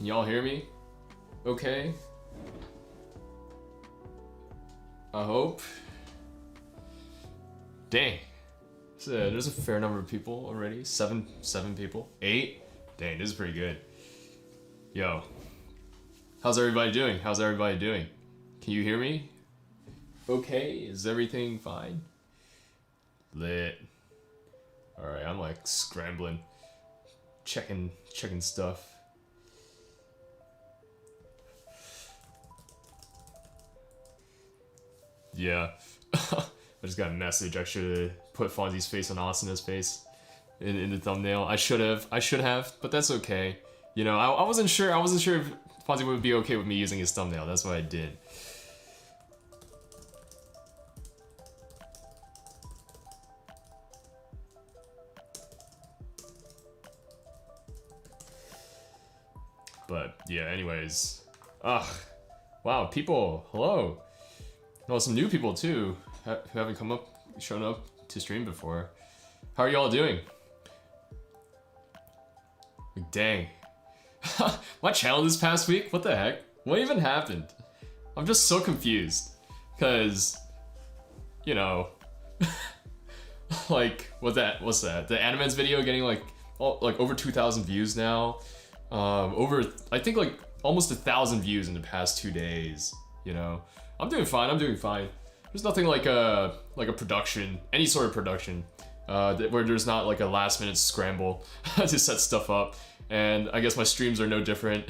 y'all hear me? Okay. I hope. Dang. So there's a fair number of people already. Seven people. 8? Dang, this is pretty good. Yo. How's everybody doing? Can you hear me? Okay, is everything fine? Lit. Alright, I'm like scrambling. Checking stuff. Yeah. I just got a message. I should have put Fonzi's face on Asana's face in the thumbnail. I should have, but that's okay. You know, I wasn't sure if Fonzi would be okay with me using his thumbnail. That's what I did. But yeah, anyways. Wow, people, hello. No, some new people too, who haven't shown up to stream before. How are y'all doing? Dang. My channel this past week? What the heck? What even happened? I'm just so confused. Cause, you know, like, what's that? The Animens video getting like over 2,000 views now. I think like almost 1,000 views in the past 2 days, you know. I'm doing fine. There's nothing like a production, any sort of production, where there's not like a last minute scramble to set stuff up. And I guess my streams are no different.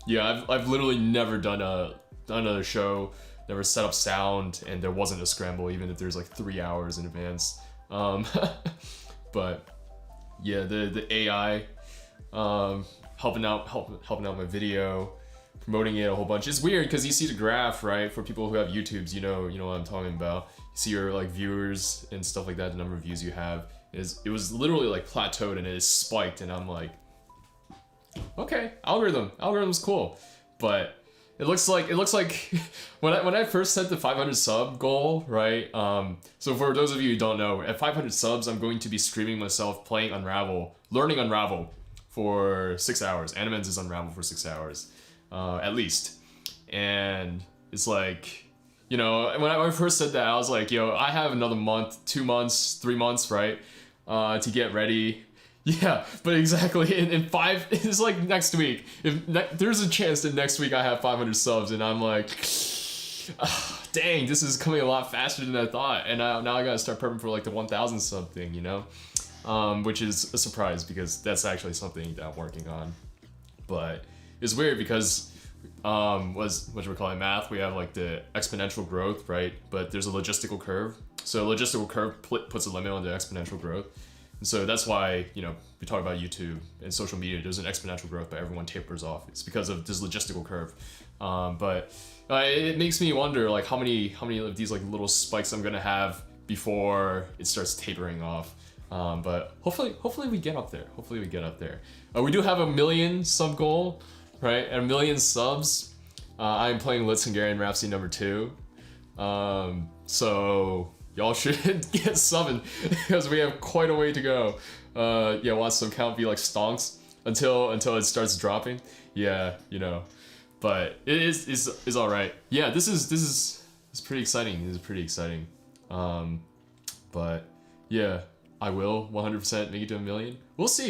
Yeah, I've literally never done a show, never set up sound, and there wasn't a scramble, even if there's like 3 hours in advance. But yeah, the AI helping out my video, promoting it a whole bunch. It's weird because you see the graph, right? For people who have YouTubes, you know what I'm talking about. You see your like viewers and stuff like that, the number of views you have. It was literally like plateaued and it spiked, and I'm like, okay, algorithm's cool. But it looks like when I first set the 500 sub goal, right? So for those of you who don't know, at 500 subs, I'm going to be streaming myself playing Unravel, learning Unravel for 6 hours. Animens is Unravel for 6 hours, at least. And it's like, you know, when I first said that, I was like, yo, I have another month, 2 months, 3 months, right? To get ready. Yeah, but exactly, in 5, it's like next week. There's a chance that next week I have 500 subs, and I'm like, dang, this is coming a lot faster than I thought. And now I gotta start prepping for like the 1,000 sub thing, you know? Which is a surprise because that's actually something that I'm working on. But it's weird because, what you call it, math, we have like the exponential growth, right? But there's a logistical curve. So a logistical curve puts a limit on the exponential growth. And so that's why, you know, we talk about YouTube and social media, there's an exponential growth, but everyone tapers off. It's because of this logistical curve. But it makes me wonder, like, how many of these like little spikes I'm gonna have before it starts tapering off. But hopefully we get up there. We do have a 1 million sub goal, right? At 1 million subs, I'm playing Let's Hungarian Rhapsody #2. So y'all should get subbing because we have quite a way to go. Yeah, watch some count be like stonks until it starts dropping. Yeah, you know, but it is all right. Yeah, this is pretty exciting. This is pretty exciting. But yeah, I will 100% make it to 1 million. We'll see.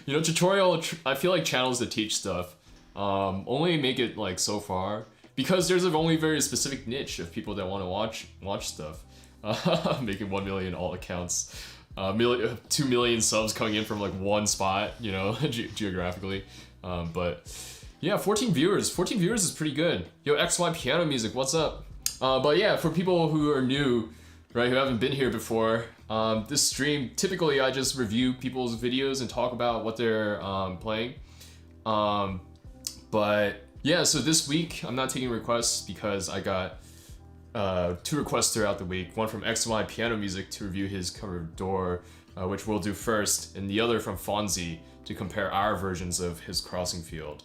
You know, tutorial. I feel like channels that teach stuff only make it like so far. Because there's only very specific niche of people that want to watch stuff. Making 1 million alt accounts, 2 million subs coming in from like one spot, you know, geographically. But yeah, 14 viewers is pretty good. Yo, XYPianoMusic, what's up? But yeah, for people who are new, right, who haven't been here before, this stream, typically I just review people's videos and talk about what they're playing. But yeah, so this week I'm not taking requests because I got 2 requests throughout the week. One from XYPianoMusic to review his cover of Door, which we'll do first, and the other from Fonzi to compare our versions of his Crossing Field,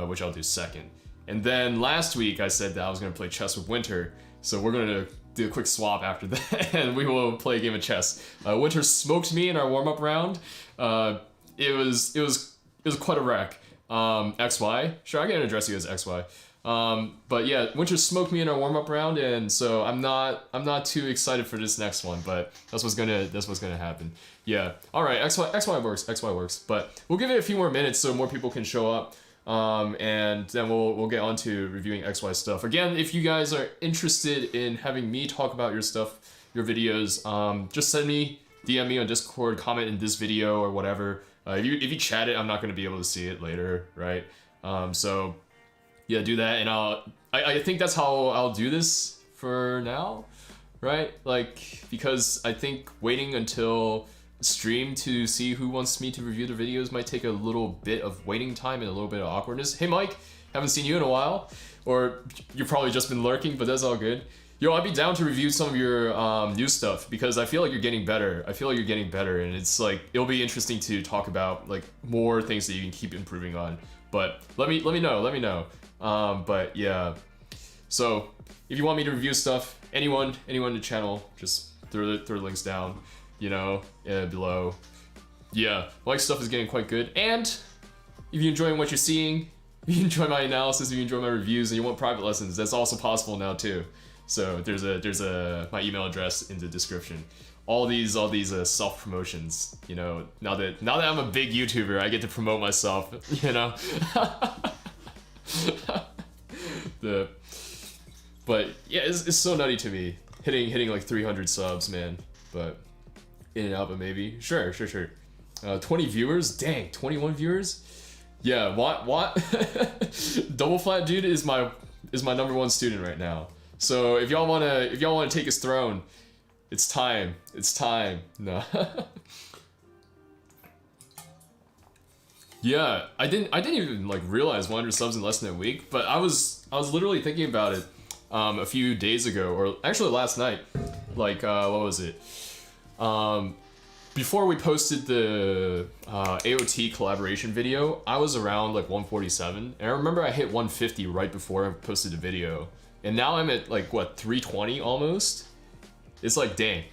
which I'll do second. And then last week I said that I was going to play chess with Winter, so we're going to do a quick swap after that, and we will play a game of chess. Winter smoked me in our warm-up round. It was was quite a wreck. XY, sure, I can address you as XY. But yeah, Winter smoked me in our warm-up round, and so I'm not too excited for this next one, but that's what's gonna happen. Yeah. All right, XY works, but we'll give it a few more minutes so more people can show up. And then we'll get on to reviewing XY stuff. Again, if you guys are interested in having me talk about your stuff, your videos, just send me, DM me on Discord, comment in this video or whatever. If you chat it, I'm not gonna be able to see it later, right? So yeah, do that, and I think that's how I'll do this for now, right? Like, because I think waiting until stream to see who wants me to review the videos might take a little bit of waiting time and a little bit of awkwardness. Hey Mike, haven't seen you in a while, or you've probably just been lurking, but that's all good. Yo, I'd be down to review some of your new stuff because I feel like you're getting better. And it's like, it'll be interesting to talk about like more things that you can keep improving on. But let me know. But yeah, so if you want me to review stuff, anyone in the channel, just throw the links down, you know, below. Yeah, like stuff is getting quite good. And if you're enjoying what you're seeing, if you enjoy my analysis, if you enjoy my reviews, and you want private lessons, that's also possible now too. So there's my email address in the description. All these self promotions, you know. Now that I'm a big YouTuber, I get to promote myself, you know. But yeah, it's so nutty to me hitting like 300 subs, man. But in and out, but maybe sure. 20 viewers, dang, 21 viewers. Yeah, what? Double Flat Dude is my #1 student right now. So if y'all wanna take his throne, it's time. No. Yeah, I didn't even like realize 100 subs in less than a week, but I was literally thinking about it a few days ago, or actually last night. Like what was it? Before we posted the AOT collaboration video, I was around like 147, and I remember I hit 150 right before I posted the video, and now I'm at like what, 320 almost. It's like, dang.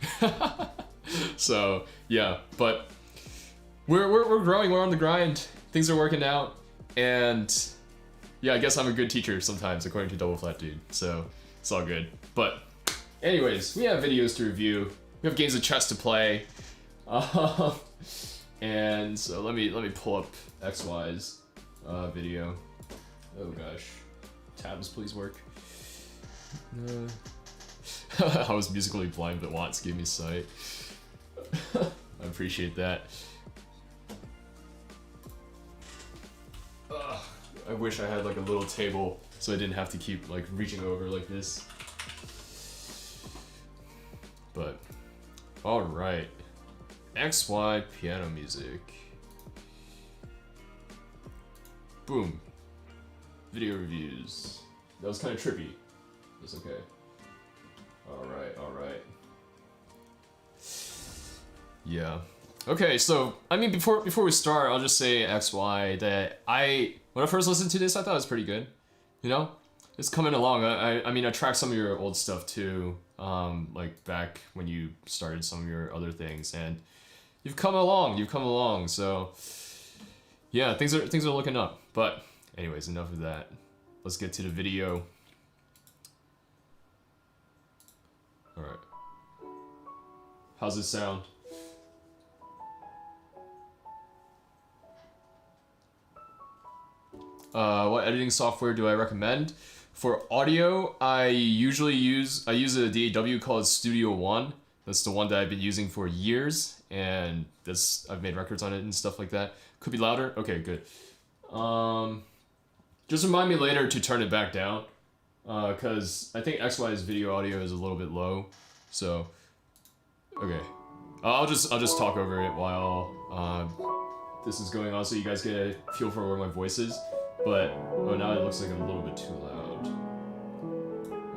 So yeah, but we're growing, we're on the grind. Things are working out, and yeah, I guess I'm a good teacher sometimes, according to Double Flat Dude. So it's all good. But anyways, we have videos to review. We have games of chess to play. And so let me pull up XY's video. Oh gosh, tabs please work. I was musically blind, but Watts gave me sight. I appreciate that. I wish I had like a little table so I didn't have to keep like reaching over like this. But all right, XYPianoMusic. Boom. Video reviews. That was kind of trippy. It's okay. All right. Yeah. Okay, so I mean, before we start, I'll just say XY that when I first listened to this, I thought it was pretty good. You know, it's coming along. I mean, I tracked some of your old stuff too, like back when you started some of your other things, and you've come along. So yeah, things are looking up. But anyways, enough of that. Let's get to the video. All right. How's this sound? What editing software do I recommend? For audio, I use a DAW called Studio One. That's the one that I've been using for years, and I've made records on it and stuff like that. Could be louder? Okay, good. Just remind me later to turn it back down, because I think XY's video audio is a little bit low. So, okay. I'll just talk over it while this is going on, so you guys get a feel for where my voice is. But oh, now it looks like I'm a little bit too loud.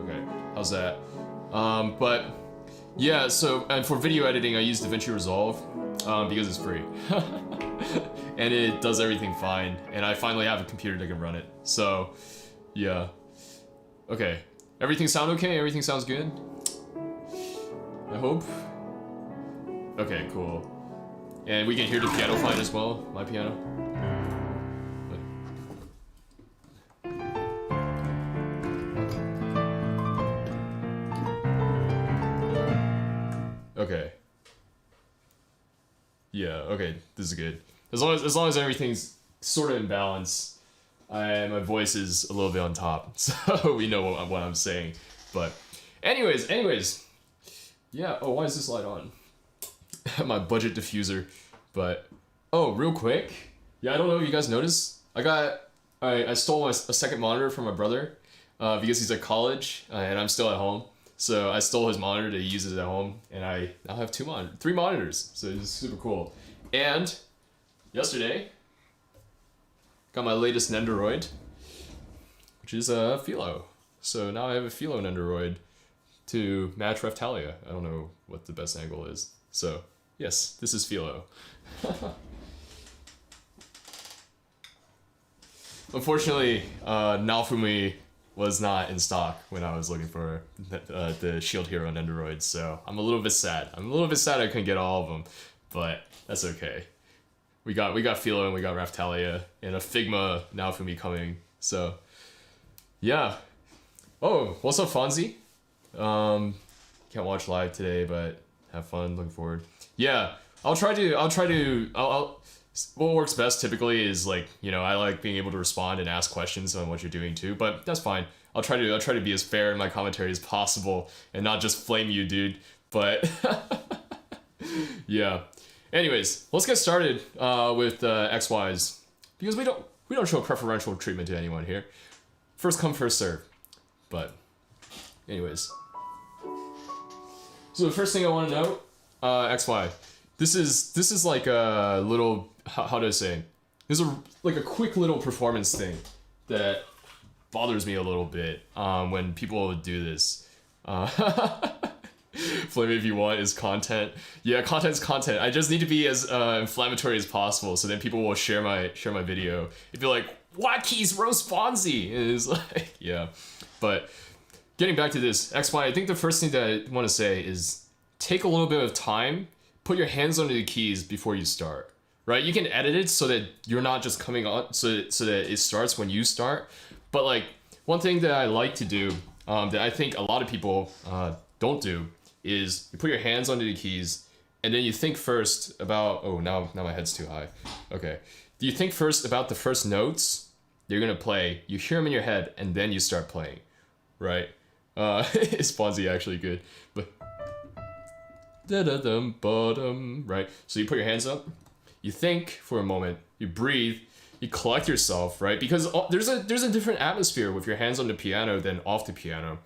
Okay, how's that? But yeah, so and for video editing, I use DaVinci Resolve because it's free, and it does everything fine. And I finally have a computer that can run it. So yeah, okay. Everything sound okay? Everything sounds good? I hope. Okay, cool. And we can hear the piano fine as well. My piano. Yeah, okay, this is good. As long as everything's sort of in balance, my voice is a little bit on top, so we know what I'm saying. But, anyways, yeah. Oh, why is this light on? My budget diffuser, but real quick, yeah. I don't know if you guys noticed. I stole a second monitor from my brother, because he's at college and I'm still at home. So I stole his monitor to use it at home, and I now have three monitors. So it's super cool. And yesterday, got my latest Nendoroid, which is a Philo. So now I have a Philo Nendoroid to match Raphtalia. I don't know what the best angle is. So yes, this is Philo. Unfortunately, Naofumi was not in stock when I was looking for the Shield Hero Nendoroid, so I'm a little bit sad. I couldn't get all of them, but that's okay. We got Philo and we got Raphtalia and a Figma Naofumi coming, so yeah. Oh, what's up, Fonzi? Can't watch live today, but have fun. Looking forward. Yeah, I'll try to. What works best typically is like, I like being able to respond and ask questions on what you're doing too, but that's fine. I'll try to be as fair in my commentary as possible and not just flame you, dude. But yeah. Anyways, let's get started with XYs, because we don't show preferential treatment to anyone here. First come, first serve. But anyways, so the first thing I want to note, XY. This is like a little, how do I say? This is like a quick little performance thing that bothers me a little bit when people do this. Flame if you want is content. Yeah, content's content. I just need to be as inflammatory as possible, so then people will share my video. It'd be like, WattKeys roast Fonzi. It's like, yeah. But getting back to this, XY, I think the first thing that I want to say is take a little bit of time. Put your hands under the keys before you start, right? You can edit it so that you're not just coming on, so that it starts when you start. But like, one thing that I like to do, that I think a lot of people don't do, is you put your hands under the keys, and then you think first about, oh, now my head's too high. Okay. You think first about the first notes you're gonna play, you hear them in your head, and then you start playing, right? Is Fonzi actually good? But da-da-dum, bottom, right? So you put your hands up, you think for a moment, you breathe, you collect yourself, right? Because there's a different atmosphere with your hands on the piano than off the piano,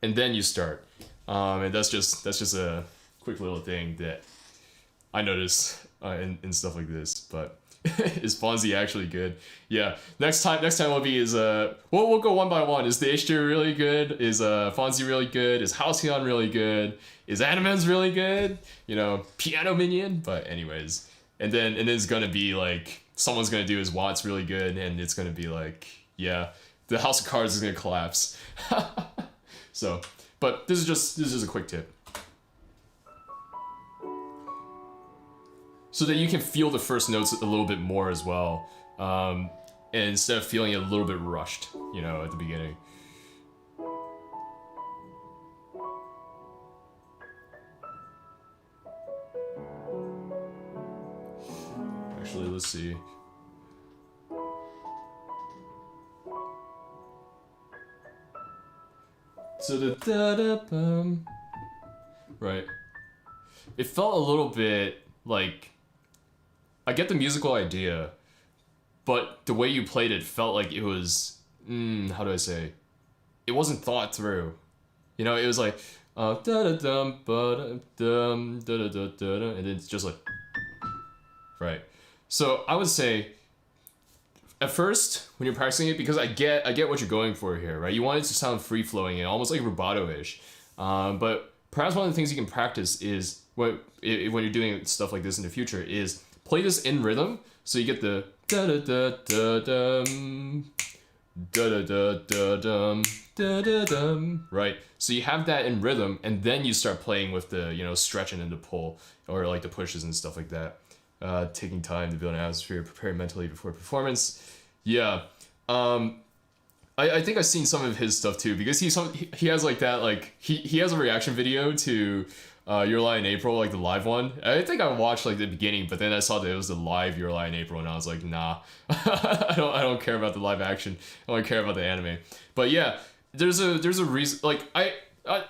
and then you start. And that's just a quick little thing that I notice in stuff like this. But is Fonzi actually good? Yeah. Next time will be we'll go one by one. Is the H2 really good? Is Fonzi really good? Is Halcyon really good? Is Animen's really good? Piano Minion. But anyways, and then it's gonna be like someone's gonna do his Watt's really good, and it's gonna be like, yeah, the House of Cards is gonna collapse. So, but this is just a quick tip, so that you can feel the first notes a little bit more as well, and instead of feeling a little bit rushed, at the beginning. Actually, let's see. So the da-da-bum, right? It felt a little bit like, I get the musical idea, but the way you played it felt like it was, how do I say? It wasn't thought through. It was like, da-da-dum, ba-da-dum, da-da-da-da-da, and it's just like, right. So I would say, at first, when you're practicing it, because I get what you're going for here, right? You want it to sound free-flowing and almost like rubato-ish. But perhaps one of the things you can practice is, when you're doing stuff like this in the future, is play this in rhythm, so you get the da-da-da-da-dum, da-da-da-da-dum, da-da-dum, right? So you have that in rhythm, and then you start playing with the, stretching and the pull, or like the pushes and stuff like that. Taking time to build an atmosphere, prepare mentally before performance. Yeah. I think I've seen some of his stuff too, because he has like that, like he has a reaction video to Your Lie in April, like the live one. I think I watched like the beginning, but then I saw that it was the live Your Lie in April, and I was like, nah, I don't care about the live action. I don't care about the anime. But yeah, there's a reason. Like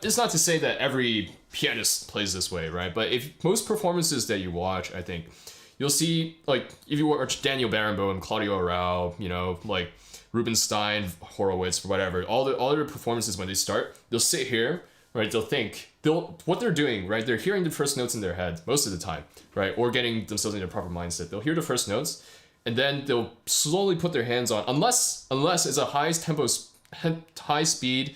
it's not to say that every pianist plays this way, right? But if most performances that you watch, I think you'll see, like if you watch Daniel Barenboim, Claudio Arrau, you know, like Rubinstein, Horowitz, whatever, all their performances when they start, they'll sit here, right? What they're doing, right? They're hearing the first notes in their head most of the time, right? Or getting themselves in a proper mindset. They'll hear the first notes, and then they'll slowly put their hands on, unless it's a high speed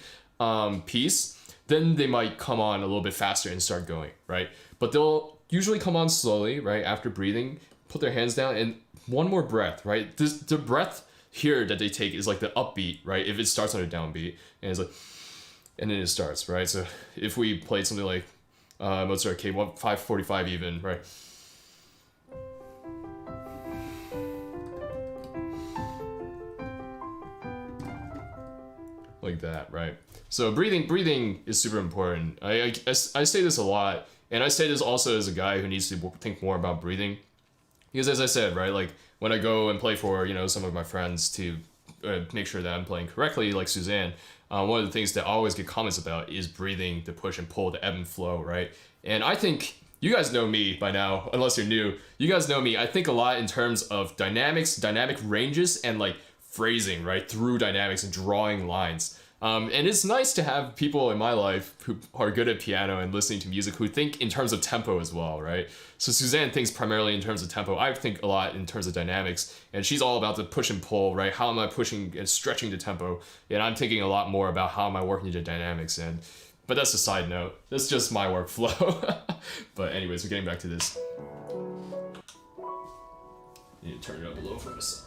piece, then they might come on a little bit faster and start going, right? But they'll usually come on slowly, right? After breathing, put their hands down, and one more breath, right? The breath here that they take is like the upbeat, right? If it starts on a downbeat, and it's like, and then it starts, right? So if we played something like Mozart K1 545 even, right? Like that, right? So breathing is super important. I say this a lot, and I say this also as a guy who needs to think more about breathing, because as I said, right, like when I go and play for, you know, some of my friends to make sure that I'm playing correctly, like Suzanne, one of the things that I always get comments about is breathing, the push and pull, the ebb and flow, right? And I think you guys know me by now, unless you're new. You guys know me. I think a lot in terms of dynamics, dynamic ranges, and like phrasing, right, through dynamics and drawing lines. And it's nice to have people in my life who are good at piano and listening to music who think in terms of tempo as well, right? So Suzanne thinks primarily in terms of tempo. I think a lot in terms of dynamics, and she's all about the push and pull, right? How am I pushing and stretching the tempo? And I'm thinking a lot more about how am I working the dynamics. But that's a side note. That's just my workflow. But anyways, we're getting back to this. I need to turn it up a little for myself.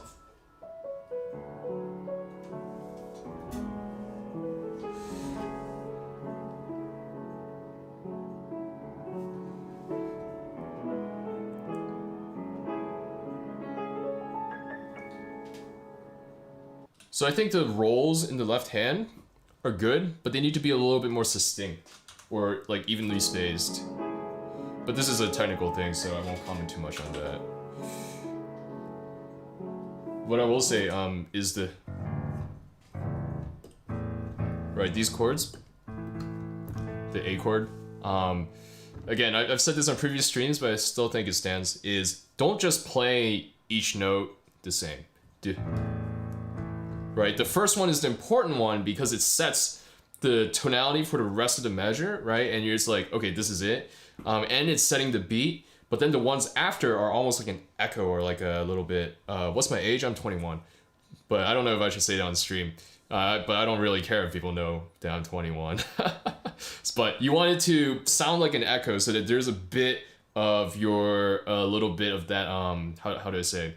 So I think the rolls in the left hand are good, but they need to be a little bit more succinct or like evenly spaced. But this is a technical thing, so I won't comment too much on that. What I will say is right, these chords, the A chord, again, I've said this on previous streams, but I still think it stands, is don't just play each note the same. Right, the first one is the important one because it sets the tonality for the rest of the measure, right? And you're just like, okay, this is it. And it's setting the beat, but then the ones after are almost like an echo or like a little bit, what's my age? I'm 21. But I don't know if I should say that on stream. But I don't really care if people know that I'm 21. But you want it to sound like an echo so that there's a bit of your, a little bit of that, how do I say?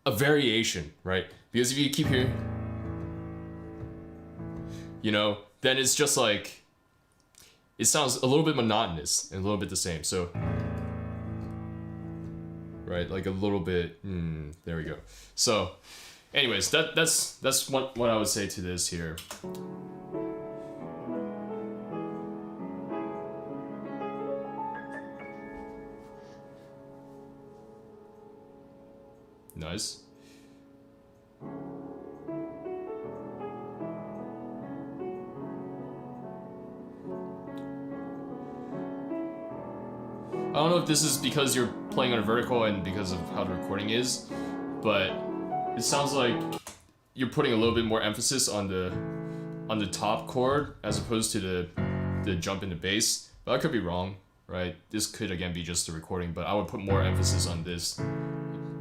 A variation, right? Because if you keep hearing, you know, then it's just like, it sounds a little bit monotonous and a little bit the same. So, right, like a little bit, there we go. So, anyways, that's what I would say to this here. Nice. I don't know if this is because you're playing on a vertical and because of how the recording is, but it sounds like you're putting a little bit more emphasis on the top chord as opposed to the jump in the bass. But I could be wrong, right? This could again be just the recording, but I would put more emphasis on this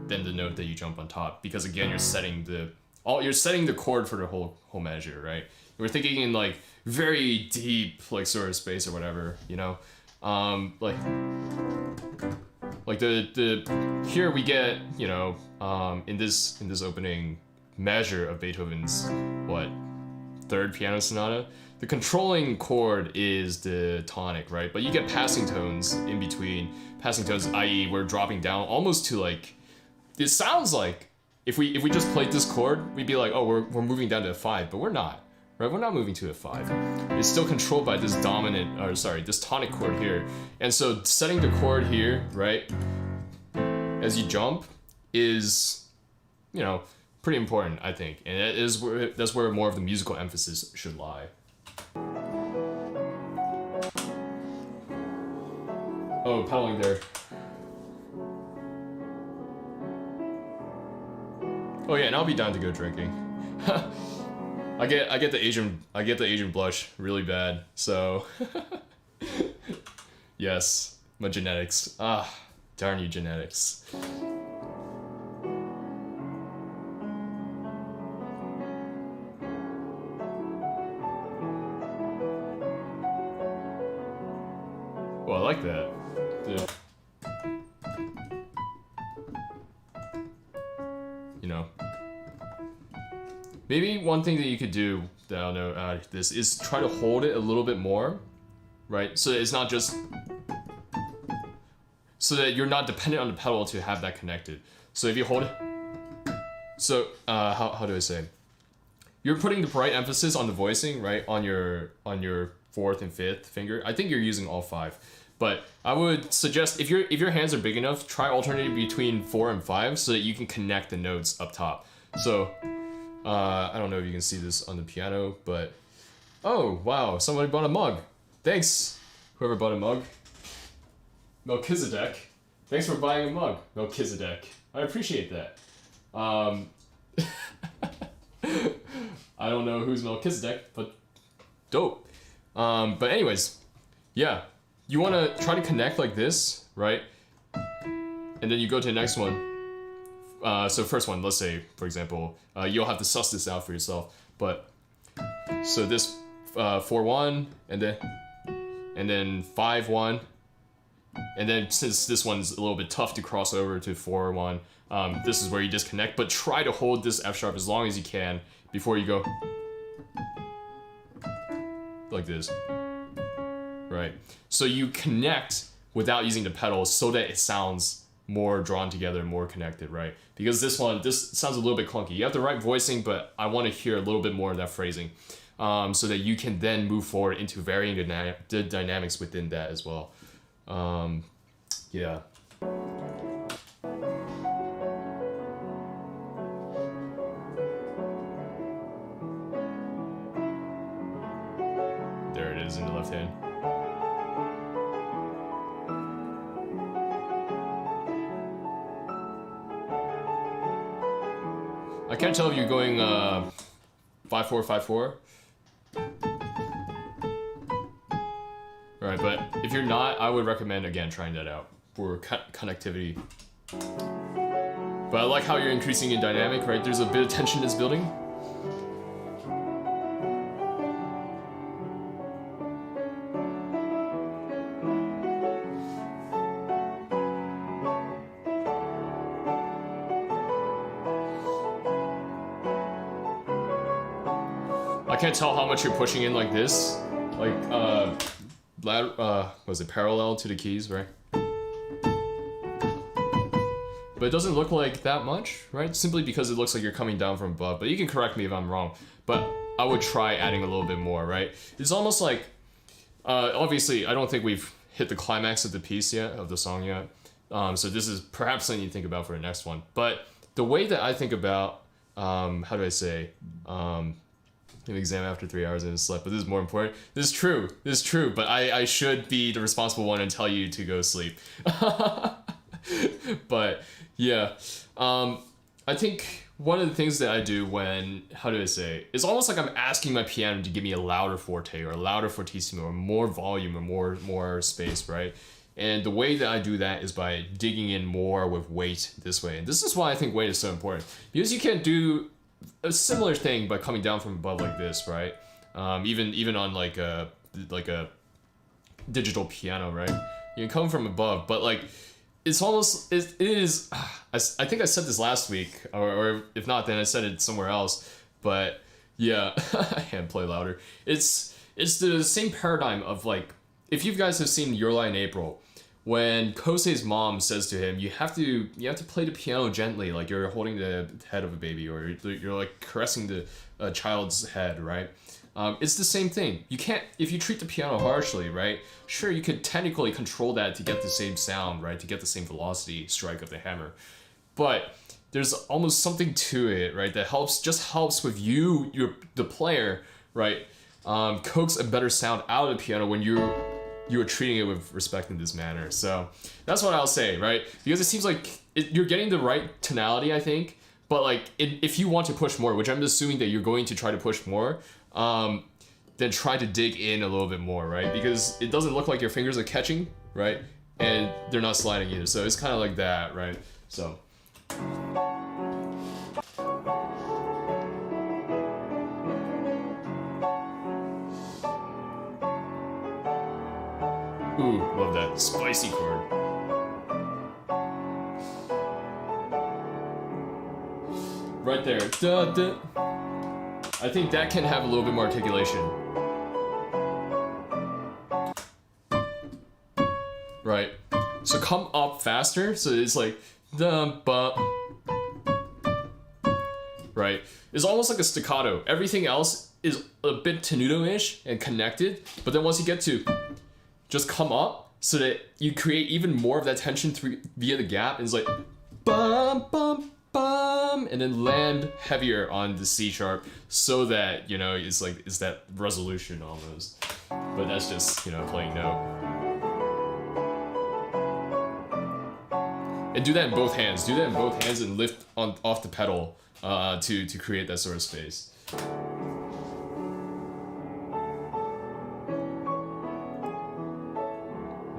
than the note that you jump on top, because again you're setting the chord for the whole measure, right? We're thinking in like very deep like sort of space or whatever, you know, like the here we get, you know, in this opening measure of Beethoven's third piano sonata, the controlling chord is the tonic, right? But you get passing tones in between, i.e. we're dropping down almost to like, it sounds like if we just played this chord, we'd be like, oh, we're moving down to a 5, but we're not, right? We're not moving to a 5. It's still controlled by this this tonic chord here. And so setting the chord here, right, as you jump is, you know, pretty important, I think. And that's where more of the musical emphasis should lie. Oh, pedaling there. Oh yeah, and I'll be down to go drinking. I get the Asian blush really bad, so yes, my genetics. Ah, darn you genetics. Well, I like that. You know. Maybe one thing that you could do that I don't know out of this is try to hold it a little bit more, right? So it's not just so that you're not dependent on the pedal to have that connected. So if you hold it, so how do I say? You're putting the right emphasis on the voicing, right? On your 4th and 5th finger. I think you're using all 5. But I would suggest if your hands are big enough, try alternating between 4 and 5 so that you can connect the notes up top. So I don't know if you can see this on the piano, but oh wow, somebody bought a mug. Thanks, whoever bought a mug. Melchizedek. Thanks for buying a mug, Melchizedek. I appreciate that. I don't know who's Melchizedek, but dope. But anyways, yeah. You want to try to connect like this, right? And then you go to the next one. So first one, let's say, for example, you'll have to suss this out for yourself. But so this 4-1, and then 5-1, and then since this one's a little bit tough to cross over to 4-1, this is where you disconnect. But try to hold this F sharp as long as you can before you go like this. Right, so you connect without using the pedals so that it sounds more drawn together, more connected, right? Because this sounds a little bit clunky. You have the right voicing, but I want to hear a little bit more of that phrasing, so that you can then move forward into varying the dynamics within that as well. Yeah. There it is in the left hand. I can't tell if you're going 5-4, 5-4. Alright, but if you're not, I would recommend again trying that out for connectivity. But I like how you're increasing in dynamic, right? There's a bit of tension that's building. I can't tell how much you're pushing in like this, like was it parallel to the keys, right? But it doesn't look like that much, right? Simply because it looks like you're coming down from above. But you can correct me if I'm wrong. But I would try adding a little bit more, right? It's almost like, obviously, I don't think we've hit the climax of the piece yet, of the song yet. So this is perhaps something you think about for the next one. But the way that I think about, how do I say, an exam after 3 hours and slept, but this is more important. This is true, but I should be the responsible one and tell you to go sleep. But yeah, I think one of the things that I do when, how do I say, it's almost like I'm asking my piano to give me a louder forte or a louder fortissimo or more volume or more space, right? And the way that I do that is by digging in more with weight this way. And this is why I think weight is so important, because you can't do a similar thing by coming down from above like this, right? Even on like a digital piano, right? You can come from above, but like it's almost it is. I think I said this last week, or if not, then I said it somewhere else. But yeah, I can't play louder. It's the same paradigm of like, if you guys have seen Your Lie in April, when Kosei's mom says to him, you have to play the piano gently, like you're holding the head of a baby, or you're like caressing the child's head, right? It's the same thing. You can't, if you treat the piano harshly, right? Sure, you could technically control that to get the same sound, right? To get the same velocity strike of the hammer. But there's almost something to it, right? That just helps with the player, right? Coax a better sound out of the piano when you are treating it with respect in this manner. So that's what I'll say, right? Because it seems like you're getting the right tonality, I think. But like, if you want to push more, which I'm assuming that you're going to try to push more, then try to dig in a little bit more, right? Because it doesn't look like your fingers are catching, right? And they're not sliding either. So it's kind of like that, right? So. Ooh, love that spicy chord. Right there. Da, da. I think that can have a little bit more articulation. Right. So come up faster. So it's like dum ba. Right. It's almost like a staccato. Everything else is a bit tenuto-ish and connected, but then once you get to just come up so that you create even more of that tension via the gap, and it's like bum bum bum, and then land heavier on the C sharp so that, you know, it's that resolution almost. But that's just, you know, playing note. And do that in both hands. Do that in both hands and lift off the pedal to create that sort of space.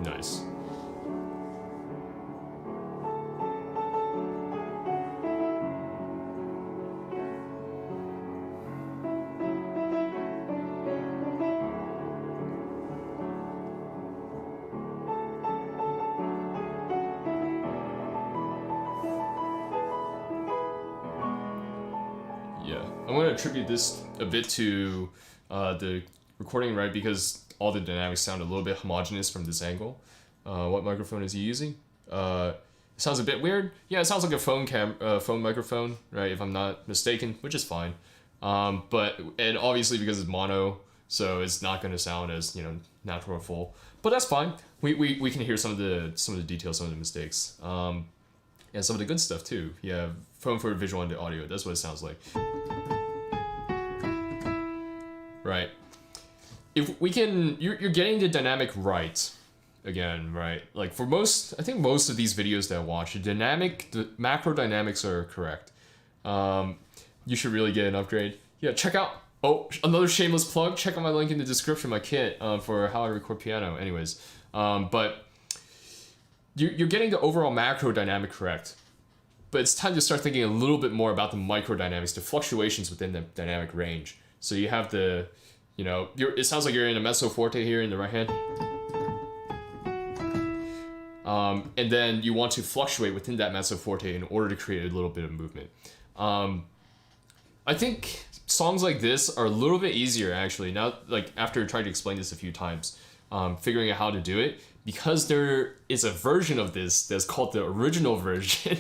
Nice. Yeah, I'm going to attribute this a bit to the recording, right? Because all the dynamics sound a little bit homogeneous from this angle. What microphone is he using? It sounds a bit weird. Yeah, it sounds like a phone microphone, right? If I'm not mistaken, which is fine. And obviously because it's mono, so it's not going to sound as, you know, natural or full. But that's fine. We can hear some of the details, some of the mistakes, and some of the good stuff too. Yeah, phone for visual and the audio. That's what it sounds like. Right. If we can, you're getting the dynamic right, again, right? Like for I think most of these videos that I watch, the macro dynamics are correct. You should really get an upgrade. Yeah, check out, another shameless plug, check out my link in the description, my kit for how I record piano. Anyways, but you're getting the overall macro dynamic correct. But it's time to start thinking a little bit more about the micro dynamics, the fluctuations within the dynamic range. So you have the, you know, it sounds like you're in a mezzo forte here in the right hand. And then you want to fluctuate within that mezzo forte in order to create a little bit of movement. I think songs like this are a little bit easier actually, now, like after trying to explain this a few times, figuring out how to do it, because there is a version of this that's called the original version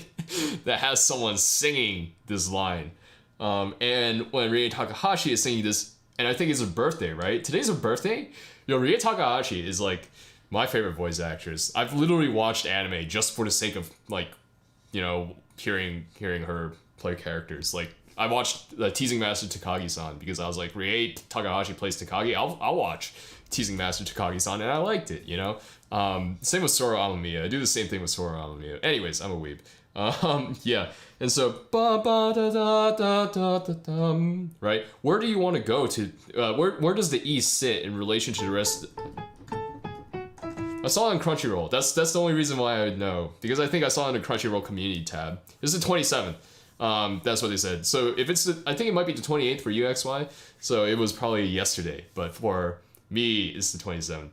that has someone singing this line. And when Rie Takahashi is singing this, and I think it's her birthday, right? Today's her birthday? Yo, Rie Takahashi is like my favorite voice actress. I've literally watched anime just for the sake of, like, you know, hearing her play characters. Like, I watched Teasing Master Takagi-san because I was like, Rie Takahashi plays Takagi, I'll watch Teasing Master Takagi-san, and I liked it, you know? Same with Sora Amamiya. I do the same thing with Sora Amamiya. Anyways, I'm a weeb. Yeah, and so ba ba da da da da da dum, right? Where do you want to go to? Where does the E sit in relation to the rest? I saw it on Crunchyroll. That's the only reason why I would know, because I think I saw it in the Crunchyroll community tab. This is the 27th. That's what they said. So if it's I think it might be the 28th for you, XY. So it was probably yesterday, but for me, it's the 27th.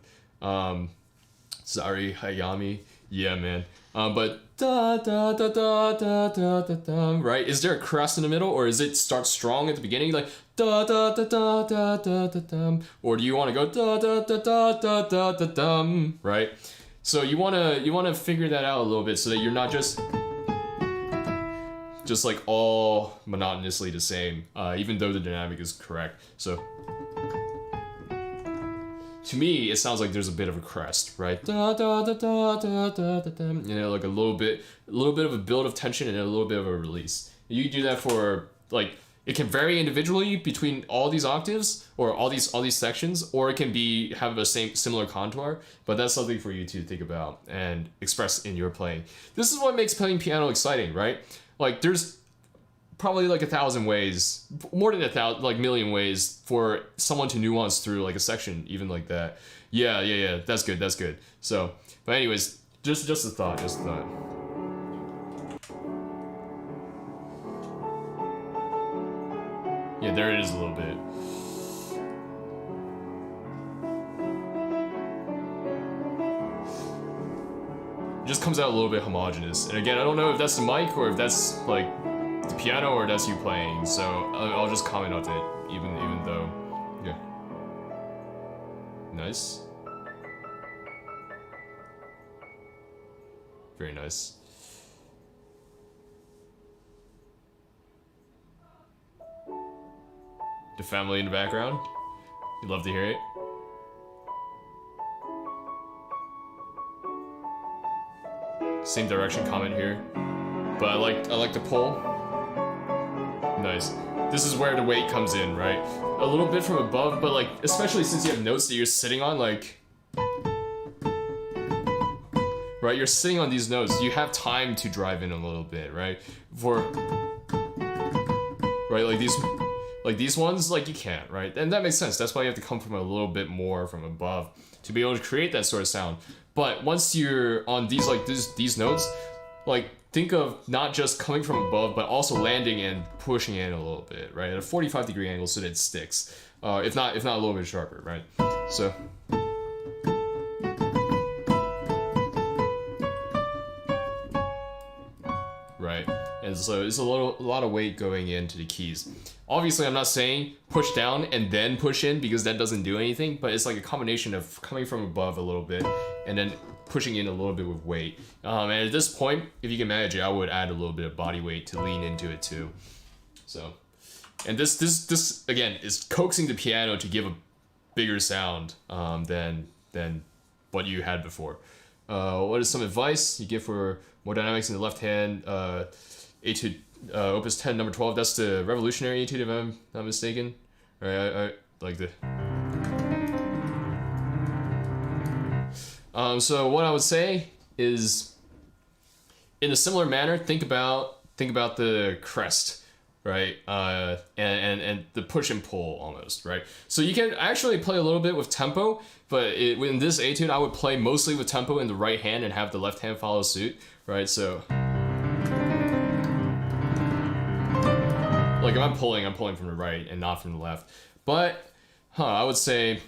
Sorry, Hayami. Yeah, man. But da da da da da da da da, right? Is there a crest in the middle, or is it start strong at the beginning, like da da da da da da da da, or do you want to go da da da da da da da da, right? So you wanna figure that out a little bit so that you're not just like all monotonously the same, even though the dynamic is correct. So. to me, it sounds like there's a bit of a crest, right? Da, da, da, da, da, da, da, da. You know, like a little bit of a build of tension and a little bit of a release. You do that for like, it can vary individually between all these octaves or all these sections, or it can have a similar contour. But that's something for you to think about and express in your playing. This is what makes playing piano exciting, right? Like there's probably like 1,000 ways, more than 1,000, like million ways for someone to nuance through like a section, even like that. Yeah. That's good. So, but anyways, just a thought. Yeah, there it is a little bit. It just comes out a little bit homogeneous. And again, I don't know if that's the mic or if that's like the piano or that's you playing. So I'll just comment on it, even though, yeah. Nice. Very nice. The family in the background. You'd love to hear it. Same direction comment here. But I like the pull. Nice. This is where the weight comes in, right? A little bit from above, but like, especially since you have notes that you're sitting on, like, right? You're sitting on these notes. You have time to drive in a little bit, right? Right, like these ones, like you can't, right? And that makes sense. That's why you have to come from a little bit more from above to be able to create that sort of sound. But once you're on these these notes, like think of not just coming from above, but also landing and pushing in a little bit, right? At a 45-degree angle so that it sticks. If not a little bit sharper, right? So. Right, and so it's a lot of weight going into the keys. Obviously, I'm not saying push down and then push in because that doesn't do anything, but it's like a combination of coming from above a little bit and then pushing in a little bit with weight. And at this point, if you can manage it, I would add a little bit of body weight to lean into it too. So, and this again is coaxing the piano to give a bigger sound than what you had before. What is some advice you give for more dynamics in the left hand? Etude, Opus 10, number 12. That's the revolutionary etude, if I'm not mistaken. All right, I like the. So what I would say is, in a similar manner, think about the crest, right? And the push and pull almost, right? So you can actually play a little bit with tempo, but in this etude, I would play mostly with tempo in the right hand and have the left hand follow suit, right? So, like if I'm pulling from the right and not from the left. But, I would say,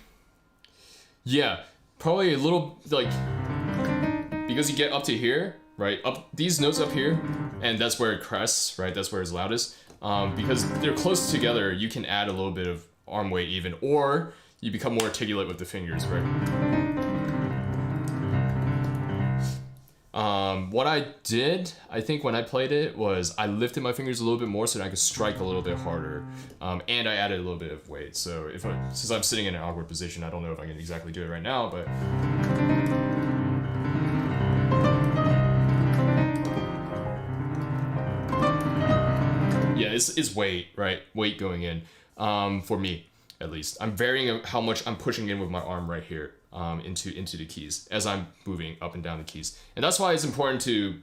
yeah, probably a little, like, because you get up to here, right? Up these notes up here, and that's where it crests, right? That's where it's loudest. Because they're close together, you can add a little bit of arm weight even, or you become more articulate with the fingers, right? What I did, I think when I played it, was I lifted my fingers a little bit more so that I could strike a little bit harder, and I added a little bit of weight. So since I'm sitting in an awkward position, I don't know if I can exactly do it right now, but. Yeah, it's weight, right? Weight going in, for me, at least. I'm varying how much I'm pushing in with my arm right here, into the keys as I'm moving up and down the keys. And that's why it's important to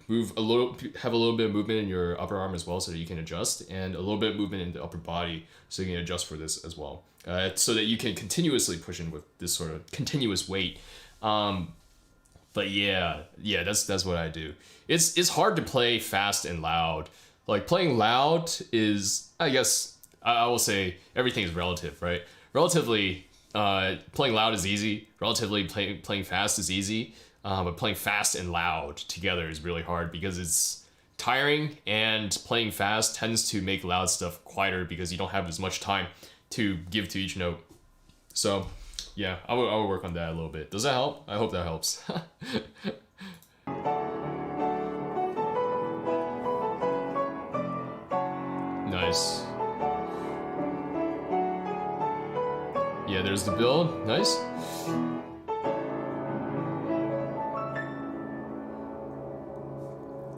have a little bit of movement in your upper arm as well so that you can adjust, and a little bit of movement in the upper body so you can adjust for this as well. So that you can continuously push in with this sort of continuous weight. But yeah, that's what I do. It's hard to play fast and loud. Like playing loud is, I guess, I will say everything is relative, right? Relatively, playing loud is easy. Relatively, playing fast is easy. But playing fast and loud together is really hard because it's tiring, and playing fast tends to make loud stuff quieter because you don't have as much time to give to each note. So, yeah, I would work on that a little bit. Does that help? I hope that helps. Nice. Yeah, Yeah, there's the build. Nice.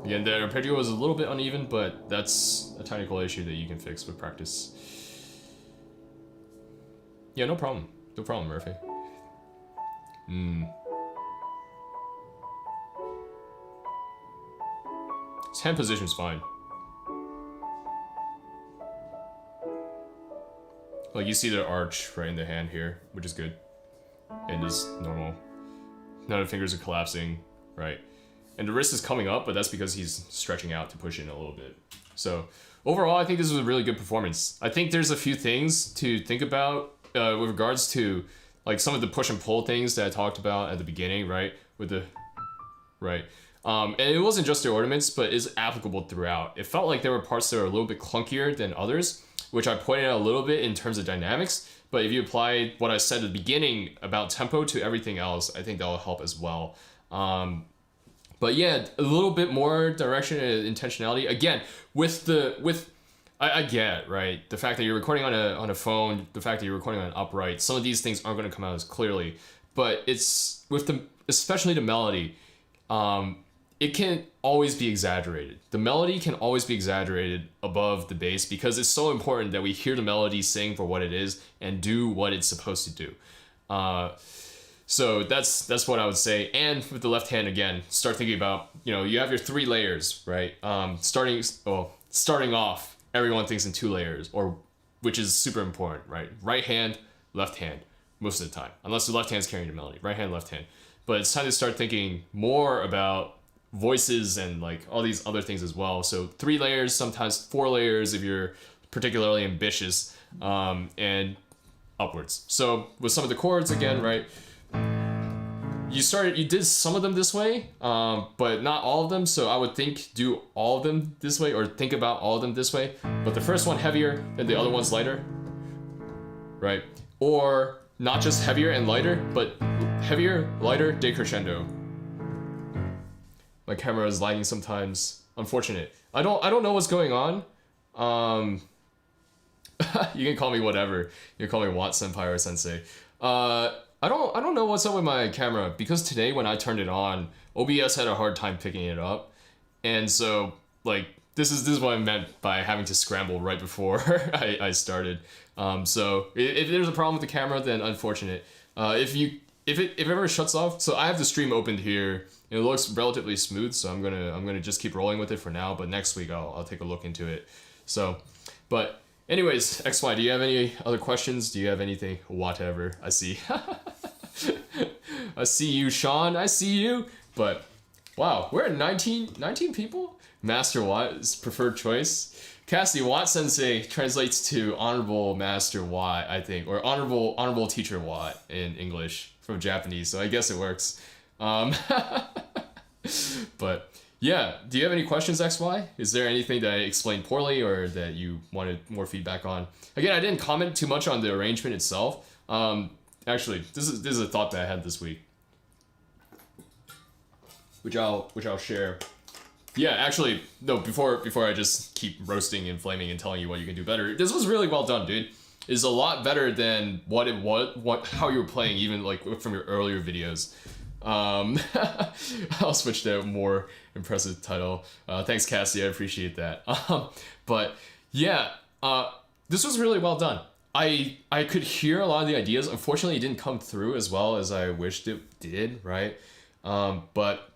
Again, the arpeggio was a little bit uneven, but that's a technical issue that you can fix with practice. Yeah, no problem. No problem, Murphy. His hand position's fine. Like, you see the arch right in the hand here, which is good. And is normal. None of the fingers are collapsing, right? And the wrist is coming up, but that's because he's stretching out to push in a little bit. So, overall, I think this was a really good performance. I think there's a few things to think about with regards to, like, some of the push and pull things that I talked about at the beginning, right? With the... Right. And it wasn't just the ornaments, but it's applicable throughout. It felt like there were parts that were a little bit clunkier than others, which I pointed out a little bit in terms of dynamics. But if you apply what I said at the beginning about tempo to everything else, I think that'll help as well. But yeah, a little bit more direction and intentionality. Again, I get, right? The fact that you're recording on a phone, the fact that you're recording on an upright, some of these things aren't going to come out as clearly. But it's with especially the melody, it can always be exaggerated. The melody can always be exaggerated above the bass because it's so important that we hear the melody sing for what it is and do what it's supposed to do. So that's what I would say. And with the left hand, again, start thinking about, you have your 3 layers, right? Starting off, everyone thinks in 2 layers, which is super important, right? Right hand, left hand, most of the time, unless the left hand's carrying the melody. Right hand, left hand. But it's time to start thinking more about voices and like all these other things as well. So 3 layers, sometimes 4 layers if you're particularly ambitious, and upwards. So with some of the chords, again, right? You did some of them this way, but not all of them. So I would do all of them this way, or think about all of them this way. But the first one heavier, and the other one's lighter, right? Or not just heavier and lighter, but heavier, lighter, decrescendo. My camera is lagging sometimes. Unfortunate. I don't know what's going on. You can call me whatever. You can call me Watt Senpai or Sensei. I don't know what's up with my camera, because today when I turned it on, OBS had a hard time picking it up. And so, like, this is what I meant by having to scramble right before I started. So if there's a problem with the camera, then unfortunate. If it ever shuts off, so I have the stream opened here, and it looks relatively smooth, so I'm gonna just keep rolling with it for now, but next week I'll take a look into it. So, but anyways, XY, do you have any other questions? Do you have anything? Whatever. I see. I see you, Sean. I see you. But wow, we're at 19 people? Master Watt is preferred choice. Cassie, Watt Sensei translates to Honorable Master Watt, I think, or Honorable Teacher Watt in English from Japanese, so I guess it works. But yeah, do you have any questions, XY? Is there anything that I explained poorly or that you wanted more feedback on? Again, I didn't comment too much on the arrangement itself. Actually, this is a thought that I had this week, which I'll share. Yeah, actually, no, before I just keep roasting and flaming and telling you what you can do better, this was really well done, dude. It's a lot better than how you were playing, even like from your earlier videos. I'll switch to a more impressive title. Thanks, Cassie, I appreciate that. But yeah, this was really well done. I could hear a lot of the ideas. Unfortunately, it didn't come through as well as I wished it did, right? But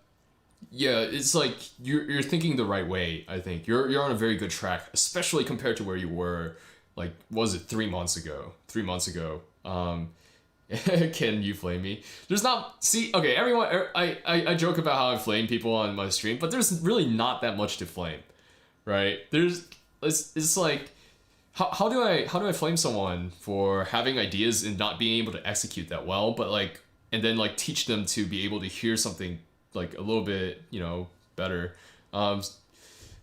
yeah, it's like you're thinking the right way. I think you're on a very good track, especially compared to where you were. Like, was it 3 months ago? 3 months ago. Can you flame me? There's not. See, okay, everyone. I joke about how I flame people on my stream, but there's really not that much to flame, right? It's like, how do I flame someone for having ideas and not being able to execute that well, but like, and then like teach them to be able to hear something like a little bit, better. Talk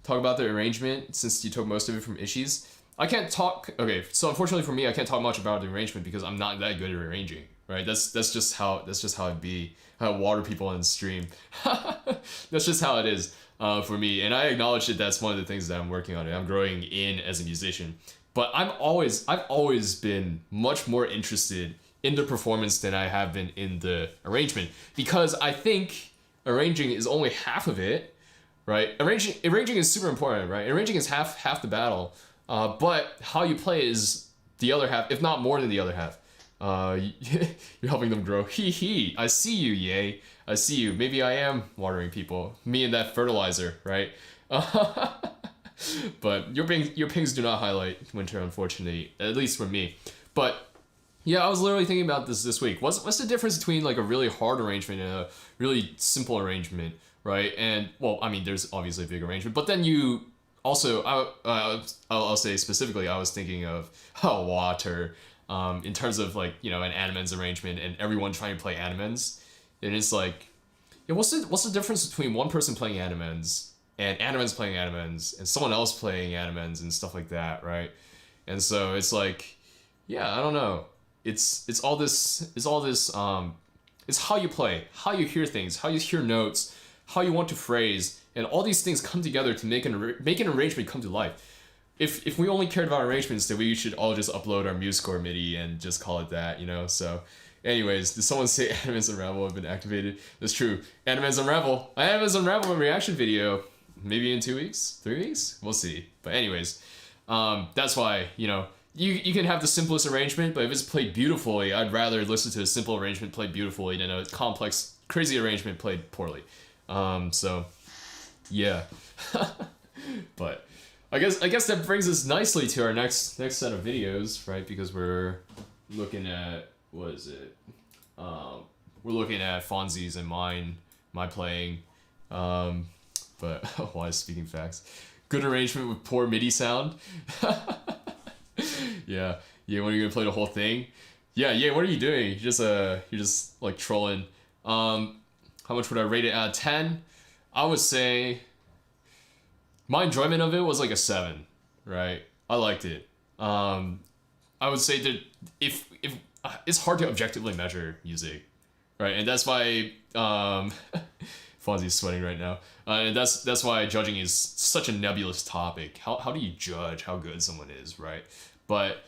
about the arrangement, since you took most of it from Ishii's. I can't talk. Okay, so unfortunately for me, I can't talk much about the arrangement because I'm not that good at arranging. Right? That's just how it be. How I water people on stream. That's just how it is for me, and I acknowledge that that's one of the things that I'm working on. And I'm growing in as a musician. But I've always been much more interested in the performance than I have been in the arrangement, because I think arranging is only half of it, right? Arranging is super important, right? Arranging is half the battle, but how you play is the other half, if not more than the other half. You're helping them grow. Hee hee. I see you, yay. I see you. Maybe I am watering people. Me and that fertilizer, right? But your pings do not highlight winter, unfortunately, at least for me. But yeah, I was literally thinking about this week. What's the difference between like a really hard arrangement and a really simple arrangement, right? And well, I mean, there's obviously a big arrangement, but then you also, I'll say specifically, I was thinking of water, in terms of like, you know, an Animens arrangement and everyone trying to play Animens, and it's like, yeah, what's the difference between one person playing Animens and Animens playing Animens and someone else playing Animens and stuff like that, right? And so it's like, yeah, I don't know. It's all this. It's how you play, how you hear things, how you hear notes, how you want to phrase, and all these things come together to make an arrangement come to life. If we only cared about arrangements, then we should all just upload our MuseScore MIDI and just call it that, you know. So, anyways, did someone say Animens Unravel have been activated? That's true. Animens Unravel. I have Animens Unravel reaction video. Maybe in 2 weeks, 3 weeks, we'll see. But anyways, that's why, you know, you can have the simplest arrangement, but if it's played beautifully, I'd rather listen to a simple arrangement played beautifully than a complex, crazy arrangement played poorly. So yeah. But I guess that brings us nicely to our next set of videos, right? Because we're looking at, what is it? We're looking at Fonzi's and my playing. But why speaking facts? Good arrangement with poor MIDI sound. Yeah, when are you gonna play the whole thing? Yeah, what are you doing? You're just like trolling. How much would I rate it out of 10? I would say my enjoyment of it was like a 7, right? I liked it. I would say that if it's hard to objectively measure music, right? And that's why Fonzi's sweating right now. And that's why judging is such a nebulous topic. How do you judge how good someone is, right? But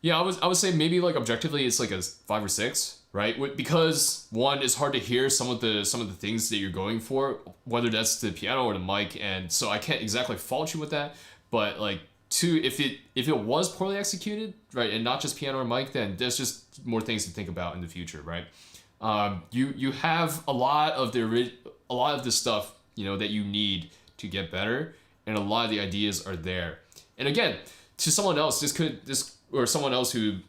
yeah, I would say maybe like objectively it's like a 5 or 6, right? Because one, it's hard to hear some of the things that you're going for, whether that's the piano or the mic, and so I can't exactly fault you with that. But like, two, if it was poorly executed, right, and not just piano or mic, then there's just more things to think about in the future, right? You have a lot of the stuff, you know, that you need to get better, and a lot of the ideas are there. And again, to someone else, or someone else who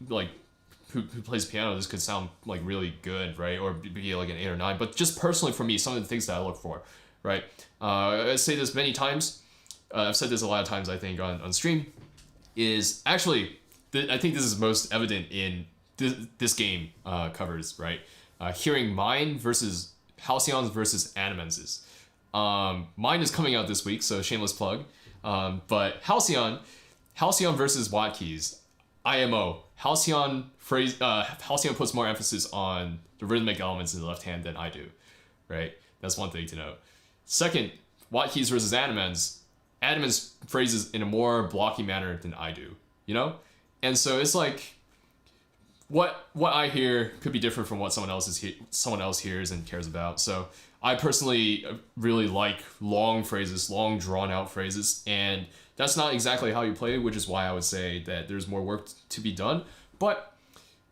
plays piano, this could sound like really good, right? Or be like an 8 or 9. But just personally for me, some of the things that I look for, right? I say this many times. I've said this a lot of times, I think, on stream, is actually, I think this is most evident in this game covers, right? Hearing mine versus Halcyon's versus Animens's. Mine is coming out this week, so shameless plug. But Halcyon versus WattKeys, IMO. Halcyon puts more emphasis on the rhythmic elements in the left hand than I do, right? That's one thing to note. Second, WattKeys versus Animens. Animens phrases in a more blocky manner than I do, you know? And so it's like, what I hear could be different from what someone else hears and cares about. So I personally really like long phrases, long drawn out phrases, and that's not exactly how you play, which is why I would say that there's more work to be done. But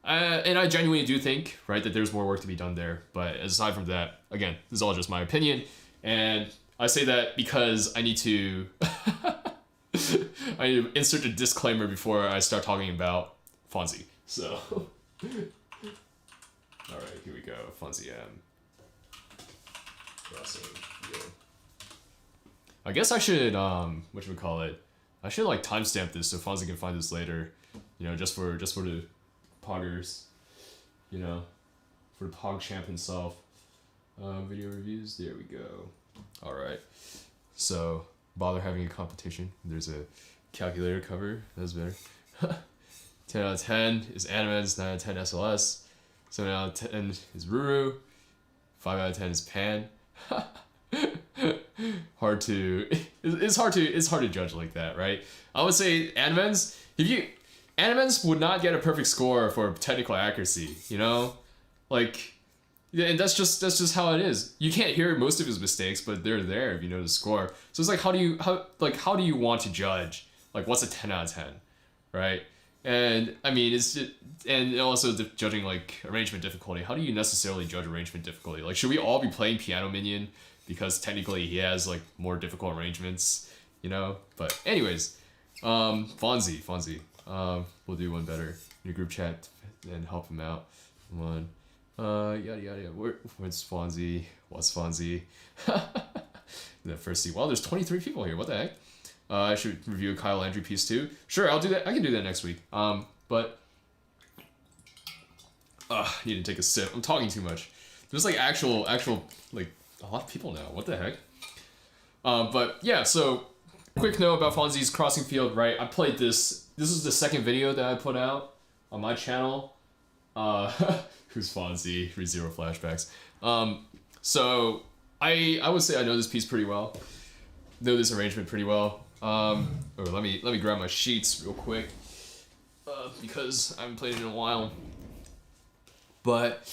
and I genuinely do think, right, that there's more work to be done there. But aside from that, again, this is all just my opinion, and I say that because I need to insert a disclaimer before I start talking about Fonzi. So, all right, here we go. Fonzi M. I guess I should I should like timestamp this so Fonzi can find this later, you know, just for the poggers, you know, for the pog champ himself. Video reviews, there we go. All right, so bother having a competition. There's a calculator cover. That's better. 10 out of 10 is Animens, 9 out of 10 SLS, 7 out of 10 is Ruru, 5 out of 10 is Pan. It's hard to judge like that, right? I would say Animens, if Animens would not get a perfect score for technical accuracy, you know? Like, yeah, and that's just how it is. You can't hear most of his mistakes, but they're there if you know the score. So it's like, how do you want to judge? Like, what's a 10 out of 10, right? And I mean, it's just, and also judging like arrangement difficulty. How do you necessarily judge arrangement difficulty? Like, should we all be playing Piano Minion because technically he has like more difficult arrangements, you know? But anyways, Fonzi, we'll do one better in your group chat and help him out. Come on, yada yada. Where's Fonzi? What's Fonzi? The first seat. Wow, there's 23 people here. What the heck? I should review a Kyle Landry piece too. Sure, I'll do that. I can do that next week. But I need to take a sip. I'm talking too much. There's like actual like a lot of people now. What the heck? But yeah. So quick note about Fonzi's Crossing Field. Right, I played this. This is the second video that I put out on my channel. Who's Fonzi? ReZero flashbacks. So I would say I know this piece pretty well. Know this arrangement pretty well. Let me grab my sheets real quick, because I haven't played it in a while. But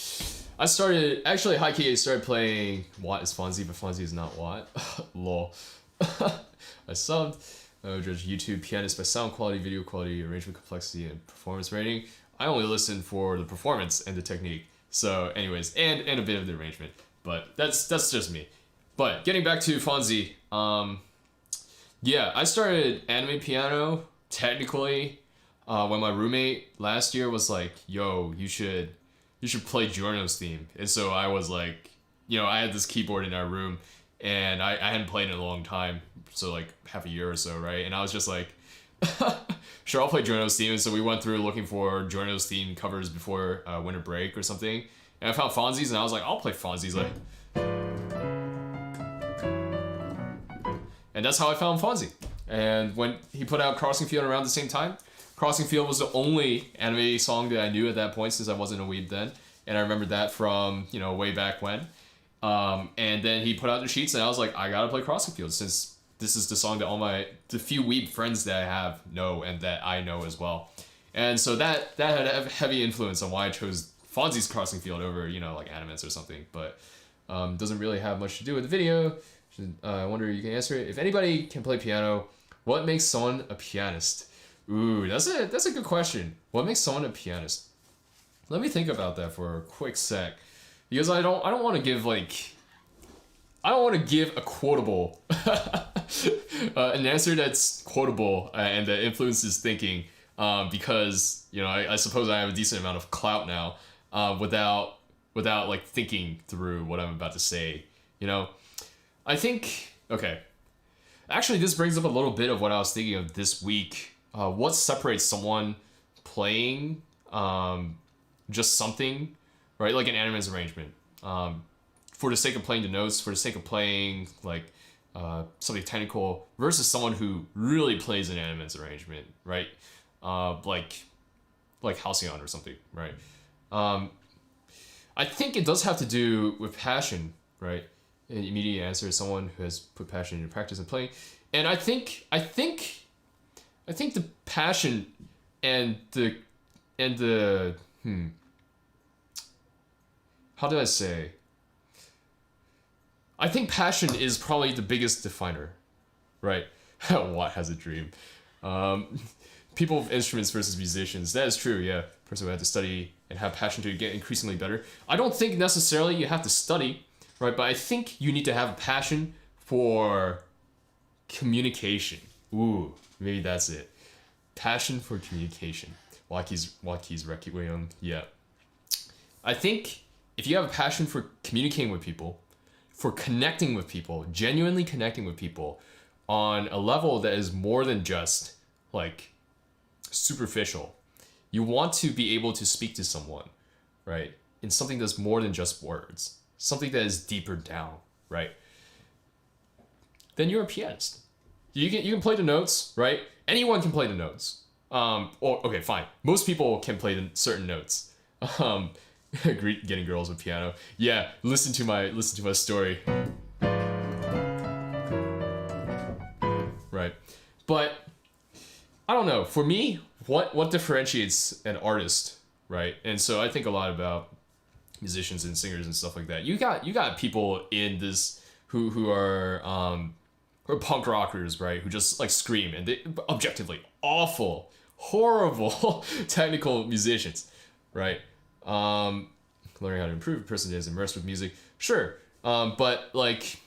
I started, actually high key I started playing Watt is Fonzi, but Fonzi is not Watt. Lol. I subbed. Judge YouTube pianist by sound quality, video quality, arrangement complexity, and performance rating. I only listen for the performance and the technique. So anyways, and a bit of the arrangement. But that's just me. But getting back to Fonzi, yeah, I started anime piano technically when my roommate last year was like, "Yo, you should play Giorno's theme." And so I was like, you know, I had this keyboard in our room, and I hadn't played in a long time, so like half a year or so, right? And I was just like, sure, I'll play Giorno's theme. And so we went through looking for Giorno's theme covers before winter break or something, and I found Fonzi's, and I was like, I'll play Fonzi's, like. And that's how I found Fonzi. And when he put out Crossing Field around the same time, Crossing Field was the only anime song that I knew at that point, since I wasn't a weeb then. And I remembered that from, you know, way back when. And then he put out the sheets, and I was like, I gotta play Crossing Field, since this is the song that the few weeb friends that I have know, and that I know as well. And so that had a heavy influence on why I chose Fonzi's Crossing Field over, you know, like Animens or something. But doesn't really have much to do with the video. I wonder if you can answer it. If anybody can play piano, what makes someone a pianist? Ooh, that's a good question. What makes someone a pianist? Let me think about that for a quick sec, because I don't want to give a quotable an answer that's quotable and that influences thinking, because you know I suppose I have a decent amount of clout now, without like thinking through what I'm about to say, you know. I think, okay, actually this brings up a little bit of what I was thinking of this week. What separates someone playing just something, right, like an Animens arrangement, for the sake of playing the notes, for the sake of playing like something technical, versus someone who really plays an Animens arrangement, right, like Halcyon or something, right. I think it does have to do with passion, right. An immediate answer is someone who has put passion into practice and playing. And I think the passion and the how do I say? I think passion is probably the biggest definer, right? Watt has a dream. People with instruments versus musicians. That is true, yeah. Person who had to study and have passion to get increasingly better. I don't think necessarily you have to study, right? But I think you need to have a passion for communication. Ooh, maybe that's it. Passion for communication. WattKeys Requiem. Yeah. I think if you have a passion for communicating with people, for connecting with people, genuinely connecting with people on a level that is more than just like superficial, you want to be able to speak to someone, right? In something that's more than just words, something that is deeper down, right? Then you're a pianist. You can play the notes, right? Anyone can play the notes. Or okay, fine. Most people can play the certain notes. Getting girls with piano. Yeah, listen to my story. Right. But I don't know. For me, what differentiates an artist, right? And so I think a lot about musicians and singers and stuff like that. You got people in this who are or punk rockers, right? Who just like scream and they objectively awful, horrible technical musicians, right? Learning how to improve, a person is immersed with music, sure. But like,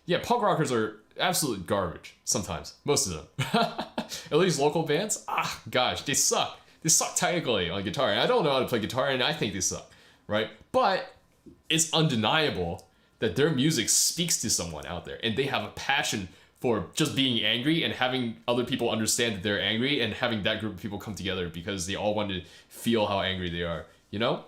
yeah, punk rockers are absolute garbage sometimes, most of them. At least local bands, gosh, they suck. They suck technically on guitar, and I don't know how to play guitar, and I think they suck, right? But it's undeniable that their music speaks to someone out there, and they have a passion for just being angry and having other people understand that they're angry, and having that group of people come together because they all want to feel how angry they are, you know?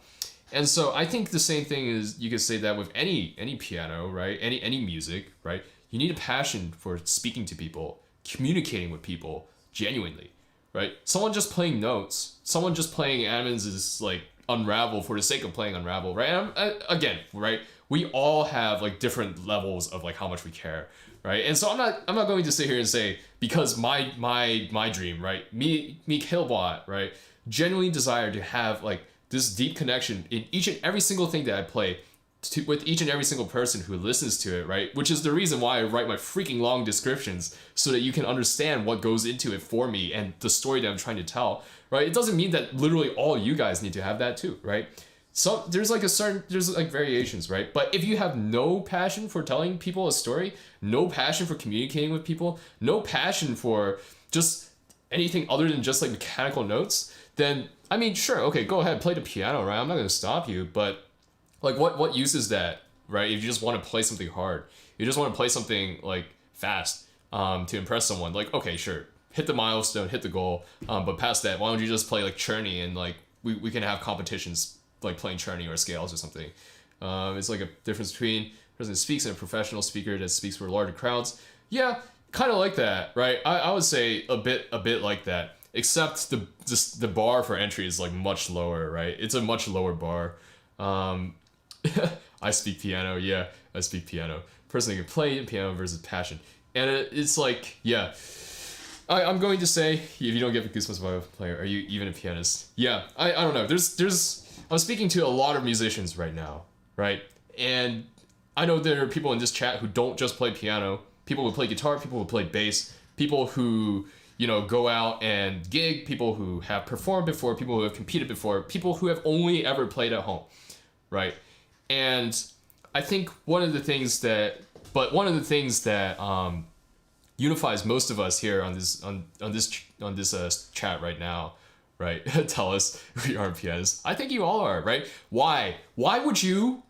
And so I think the same thing is, you could say that with any piano, right? Any music, right? You need a passion for speaking to people, communicating with people genuinely, right? Someone just playing notes, someone just playing Adamans is like Unravel for the sake of playing Unravel, right? Again, right? We all have like different levels of like how much we care, right? And so I'm not going to sit here and say, because my dream, right? Me Killbot, right? Genuinely desire to have like this deep connection in each and every single thing that I play with each and every single person who listens to it, right? Which is the reason why I write my freaking long descriptions, so that you can understand what goes into it for me and the story that I'm trying to tell, right? It doesn't mean that literally all you guys need to have that too, right? So there's like variations, right? But if you have no passion for telling people a story, no passion for communicating with people, no passion for just anything other than just like mechanical notes, then I mean, sure, okay, go ahead, play the piano, right? I'm not gonna stop you, but like what use is that, right? If you just want to play something hard, you just want to play something like fast to impress someone, like, okay, sure, hit the milestone, hit the goal, but past that, why don't you just play like Cherney, and like we can have competitions like playing Cherney or scales or something. It's like a difference between a person that speaks and a professional speaker that speaks for larger crowds. Yeah, kind of like that, right? I would say a bit like that. Except the bar for entry is like much lower, right? It's a much lower bar. I speak piano, yeah, I speak piano. Person who can play piano versus passion. And it's like, yeah. I'm going to say, if you don't get goosebumps by a player, are you even a pianist? Yeah, I don't know. I'm speaking to a lot of musicians right now, right? And I know there are people in this chat who don't just play piano. People who play guitar, people who play bass, people who, you know, go out and gig, people who have performed before, people who have competed before, people who have only ever played at home, right? And I think one of the things that unifies most of us here on this chat right now, right? Tell us we aren't pianists. I think you all are, right? Why would you?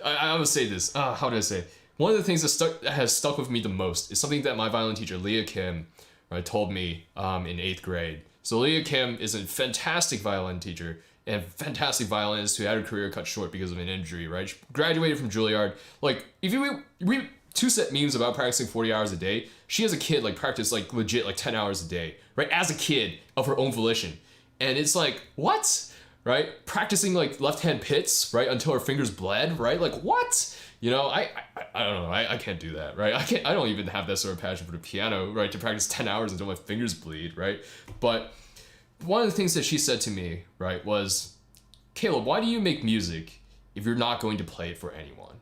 I would say this. How do I say? One of the things that has stuck with me the most is something that my violin teacher Leah Kim, right, told me in 8th grade. So Leah Kim is a fantastic violin teacher and fantastic violinist who had her career cut short because of an injury, right? She graduated from Juilliard. Like, if you read two-set memes about practicing 40 hours a day, she as a kid, like, practiced, like, legit, like, 10 hours a day, right? As a kid, of her own volition. And it's like, what? Right? Practicing, like, left-hand pits, right? Until her fingers bled, right? Like, what? You know, I don't know. I can't do that, right? I don't even have that sort of passion for the piano, right? To practice 10 hours until my fingers bleed, right? But one of the things that she said to me, right, was, Caleb, why do you make music if you're not going to play it for anyone?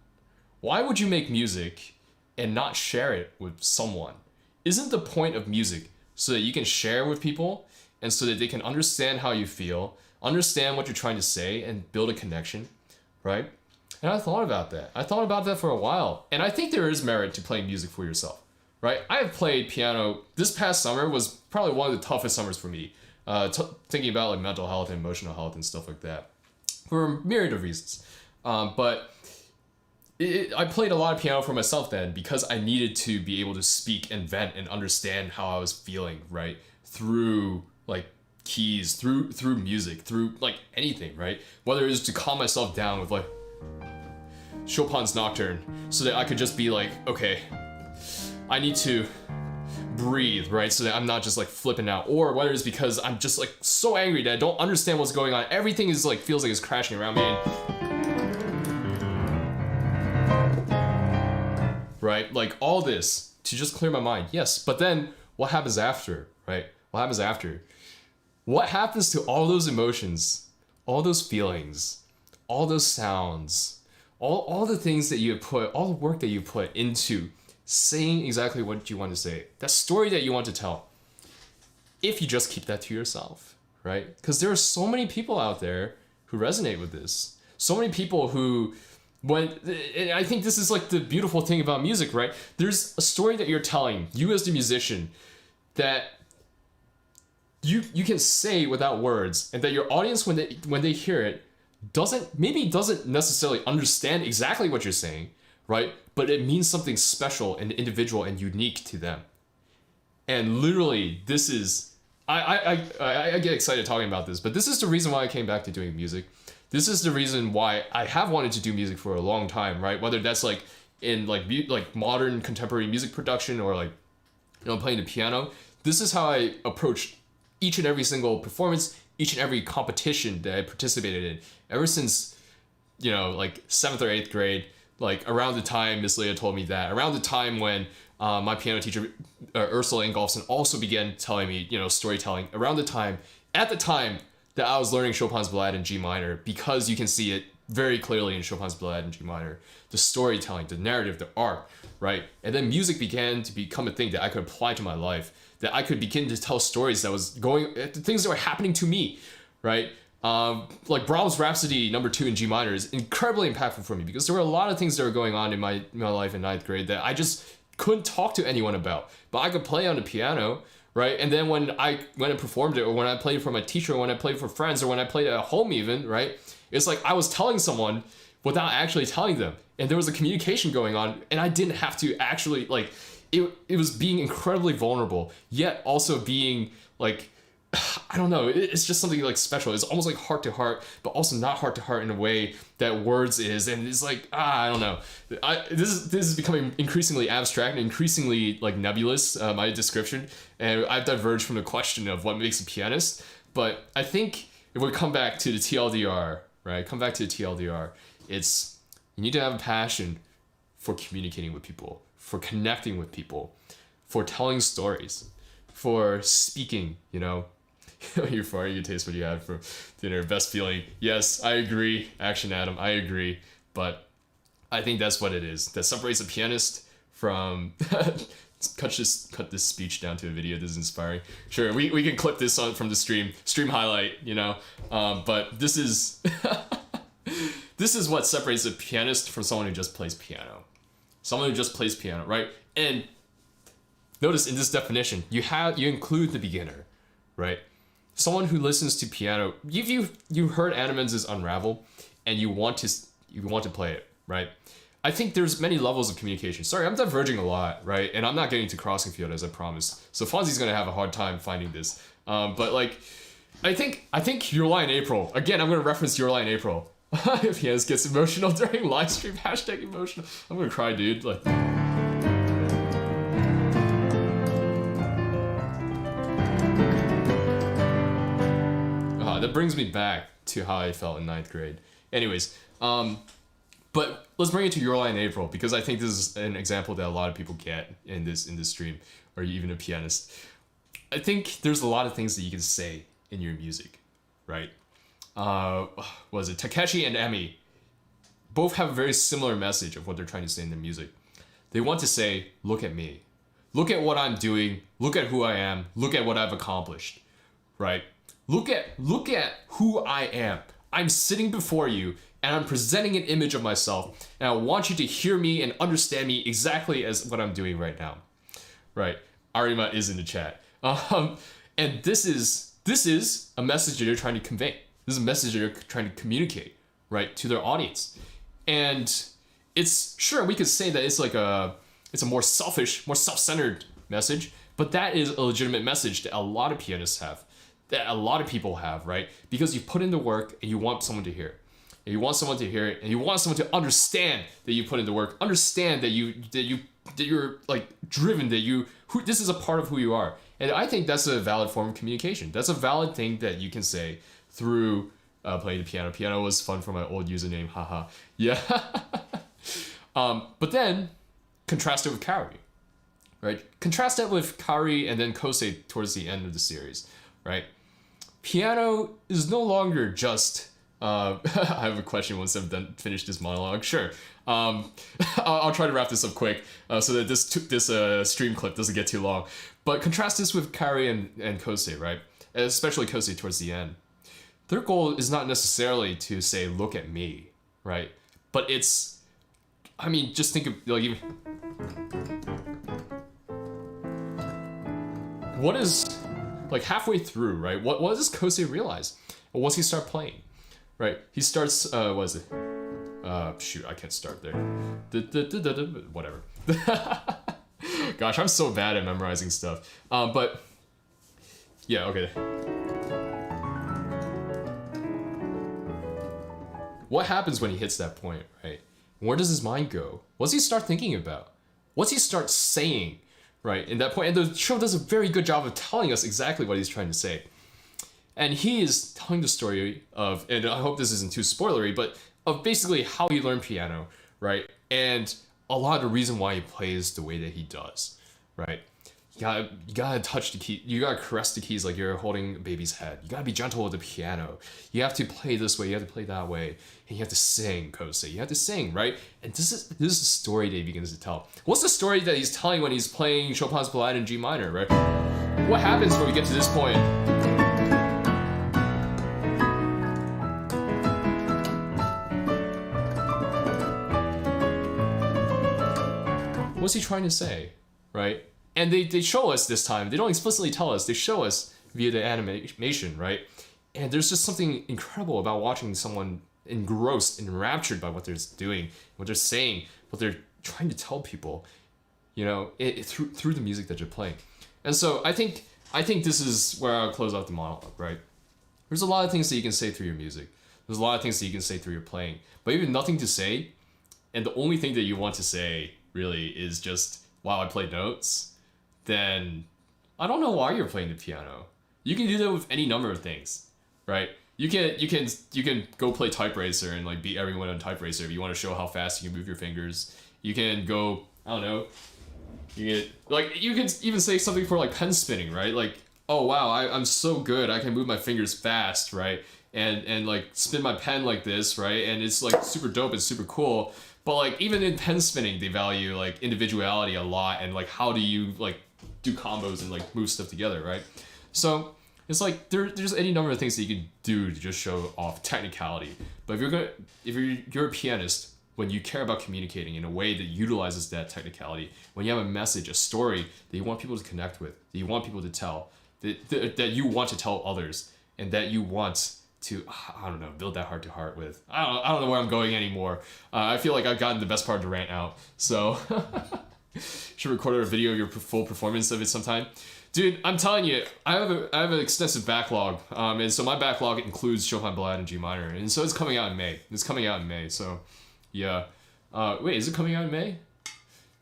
Why would you make music and not share it with someone? Isn't the point of music so that you can share with people and so that they can understand how you feel, understand what you're trying to say, and build a connection, right? And I thought about that. I thought about that for a while. And I think there is merit to playing music for yourself, right? I have played piano. This past summer was probably one of the toughest summers for me, thinking about like mental health and emotional health and stuff like that, for a myriad of reasons. But I played a lot of piano for myself then because I needed to be able to speak and vent and understand how I was feeling, right? Through like keys, through music, through like anything, right? Whether it was to calm myself down with like Chopin's Nocturne so that I could just be like, okay, I need to breathe, right? So that I'm not just like flipping out, or whether it's because I'm just like so angry that I don't understand what's going on. Everything is like, feels like it's crashing around me. Right? Like all this to just clear my mind. Yes, but then what happens after, right? What happens after? What happens to all those emotions, all those feelings, all those sounds, all the things that you put, all the work that you put into saying exactly what you want to say, that story that you want to tell, if you just keep that to yourself, right? Because there are so many people out there who resonate with this. So many people who, and I think this is like the beautiful thing about music, right? There's a story that you're telling, you as the musician, that you can say without words, and that your audience, when they hear it, doesn't necessarily understand exactly what you're saying, right? But it means something special and individual and unique to them. And literally, this is, I get excited talking about this, but this is the reason why I came back to doing music. This is the reason why I have wanted to do music for a long time, right? Whether that's like in like modern contemporary music production, or like, you know, playing the piano. This is how I approach each and every single performance, each and every competition that I participated in, ever since, you know, like 7th or 8th grade, like around the time Miss Leah told me that, around the time when my piano teacher, Ursula Ingolfsson, also began telling me, you know, storytelling, at the time that I was learning Chopin's Ballade in G minor, because you can see it very clearly in Chopin's Ballade in G minor, the storytelling, the narrative, the art, right? And then music began to become a thing that I could apply to my life, that I could begin to tell stories that was going, things that were happening to me, right? Like Brahms' Rhapsody No. 2 in G minor is incredibly impactful for me, because there were a lot of things that were going on in my life in 9th grade that I just couldn't talk to anyone about, but I could play on the piano, right? And then when I went and performed it, or when I played for my teacher, or when I played for friends, or when I played at home even, right? It's like I was telling someone without actually telling them, and there was a communication going on, and I didn't have to actually, like, it was being incredibly vulnerable, yet also being like, I don't know, it's just something like special. It's almost like heart to heart, but also not heart to heart in a way that words is. And it's like, I don't know. This is becoming increasingly abstract and increasingly like nebulous, my description. And I've diverged from the question of what makes a pianist. But I think if we come back to the TLDR, right? Come back to the TLDR. It's, you need to have a passion for communicating with people, for connecting with people, for telling stories, for speaking, you know. You're farting, you taste what you had for dinner. Best feeling. Yes, I agree. Action Adam, I agree. But I think that's what it is. That separates a pianist from... cut this speech down to a video. This is inspiring. Sure, we can clip this on from the stream highlight, you know. But this is... this is what separates a pianist from someone who just plays piano. Someone who just plays piano, right? And notice in this definition, you include the beginner, right? Someone who listens to piano, you heard Anna Menz's Unravel, and you want to play it, right? I think there's many levels of communication. Sorry, I'm diverging a lot, right? And I'm not getting to crossing field as I promised. So Fonzi's gonna have a hard time finding this. But like, I think Your Lie in April. Again, I'm gonna reference Your Lie in April. If he gets emotional during live stream, hashtag emotional. I'm gonna cry, dude. Like. That brings me back to how I felt in 9th grade. Anyways, but let's bring it to Your Lie in April, because I think this is an example that a lot of people get in this stream, or even a pianist. I think there's a lot of things that you can say in your music, right? Was it Takeshi and Emi? Both have a very similar message of what they're trying to say in their music. They want to say, look at me. Look at what I'm doing. Look at who I am. Look at what I've accomplished, right? Look at who I am. I'm sitting before you, and I'm presenting an image of myself, and I want you to hear me and understand me exactly as what I'm doing right now, right? Arima is in the chat, and this is a message that you're trying to convey. This is a message that you're trying to communicate, right, to their audience. And it's, sure, we could say that it's a more selfish, more self-centered message, but that is a legitimate message that a lot of pianists have, that a lot of people have, right? Because you put in the work and you want someone to hear it. And you want someone to hear it, and you want someone to understand that you put in the work, understand that you're like driven, this is a part of who you are. And I think that's a valid form of communication. That's a valid thing that you can say through playing the piano. Piano was fun for my old username, haha. Yeah. But then contrast it with Kaori. right? Contrast that with Kaori and then Kosei towards the end of the series, right? Piano is no longer just. I have a question once I've done finished this monologue. Sure. I'll try to wrap this up quick so that this stream clip doesn't get too long. But contrast this with Kaori and Kosei, right? Especially Kosei towards the end. Their goal is not necessarily to say, look at me, right? But it's, I mean, just think of, like, even, what is, like, halfway through, right? What does Kosei realize? Or once he start playing, right? He starts, what is it? Shoot, I can't start there. Whatever. Gosh, I'm so bad at memorizing stuff. But, yeah, okay. What happens when he hits that point, right? Where does his mind go? What does he start thinking about? What does he start saying, right? In that point, and the show does a very good job of telling us exactly what he's trying to say. And he is telling the story of, and I hope this isn't too spoilery, but of basically how he learned piano, right? And a lot of the reason why he plays the way that he does, right? You gotta touch the key, you gotta caress the keys like you're holding a baby's head. You gotta be gentle with the piano. You have to play this way, you have to play that way, and you have to sing, Kosei. You have to sing, right? And this is the story that he begins to tell. What's the story that he's telling when he's playing Chopin's Ballade in G minor, right? What happens when we get to this point? What's he trying to say, right? And they show us this time. They don't explicitly tell us. They show us via the animation, right? And there's just something incredible about watching someone engrossed, enraptured by what they're doing, what they're saying, what they're trying to tell people, you know, through the music that you're playing. And so I think this is where I'll close out the monologue, right? There's a lot of things that you can say through your music. There's a lot of things that you can say through your playing. But even nothing to say, and the only thing that you want to say really is just, wow, I played notes, then I don't know why you're playing the piano. You can do that with any number of things, right? You can go play Type Racer and like beat everyone on Type Racer if you want to show how fast you can move your fingers. You can go, I don't know, you can even say something for like pen spinning, right? Like, oh wow, I'm so good, I can move my fingers fast, right? And like spin my pen like this, right? And it's like super dope and super cool. But like even in pen spinning, they value like individuality a lot, and like how do you like do combos and like move stuff together, right? So it's like there's any number of things that you can do to just show off technicality. But if you're a pianist, when you care about communicating in a way that utilizes that technicality, when you have a message, a story that you want people to connect with, that you want people to tell, that you want to tell others, and that you want to, I don't know, build that heart to heart with. I don't know where I'm going anymore. I feel like I've gotten the best part of the rant out. So should record a video of your full performance of it sometime. Dude, I'm telling you, I have an extensive backlog. And so my backlog includes Chopin Ballade in G minor. And so it's coming out in May. So yeah. Wait, is it coming out in May?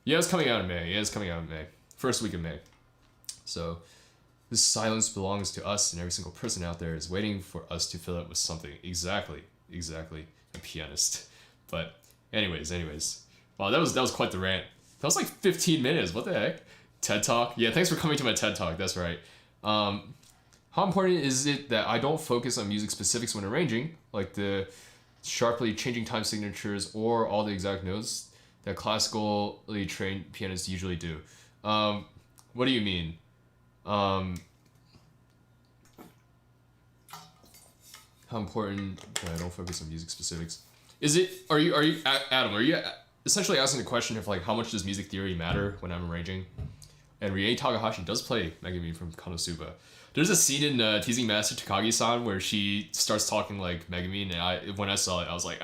Yeah, it's coming out in May. First week of May. So this silence belongs to us, and every single person out there is waiting for us to fill it with something. Exactly. A pianist. But anyways. Wow, that was quite the rant. That was like 15 minutes. What the heck? TED Talk? Yeah, thanks for coming to my TED Talk. That's right. How important is it that I don't focus on music specifics when arranging, like the sharply changing time signatures or all the exact notes that classically trained pianists usually do? What do you mean? How important that I don't focus on music specifics? Are you Adam, are you essentially asking the question of like how much does music theory matter when I'm arranging? And Rie Takahashi does play Megumi from Konosuba. There's a scene in Teasing Master Takagi-san where she starts talking like Megumi, and when I saw it, I was like,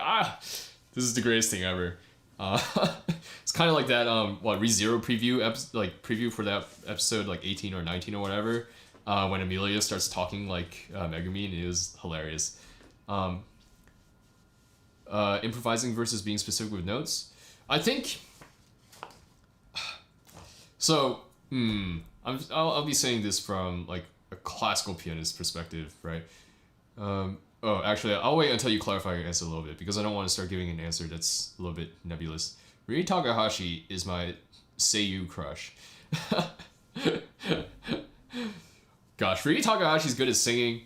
this is the greatest thing ever. It's kind of like that ReZero preview for that episode like 18 or 19 or whatever, when Amelia starts talking like Megumi, and it was hilarious. Improvising versus being specific with notes. I think so. I'll be saying this from like a classical pianist perspective, right? Actually, I'll wait until you clarify your answer a little bit, because I don't want to start giving an answer that's a little bit nebulous. Rie Takahashi is my Seiyu crush. Gosh, Riki Takahashi's good at singing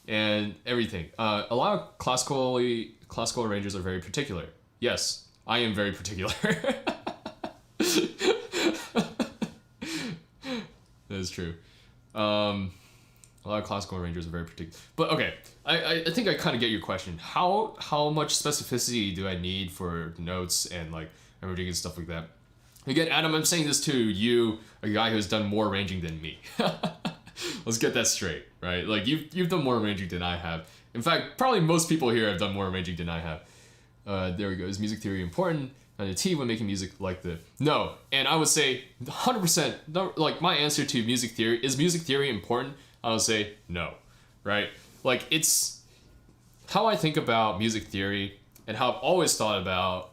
and everything. A lot of classical arrangers are very particular. Yes, I am very particular. That is true. A lot of classical arrangers are very particular. But okay, I think I kind of get your question. How much specificity do I need for notes and like arranging and stuff like that? Again, Adam, I'm saying this to you, a guy who's done more arranging than me. Let's get that straight, right? Like you've done more arranging than I have. In fact, probably most people here have done more arranging than I have. There we go. Is music theory important? And the T when making music like the no. And I would say 100%. No, like my answer to music theory is music theory important? I would say no, right? Like it's how I think about music theory and how I've always thought about.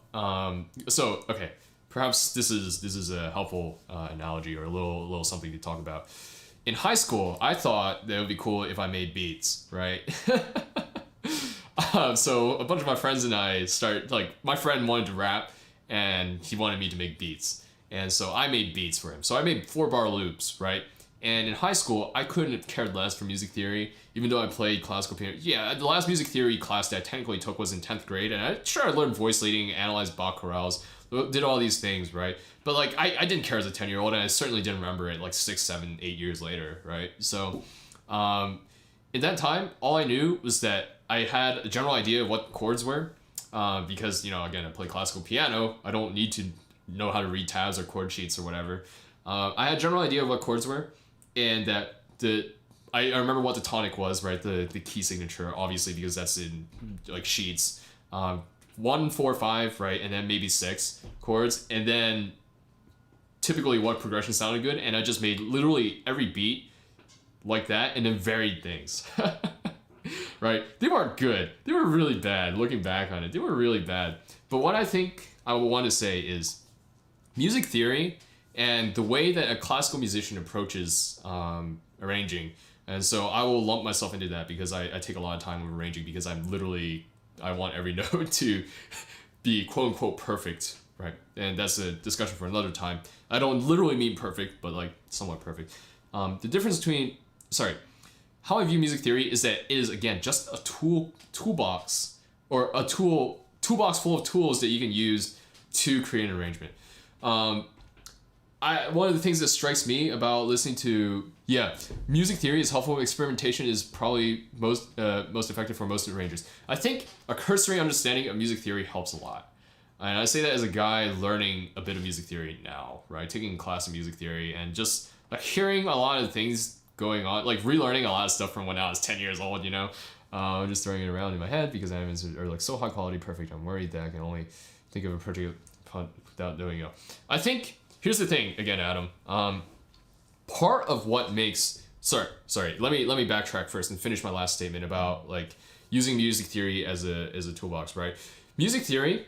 So okay, perhaps this is a helpful analogy or a little something to talk about. In high school, I thought that it would be cool if I made beats, right? So a bunch of my friends and I started, like, my friend wanted to rap and he wanted me to make beats. And so I made beats for him. So I made 4-bar loops, right? And in high school, I couldn't have cared less for music theory, even though I played classical piano. Yeah, the last music theory class that I technically took was in 10th grade, and I learned voice leading, analyzed Bach chorales, did all these things, right? But like, I didn't care as a 10-year-old, and I certainly didn't remember it like 6, 7, 8 years later, right? So, in that time, all I knew was that I had a general idea of what chords were, because, you know, again, I play classical piano, I don't need to know how to read tabs or chord sheets or whatever. I had a general idea of what chords were, and that I remember what the tonic was, right? The key signature, obviously, because that's in like sheets. 1, 4, 5, right? And then maybe 6 chords. And then typically what progression sounded good. And I just made literally every beat like that and then varied things. Right? They weren't good. They were really bad. Looking back on it, they were really bad. But what I think I would want to say is music theory and the way that a classical musician approaches arranging. And so I will lump myself into that because I take a lot of time with arranging because I want every note to be quote unquote perfect, right? And that's a discussion for another time. I don't literally mean perfect, but like somewhat perfect. The difference between, how I view music theory is that it is, again, just a toolbox or a toolbox full of tools that you can use to create an arrangement. One of the things that strikes me about listening to, music theory is helpful. Experimentation is probably most effective for most arrangers. I think a cursory understanding of music theory helps a lot. And I say that as a guy learning a bit of music theory now, right? Taking a class of music theory and just like hearing a lot of things going on, like relearning a lot of stuff from when I was 10 years old, you know? Just throwing it around in my head because animals are like so high quality perfect. I'm worried that I can only think of a particular pun without doing it. I think, here's the thing, again, Adam. Part of what makes let me backtrack first and finish my last statement about like using music theory as a toolbox, right? Music theory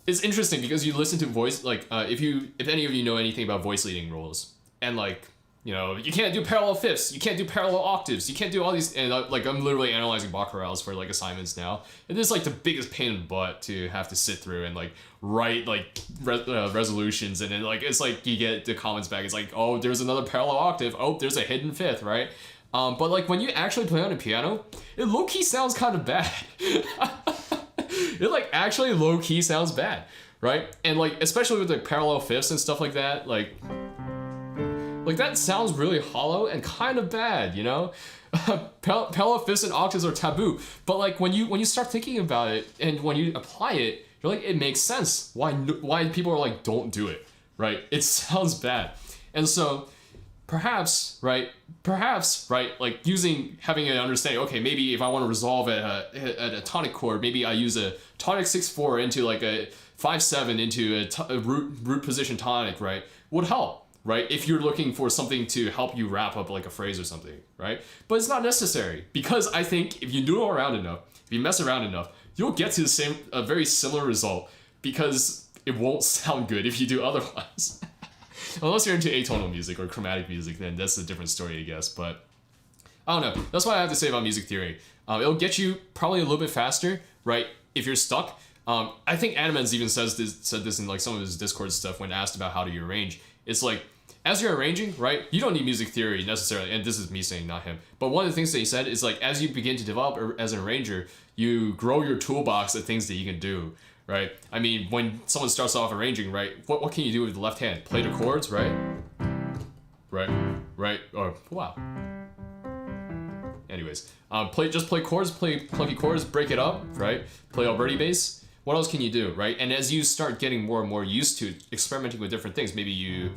is interesting because you listen to voice, like if any of you know anything about voice leading rules, and like, you know, you can't do parallel fifths, you can't do parallel octaves, you can't do all these, and like I'm literally analyzing Bach chorales for like assignments now, and it's like the biggest pain in the butt to have to sit through and like write like resolutions, and then like it's like you get the comments back, it's like, oh, there's another parallel octave, oh, there's a hidden fifth, right? But like when you actually play on a piano, it low-key sounds kind of bad. It like actually low-key sounds bad, right? And like especially with the parallel fifths and stuff like that, like that sounds really hollow and kind of bad, you know? Parallel fifths and octaves are taboo, but like when you start thinking about it and when you apply it, you're like, it makes sense why people are like, don't do it, right? It sounds bad. And so perhaps, right, like having an understanding, okay, maybe if I want to resolve a tonic chord, maybe I use a tonic 6/4 into like a 5/7 into a root position tonic, right, would help. Right? If you're looking for something to help you wrap up like a phrase or something, right? But it's not necessary, because I think if you noodle around enough, if you mess around enough, you'll get to a very similar result, because it won't sound good if you do otherwise. Unless you're into atonal music or chromatic music, then that's a different story, I guess. But I don't know. That's what I have to say about music theory. It'll get you probably a little bit faster, right? If you're stuck. I think Animans even said this in like some of his Discord stuff when asked about how do you arrange. It's like, as you're arranging, right, you don't need music theory necessarily, and this is me saying, not him. But one of the things that he said is like, as you begin to develop as an arranger, you grow your toolbox of things that you can do, right? I mean, when someone starts off arranging, right, what can you do with the left hand? Play the chords, right? Right, or wow. Anyways, just play chords, play clunky chords, break it up, right? Play Alberti bass. What else can you do, right? And as you start getting more and more used to experimenting with different things, maybe you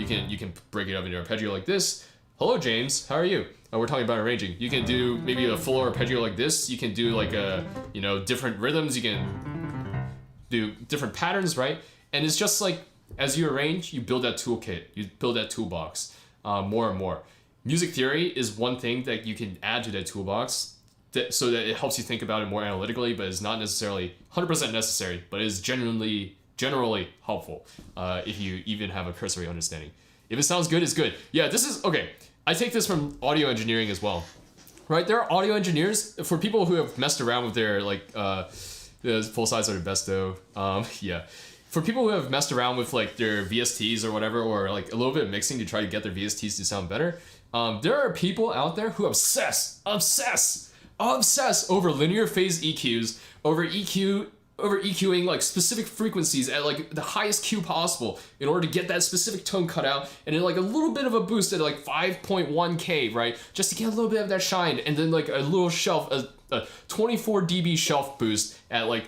can break it up into arpeggio like this. Hello, James. How are you? We're talking about arranging. You can do maybe a full arpeggio like this. You can do like different rhythms. You can do different patterns, right? And it's just like as you arrange, you build that toolkit. You build that toolbox more and more. Music theory is one thing that you can add to that toolbox so that it helps you think about it more analytically, but it's not necessarily 100% necessary, but it is generally helpful if you even have a cursory understanding. If it sounds good, it's good. Yeah, this is, okay, I take this from audio engineering as well, right? There are audio engineers, for people who have messed around with their, the full size or the besto, yeah. For people who have messed around with like their VSTs or whatever, or like a little bit of mixing to try to get their VSTs to sound better, there are people out there who obsess over linear phase EQs, over EQing like specific frequencies at like the highest Q possible in order to get that specific tone cut out, and then like a little bit of a boost at like 5.1K, right? Just to get a little bit of that shine, and then like a little shelf, a 24 dB shelf boost at like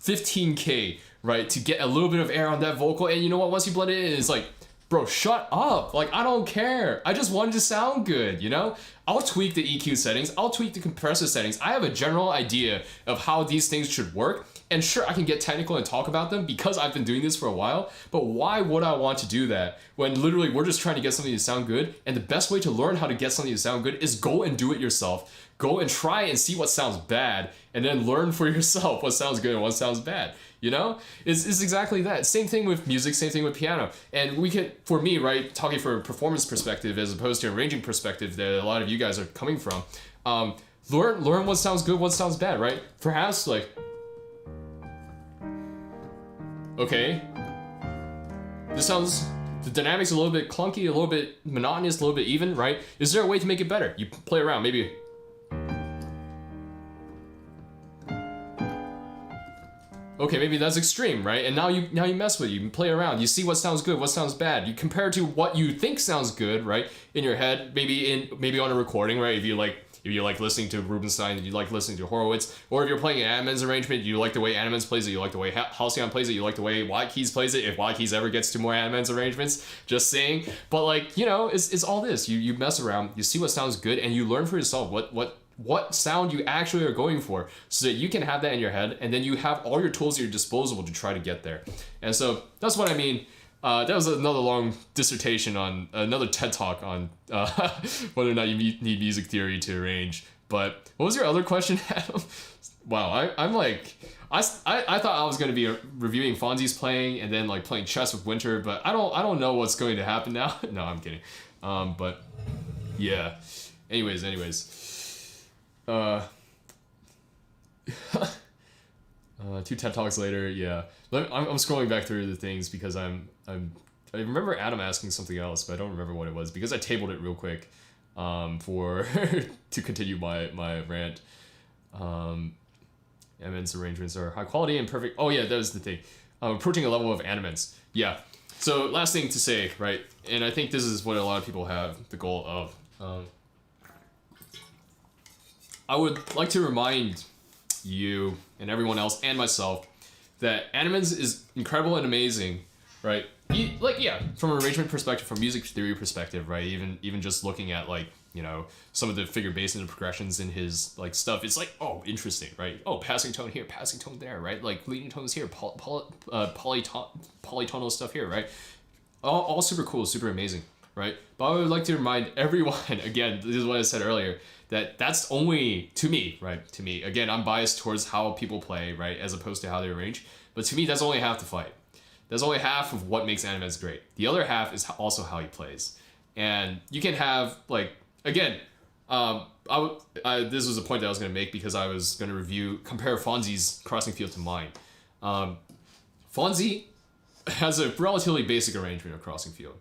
15K, right? To get a little bit of air on that vocal, and you know what? Once you blend it in, it's like, bro, shut up. Like, I don't care. I just want it to sound good, you know? I'll tweak the EQ settings. I'll tweak the compressor settings. I have a general idea of how these things should work. And sure, I can get technical and talk about them because I've been doing this for a while. But why would I want to do that when literally we're just trying to get something to sound good? And the best way to learn how to get something to sound good is go and do it yourself. Go and try and see what sounds bad, and then learn for yourself what sounds good and what sounds bad. You know, it's exactly that. Same thing with music, same thing with piano. And we can, for me, right, talking from a performance perspective as opposed to a arranging perspective that a lot of you guys are coming from, learn what sounds good, what sounds bad, right? Perhaps like, okay, the dynamics a little bit clunky, a little bit monotonous, a little bit even, right? Is there a way to make it better? You play around, maybe. Okay, maybe that's extreme, right? And now you mess with it, you play around, you see what sounds good, what sounds bad. You compare it to what you think sounds good, right? In your head, maybe on a recording, right? If you like listening to Rubinstein, you like listening to Horowitz, or if you're playing an Animans arrangement, you like the way Animans plays it, you like the way Halcyon plays it, you like the way WattKeys plays it, if WattKeys ever gets to more Animans arrangements, just saying. But like, you know, it's all this. You mess around, you see what sounds good, and you learn for yourself what sound you actually are going for, so that you can have that in your head, and then you have all your tools at your disposal to try to get there. And so that's what I mean. That was another long dissertation on another TED talk on whether or not you need music theory to arrange. But what was your other question, Adam? Wow, I'm like, I thought I was going to be reviewing Fonzi's playing and then like playing chess with Winter, but I don't know what's going to happen now. No, I'm kidding. But yeah. Anyways. 2 TED Talks later, yeah. I'm scrolling back through the things because I remember Adam asking something else, but I don't remember what it was because I tabled it real quick for to continue my rant. Animants arrangements are high quality and perfect. Oh yeah, that was the thing. Approaching a level of animants. Yeah. So last thing to say, right? And I think this is what a lot of people have the goal of. I would like to remind you and everyone else and myself that Animans is incredible and amazing, right? From an arrangement perspective, from music theory perspective, right? Even just looking at like, you know, some of the figure bass and the progressions in his like stuff, it's like, oh, interesting, right? Oh, passing tone here, passing tone there, right? Like leading tones here, polytonal stuff here, right? All super cool, super amazing, right? But I would like to remind everyone, again, this is what I said earlier, that's only, to me, right? To me, again, I'm biased towards how people play, right? As opposed to how they arrange. But to me, that's only half the fight. That's only half of what makes Animans great. The other half is also how he plays. And you can have, like, again, this was a point that I was going to make because I was going to compare Fonzi's crossing field to mine. Fonzi has a relatively basic arrangement of crossing field.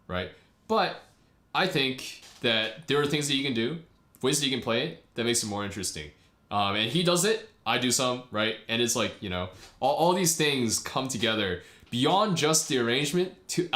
right? But I think that there are things that you can do, ways that you can play it that makes it more interesting. And he does it, I do some, right? And it's like, you know, all these things come together beyond just the arrangement to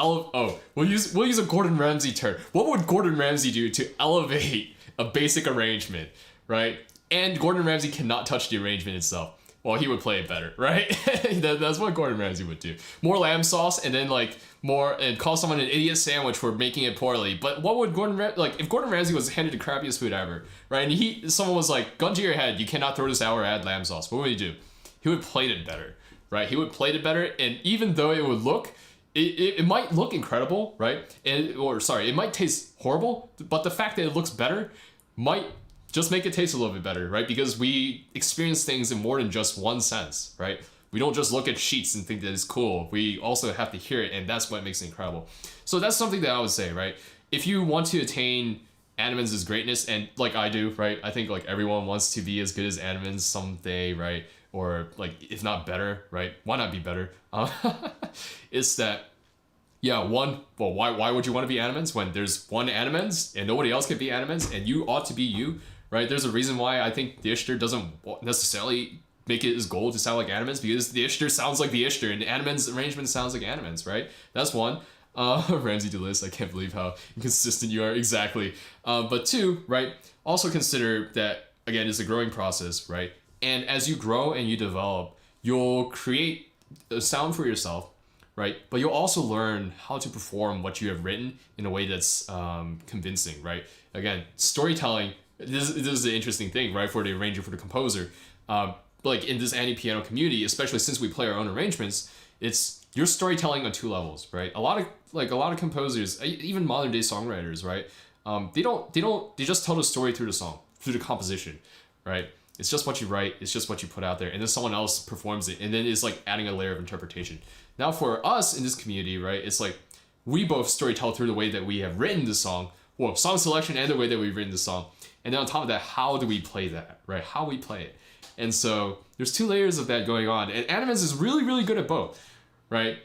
we'll use a Gordon Ramsay term. What would Gordon Ramsay do to elevate a basic arrangement, right? And Gordon Ramsay cannot touch the arrangement itself. Well, he would play it better, right? That's what Gordon Ramsay would do. More lamb sauce and then like and call someone an idiot sandwich for making it poorly. But what would if Gordon Ramsay was handed the crappiest food ever, right? And someone was like, gun to your head, you cannot throw this out or add lamb sauce. What would he do? He would plate it better, right? He would plate it better, and even though it would look, it might look incredible, right? It might taste horrible, but the fact that it looks better might just make it taste a little bit better, right? Because we experience things in more than just one sense, right? We don't just look at sheets and think that it's cool. We also have to hear it, and that's what makes it incredible. So that's something that I would say, right? If you want to attain Animans' greatness, and like I do, right? I think like everyone wants to be as good as Animans someday, right? Or like, if not better, right? Why not be better? It's that, yeah, why would you want to be Animans when there's one Animans and nobody else can be Animans and you ought to be you, right? There's a reason why I think the Ishtar doesn't necessarily make it his goal to sound like Animans, because the Ishtar sounds like the Ishtar and the Animans arrangement sounds like Animans, right? That's one. Ramsey DeList, I can't believe how inconsistent you are. Exactly. But two, right? Also consider that, again, it's a growing process, right? And as you grow and you develop, you'll create a sound for yourself, right? But you'll also learn how to perform what you have written in a way that's convincing, right? Again, storytelling, this is the interesting thing, right? For the arranger, for the composer. Like in this piano community, especially since we play our own arrangements, you're storytelling on two levels, right? A lot of composers, even modern day songwriters, right? They just tell the story through the song, through the composition, right? It's just what you write, it's just what you put out there, and then someone else performs it, and then it's like adding a layer of interpretation. Now for us in this community, right, it's like we both storytell through the way that we have written the song, well, song selection and the way that we've written the song. And then on top of that, how do we play that, right? How we play it. And so there's two layers of that going on, and Animans is really, really good at both, right?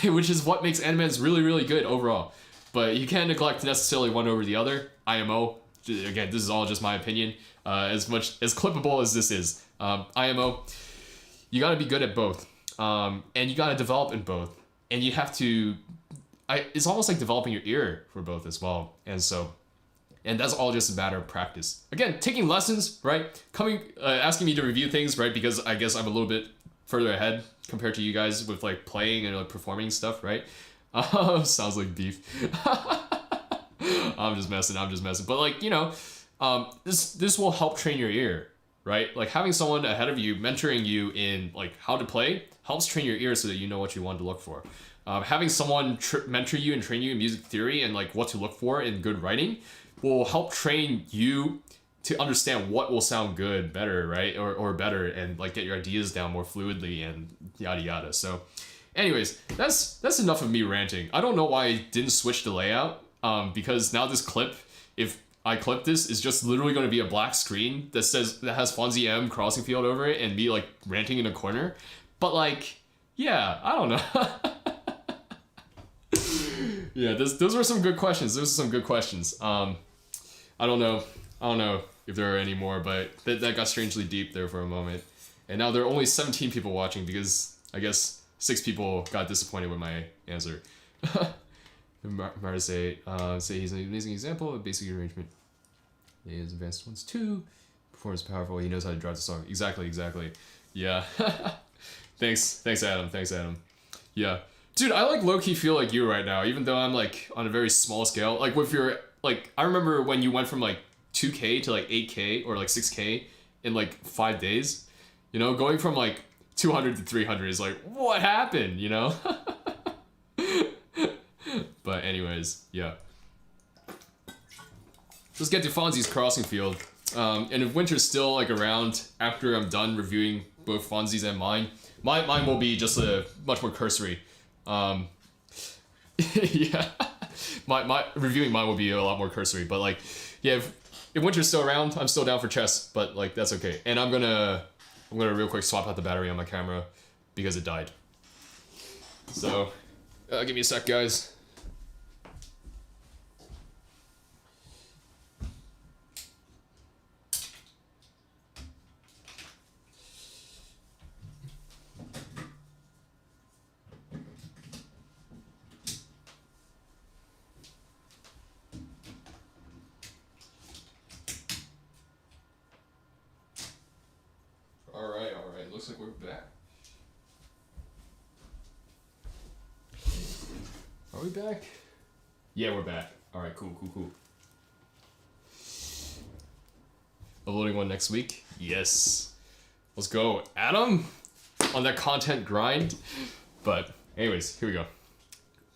Which is what makes Animans really, really good overall. But you can't neglect necessarily one over the other. IMO, again, this is all just my opinion. As much as clippable as this is, IMO, you got to be good at both, and you got to develop in both, and you have to. It's almost like developing your ear for both as well, and that's all just a matter of practice. Again, taking lessons, right? Asking me to review things, right? Because I guess I'm a little bit further ahead compared to you guys with like playing and like performing stuff, right? Sounds like beef. I'm just messing. But like, you know. This will help train your ear, right? Like having someone ahead of you mentoring you in like how to play helps train your ear so that you know what you want to look for. Having someone mentor you and train you in music theory and like what to look for in good writing will help train you to understand what will sound good better, right? Or better, and like get your ideas down more fluidly and yada yada. So anyways, that's enough of me ranting. I don't know why I didn't switch the layout, because now this clip, if I clip this, is just literally going to be a black screen that has Fonzi M crossing field over it and me like ranting in a corner. But like, yeah, I don't know. Yeah, those were some good questions. I don't know if there are any more, but that got strangely deep there for a moment. And now there are only 17 people watching because I guess 6 people got disappointed with my answer. Mara say he's an amazing example of basic arrangement. He has advanced ones too. Performance powerful. He knows how to drive the song. Exactly. Yeah. Thanks, Adam. Yeah. Dude, I like low-key feel like you right now, even though I'm like on a very small scale. Like with your, like, I remember when you went from like 2K to like 8K or like 6K in like 5 days. You know, going from like 200 to 300 is like, what happened, you know? But anyways, yeah. Let's get to Fonzi's crossing field. And if Winter's still like around after I'm done reviewing both Fonzi's and mine will be just a much more cursory. Yeah. my reviewing mine will be a lot more cursory, but like, yeah, if Winter's still around, I'm still down for chess, but like that's okay. And I'm gonna real quick swap out the battery on my camera because it died. So, give me a sec, guys. looks like we're back. Are we back? Yeah, we're back. Alright, cool. Uploading one next week? Yes. Let's go. Adam! On that content grind. But, anyways, here we go.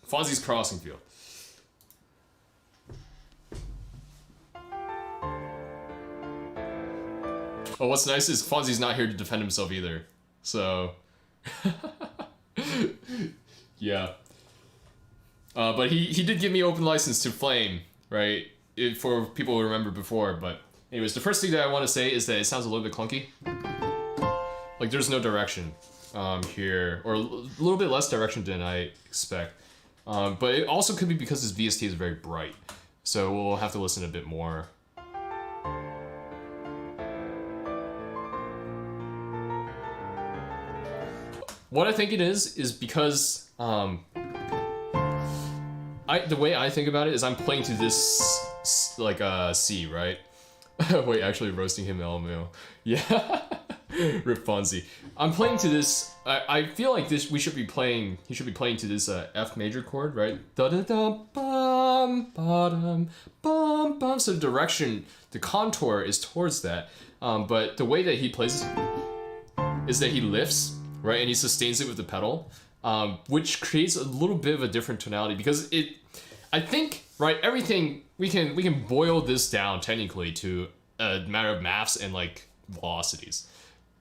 Fonzi's crossing field. Oh, what's nice is Fonzi's not here to defend himself either. So, yeah. But he did give me open license to flame, right? For people who remember before. But anyways, the first thing that I want to say is that it sounds a little bit clunky. Like there's no direction here, or a little bit less direction than I expect. But it also could be because this VST is very bright. So we'll have to listen a bit more. What I think it is because the way I think about it is I'm playing to this like C, right? Wait, actually roasting him LMAO. Yeah. Rip Fonzi. I'm playing to this. I feel like this. He should be playing to this F major chord, right? Da da da bum bottom bum bum. So the direction, the contour is towards that. But the way that he plays it is that he lifts, right, and he sustains it with the pedal, which creates a little bit of a different tonality because it. I think, right, everything we can boil this down technically to a matter of maths and like velocities.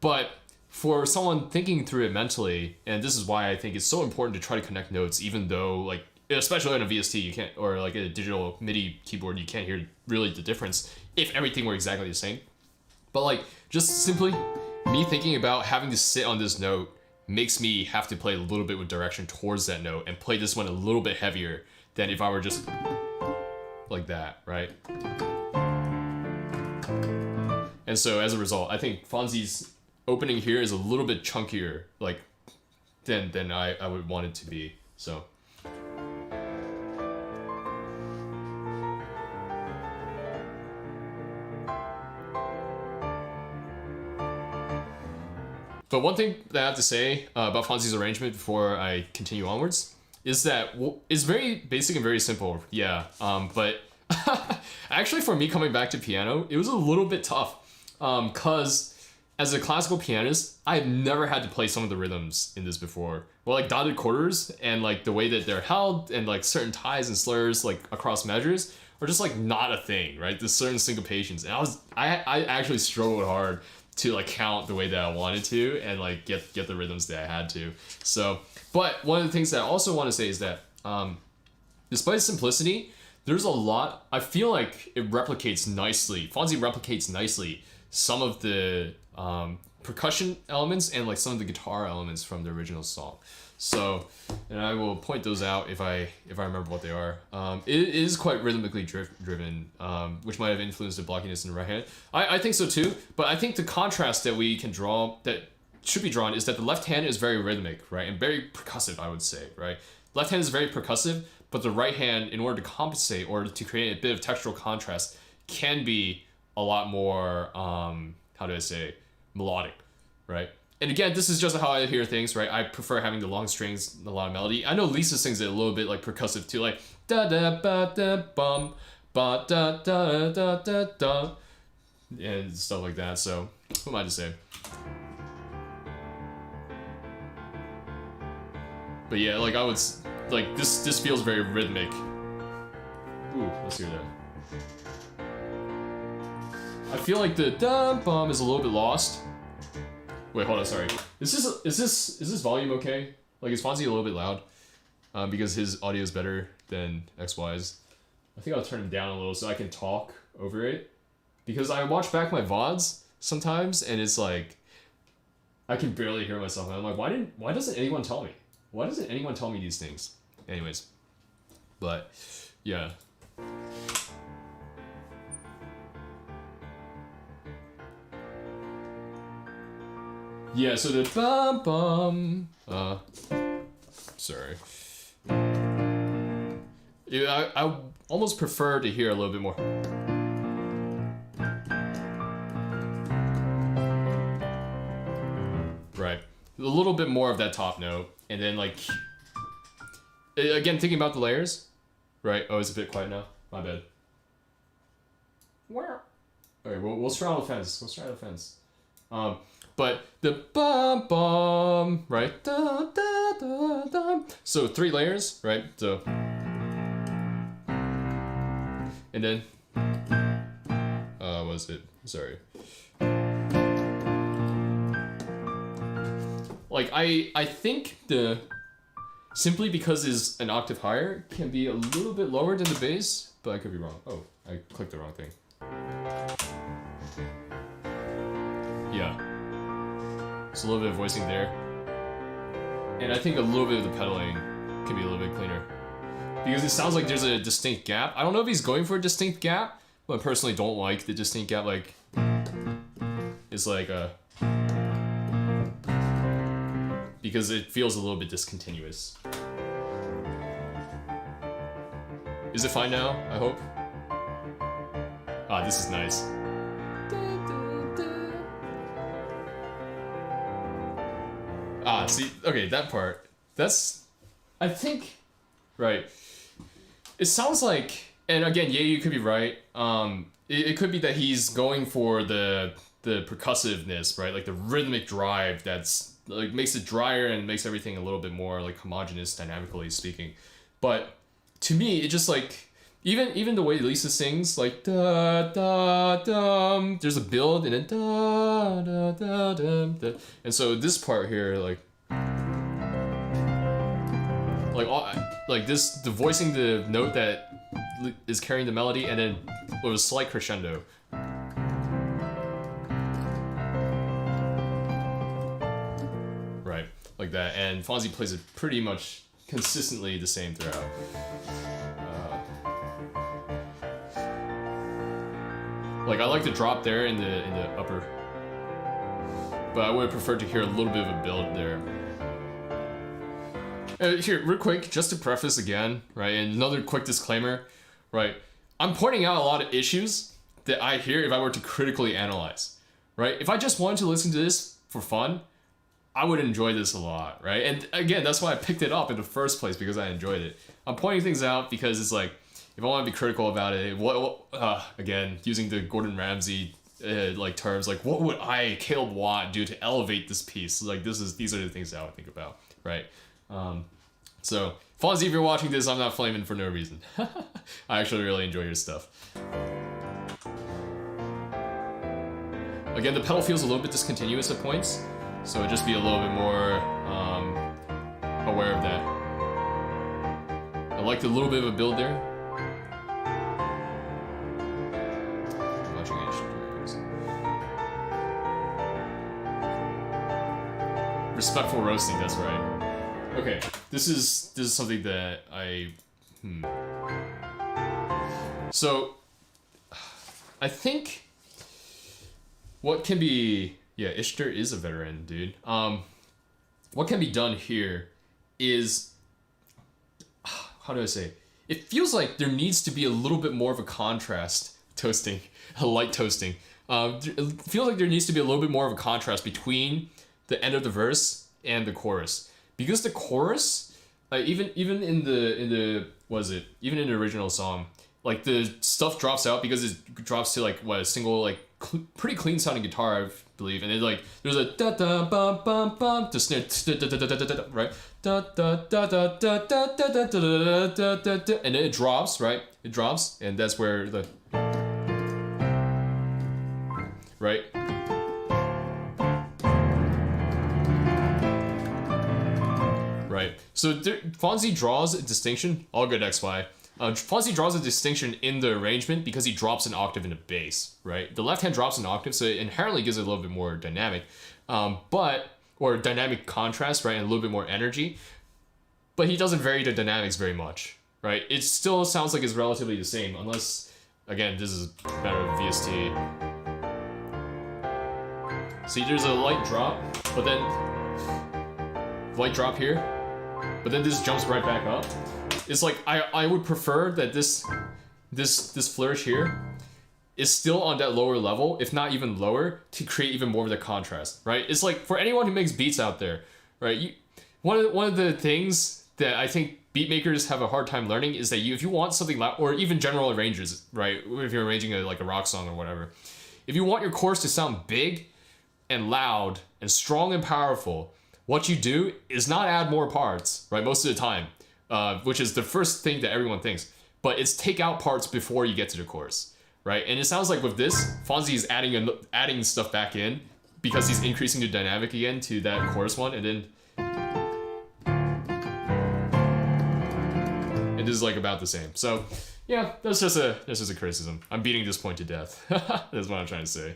But for someone thinking through it mentally, and this is why I think it's so important to try to connect notes, even though like, especially on a VST, you can't, or like a digital MIDI keyboard, you can't hear really the difference if everything were exactly the same. But like, just simply me thinking about having to sit on this note makes me have to play a little bit with direction towards that note and play this one a little bit heavier than if I were just like that, right? And so as a result, I think Fonzi's opening here is a little bit chunkier, like, than I would want it to be, so. But one thing that I have to say about Fonzi's arrangement before I continue onwards is that it's very basic and very simple, yeah. But actually for me coming back to piano, it was a little bit tough. Cause as a classical pianist, I've never had to play some of the rhythms in this before. Well, like dotted quarters and like the way that they're held and like certain ties and slurs like across measures are just like not a thing, right? There's certain syncopations. And I actually struggled hard to like count the way that I wanted to and like get the rhythms that I had to. So, but one of the things that I also want to say is that despite simplicity, there's a lot, I feel like it replicates nicely. Fonzi replicates nicely some of the percussion elements and like some of the guitar elements from the original song. So, and I will point those out if I remember what they are. It is quite rhythmically driven, which might have influenced the blockiness in the right hand. I think so too, but I think the contrast that we can draw, that should be drawn, is that the left hand is very rhythmic, right? And very percussive, I would say, right? Left hand is very percussive, but the right hand, in order to compensate or to create a bit of textural contrast, can be a lot more, how do I say, melodic, right? And again, this is just how I hear things, right? I prefer having the long strings and a lot of melody. I know Lisa sings it a little bit like percussive too, like da da ba da bum ba da da da da da and stuff like that. So who am I to say? But yeah, like I would like this feels very rhythmic. Ooh, let's hear that. I feel like the da bum is a little bit lost. Wait, hold on, sorry. Is this volume okay? Like, is Fonzi a little bit loud? Because his audio is better than XY's. I think I'll turn him down a little so I can talk over it. Because I watch back my VODs sometimes, and it's like, I can barely hear myself. And I'm like, why doesn't anyone tell me? Why doesn't anyone tell me these things? Anyways. But, yeah. Yeah, so the bum bum. Sorry. Yeah, I almost prefer to hear a little bit more. right? A little bit more of that top note, and then like, again, thinking about the layers, right? Oh, it's a bit quiet now. My bad. Where? Okay, we'll straddle the fence. We'll straddle the fence. But the bum bum, right? Da, da, da, da. So 3 layers, right? So, and then, what was it? Sorry. Like I think the simply because it's an octave higher can be a little bit lower than the bass, but I could be wrong. Oh, I clicked the wrong thing. Yeah. It's a little bit of voicing there. And I think a little bit of the pedaling can be a little bit cleaner. Because it sounds like there's a distinct gap. I don't know if he's going for a distinct gap, but I personally don't like the distinct gap. Like, it's like a... because it feels a little bit discontinuous. Is it fine now? I hope. Ah, this is nice. Ah, see, okay, that part. That's, I think, right. It sounds like, and again, yeah, you could be right. It could be that he's going for the percussiveness, right? Like the rhythmic drive that's like makes it drier and makes everything a little bit more like homogeneous dynamically speaking. But to me, it just like even the way Lisa sings, like da da dum, there's a build and then da da da dum da. And so this part here, like this, the voicing the note that is carrying the melody, and then with a slight crescendo. Right, like that. And Fonzi plays it pretty much consistently the same throughout. Like I like the drop there in the upper, but I would have preferred to hear a little bit of a build there. Here, real quick, just to preface again, right, and another quick disclaimer, right, I'm pointing out a lot of issues that I hear if I were to critically analyze, right? If I just wanted to listen to this for fun, I would enjoy this a lot, right? And again, that's why I picked it up in the first place, because I enjoyed it. I'm pointing things out because it's like, if I want to be critical about it, again, using the Gordon Ramsay like terms, like what would Caleb Watt do to elevate this piece? Like these are the things that I would think about, right? So Fonzi, if you're watching this, I'm not flaming for no reason. I actually really enjoy your stuff. Again, the pedal feels a little bit discontinuous at points, so just be a little bit more aware of that. I liked a little bit of a build there. Respectful roasting, that's right. Okay, this is something that So, I think what can be, yeah, Ishtar is a veteran, dude. What can be done here is, how do I say? It feels like there needs to be a little bit more of a contrast toasting, a light toasting. It feels like there needs to be a little bit more of a contrast between the end of the verse and the chorus, because the chorus, even in the even in the original song, like the stuff drops out because it drops to like what, a single like pretty clean sounding guitar, I believe, and then like there's a da da bum bum bum, the snare da da da da da, right, da da da da da da da da da da da, and then it drops, right, it drops, and that's where the right. Right. So Fonzi draws a distinction. All good, XY. Fonzi draws a distinction in the arrangement because he drops an octave in the bass, right? The left hand drops an octave, so it inherently gives it a little bit more dynamic, or dynamic contrast, right, and a little bit more energy. But he doesn't vary the dynamics very much, right? It still sounds like it's relatively the same, unless, again, this is a matter of VST. See, there's a light drop, but then light drop here. But then this jumps right back up. It's like I would prefer that this flourish here is still on that lower level, if not even lower, to create even more of the contrast, right? It's like for anyone who makes beats out there, right? One of the things that I think beat makers have a hard time learning is that if you want something loud, or even general arrangers, right? If you're arranging like a rock song or whatever, if you want your chorus to sound big and loud and strong and powerful, what you do is not add more parts, right? Most of the time, which is the first thing that everyone thinks, but it's take out parts before you get to the chorus, right? And it sounds like with this, Fonzi is adding stuff back in because he's increasing the dynamic again to that chorus one, and then it is like about the same. So yeah, that's just a criticism. I'm beating this point to death. That's what I'm trying to say.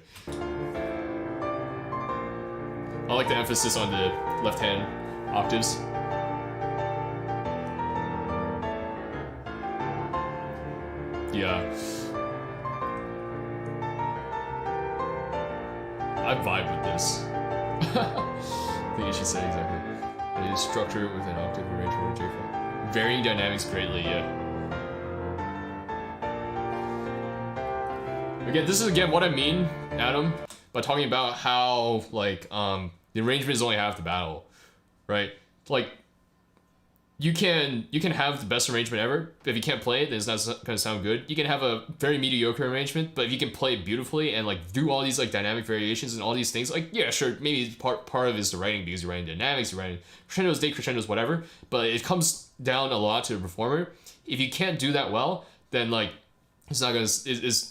I like the emphasis on the left hand octaves. Yeah. I vibe with this. I think you should say exactly. I need to structure it with an octave arrangement or J5. Varying dynamics greatly, yeah. Again, this is what I mean, Adam, by talking about how like the arrangement is only half the battle, right? Like you can have the best arrangement ever, but if you can't play it, then it's not gonna sound good. You can have a very mediocre arrangement, but if you can play it beautifully and like do all these like dynamic variations and all these things, like yeah, sure, maybe part of it is the writing because you're writing dynamics, you're writing crescendos, decrescendos, whatever. But it comes down a lot to the performer. If you can't do that well, then like it's not gonna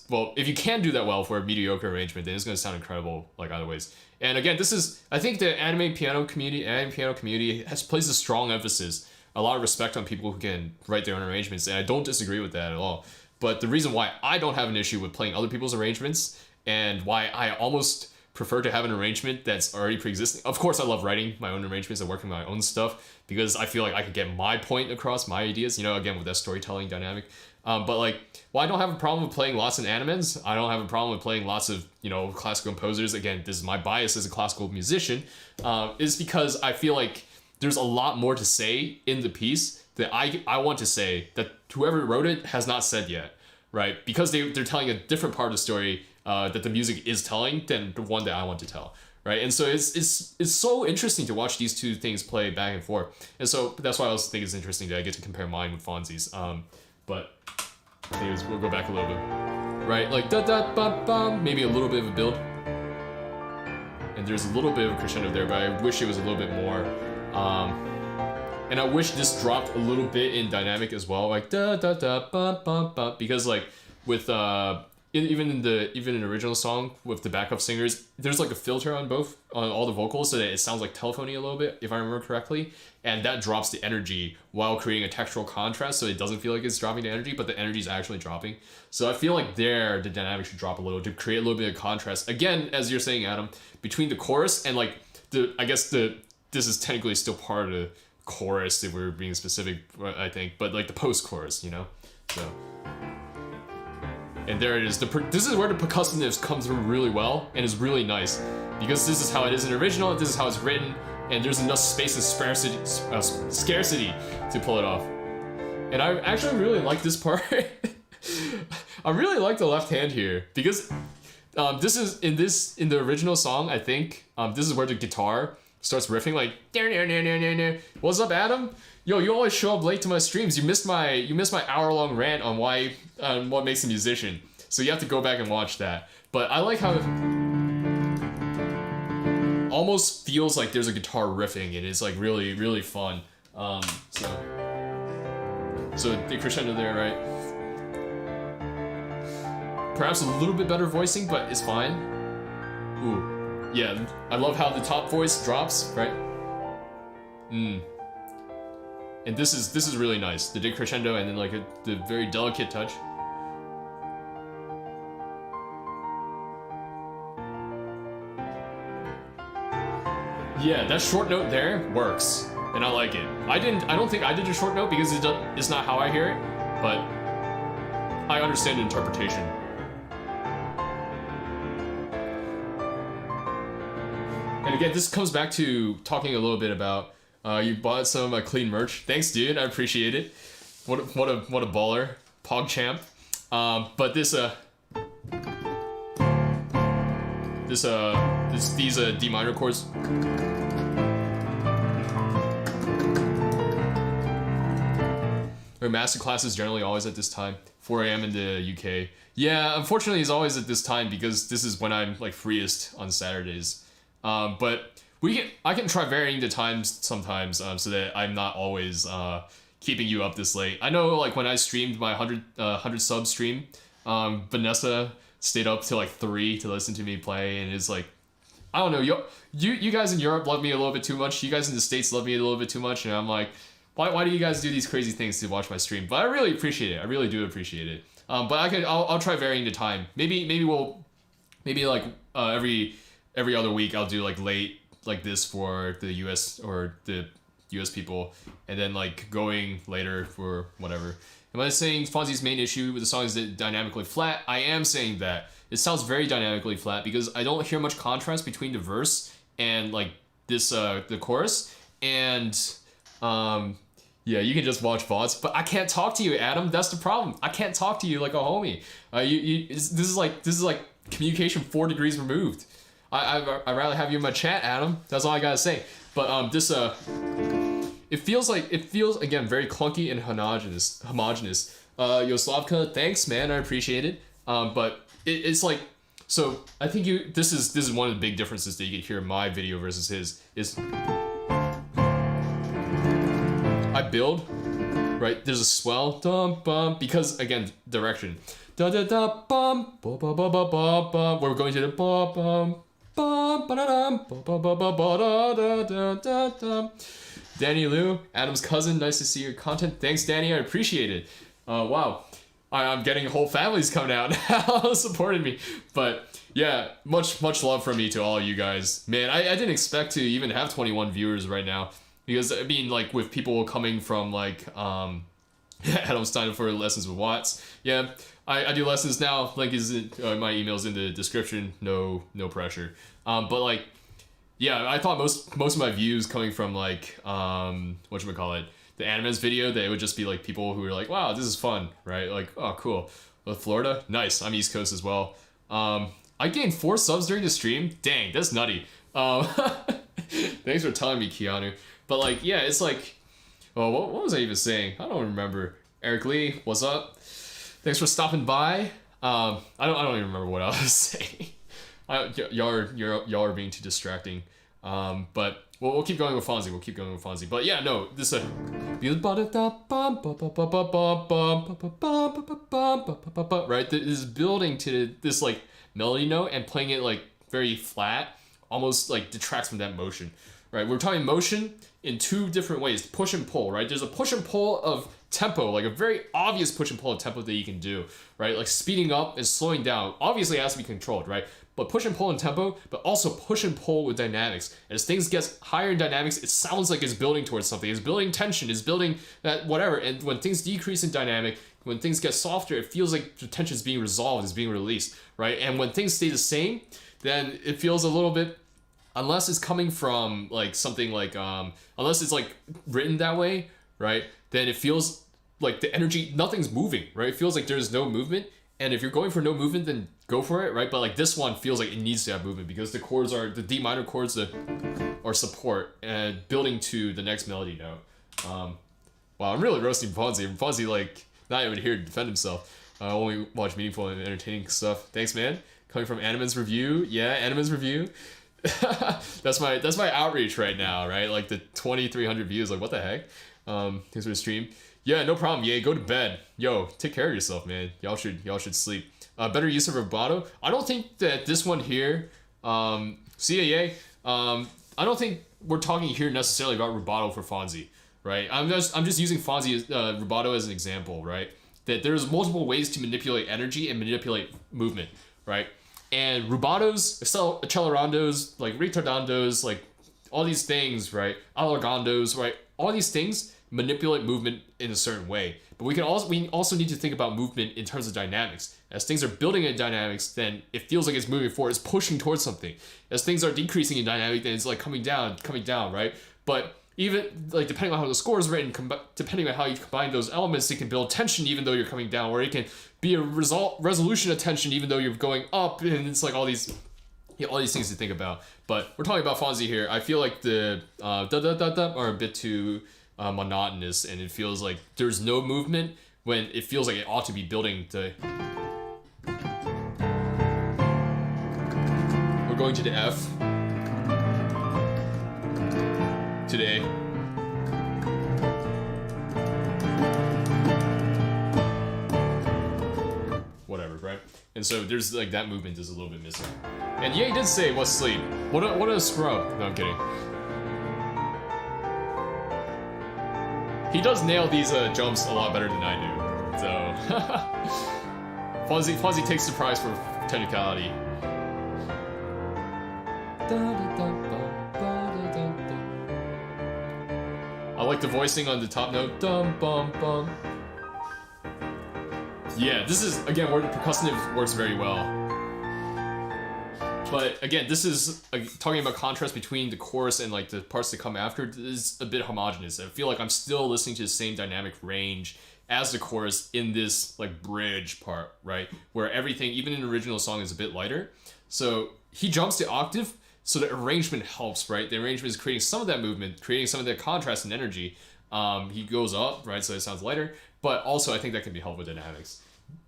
well, if you can do that well for a mediocre arrangement, then it's gonna sound incredible like other ways. And again, this is, I think the anime piano community has placed a strong emphasis, a lot of respect on people who can write their own arrangements, and I don't disagree with that at all. But the reason why I don't have an issue with playing other people's arrangements, and why I almost prefer to have an arrangement that's already pre-existing. Of course, I love writing my own arrangements and working my own stuff because I feel like I could get my point across, my ideas, you know, again, with that storytelling dynamic. But like, well, I don't have a problem with playing lots of animens. I don't have a problem with playing lots of, you know, classical composers. Again, this is my bias as a classical musician, is because I feel like there's a lot more to say in the piece that I want to say that whoever wrote it has not said yet, right? Because they're telling a different part of the story that the music is telling than the one that I want to tell, right? And so it's so interesting to watch these two things play back and forth. And so that's why I also think it's interesting that I get to compare mine with Fonzi's. But anyways, we'll go back a little bit, right? Like da da ba ba, maybe a little bit of a build, and there's a little bit of a crescendo there, but I wish it was a little bit more. And I wish this dropped a little bit in dynamic as well, like da da da ba ba ba, because like with even in the original song with the backup singers, there's like a filter on all the vocals so that it sounds like telephony a little bit, if I remember correctly, and that drops the energy while creating a textural contrast, so it doesn't feel like it's dropping the energy, but the energy is actually dropping. So I feel like the dynamic should drop a little to create a little bit of contrast. Again, as you're saying, Adam, between the chorus and like this is technically still part of the chorus if we're being specific, I think, but like the post-chorus, you know? So, and there it is. This is where the percussiveness comes through really well and is really nice, because this is how it is in the original, this is how it's written, and there's enough space and scarcity to pull it off. And I actually really like this part. I really like the left hand here, because this is in the original song, I think, this is where the guitar starts riffing like, what's up, Adam? Yo, you always show up late to my streams. You missed my hour-long rant on what makes a musician. So you have to go back and watch that. But I like how it almost feels like there's a guitar riffing, and it's like really, really fun. So the crescendo there, right? Perhaps a little bit better voicing, but it's fine. Ooh. Yeah, I love how the top voice drops, right? And this is really nice. The decrescendo and then like the very delicate touch. Yeah, that short note there works, and I like it. I don't think I did a short note because it's not how I hear it, but I understand the interpretation. And again, this comes back to talking a little bit about you bought some clean merch. Thanks, dude. I appreciate it. What a baller, PogChamp. But this these D minor chords. Our Masterclass is generally always at this time, 4 a.m. in the UK. Yeah, unfortunately, it's always at this time because this is when I'm like freest on Saturdays. But I can try varying the times sometimes, so that I'm not always keeping you up this late. I know, like when I streamed my 100 sub stream, Vanessa stayed up till like 3 to listen to me play, and it's like, I don't know, you guys in Europe love me a little bit too much. You guys in the States love me a little bit too much, and I'm like, why do you guys do these crazy things to watch my stream? But I really appreciate it. I really do appreciate it. But I'll try varying the time. Maybe like every other week I'll do like late like this for the US or the US people, and then like going later for whatever. Am I saying Fonzi's main issue with the song is that dynamically flat? I am saying that. It sounds very dynamically flat because I don't hear much contrast between the verse and like this the chorus. And yeah, you can just watch VODs, but I can't talk to you, Adam. That's the problem. I can't talk to you like a homie. This is like communication 4 degrees removed. I'd rather have you in my chat, Adam. That's all I gotta say. But it feels again very clunky and homogenous. Yoslavka, thanks, man. I appreciate it. But it's like, so I think this is one of the big differences that you can hear in my video versus his is. I build, right? There's a swell, dum bum, because again, direction. Da da da bum, ba ba ba ba ba ba. We're going to the ba bum, bum ba da dum, ba ba ba ba ba da da da da. Danny Liu, Adam's cousin, nice to see your content. Thanks, Danny, I appreciate it. Wow, I'm getting whole families coming out now supporting me. But yeah, much love from me to all you guys. Man, I didn't expect to even have 21 viewers right now. Because, I mean, like, with people coming from, like, Adam Stein for lessons with Watts. Yeah, I do lessons now. Link is my email's in the description. No pressure. But, like, yeah, I thought most of my views coming from, like, whatchamacallit, the Animes video, they would just be, like, people who were like, wow, this is fun, right? Like, oh, cool. Well, Florida? Nice. I'm East Coast as well. I gained 4 subs during the stream? Dang, that's nutty. Thanks for telling me, Keanu. But like, yeah, it's like, oh, what was I even saying? I don't remember. Eric Lee, what's up? Thanks for stopping by. I don't even remember what I was saying. Y'all are being too distracting. But we'll keep going with Fonzi. But yeah, no, this right. This is building to this like melody note and playing it like very flat, almost like detracts from that motion. Right, we're talking motion in 2 different ways, push and pull, right? There's a push and pull of tempo, like a very obvious push and pull of tempo that you can do, right? Like speeding up and slowing down, obviously it has to be controlled, right? But push and pull in tempo, but also push and pull with dynamics. As things get higher in dynamics, it sounds like it's building towards something. It's building tension, it's building that whatever. And when things decrease in dynamic, when things get softer, it feels like the tension is being resolved, it's being released, right? And when things stay the same, then it feels a little bit, unless it's coming from like something like unless it's like written that way, right, then it feels like the energy, nothing's moving, right? It feels like there's no movement. And if you're going for no movement, then go for it, right? But like this one feels like it needs to have movement because the chords are the D minor chords that are support and building to the next melody note. Wow, I'm really roasting Fonzi. Fonzi like not even here to defend himself. I only watch meaningful and entertaining stuff. Thanks, man. Coming from Animes Review, yeah, Animes Review. that's my outreach right now, right? Like the 2,300 views, like what the heck? Thanks for the stream. Yeah, no problem. Yeah, go to bed. Yo, take care of yourself, man. Y'all should sleep. Better use of rubato. I don't think that this one here, CAA. I don't think we're talking here necessarily about rubato for Fonzi, right? I'm just using Fonzi rubato as an example, right? That there's multiple ways to manipulate energy and manipulate movement, right? And rubatos, accelerandos, like retardandos, like all these things, right? Allargandos, right? All these things manipulate movement in a certain way. But we also need to think about movement in terms of dynamics. As things are building in dynamics, then it feels like it's moving forward, it's pushing towards something. As things are decreasing in dynamic, then it's like coming down, right? But even like depending on how the score is written, depending on how you combine those elements, it can build tension even though you're coming down, or it can be a resolution of tension even though you're going up, and it's like all these Yeah, all these things to think about. But we're talking about Fonzi here. I feel like the da da da da are a bit too monotonous, and it feels like there's no movement when it feels like it ought to be building to. We're going to the F. Today. Whatever, right? And so there's like that movement is a little bit missing. And yeah, he did say what's sleep. What a scrub. No, I'm kidding. He does nail these jumps a lot better than I do. So Fonzi takes the prize for technicality. I like the voicing on the top note. Dum bum bum. Yeah, this is again where the percussive works very well. But again, this is talking about contrast between the chorus and like the parts that come after is a bit homogenous. I feel like I'm still listening to the same dynamic range as the chorus in this like bridge part, right? Where everything, even in the original song, is a bit lighter. So he jumps the octave, so the arrangement helps, right? The arrangement is creating some of that movement, creating some of that contrast and energy. He goes up, right? So it sounds lighter, but also I think that can be helped with dynamics.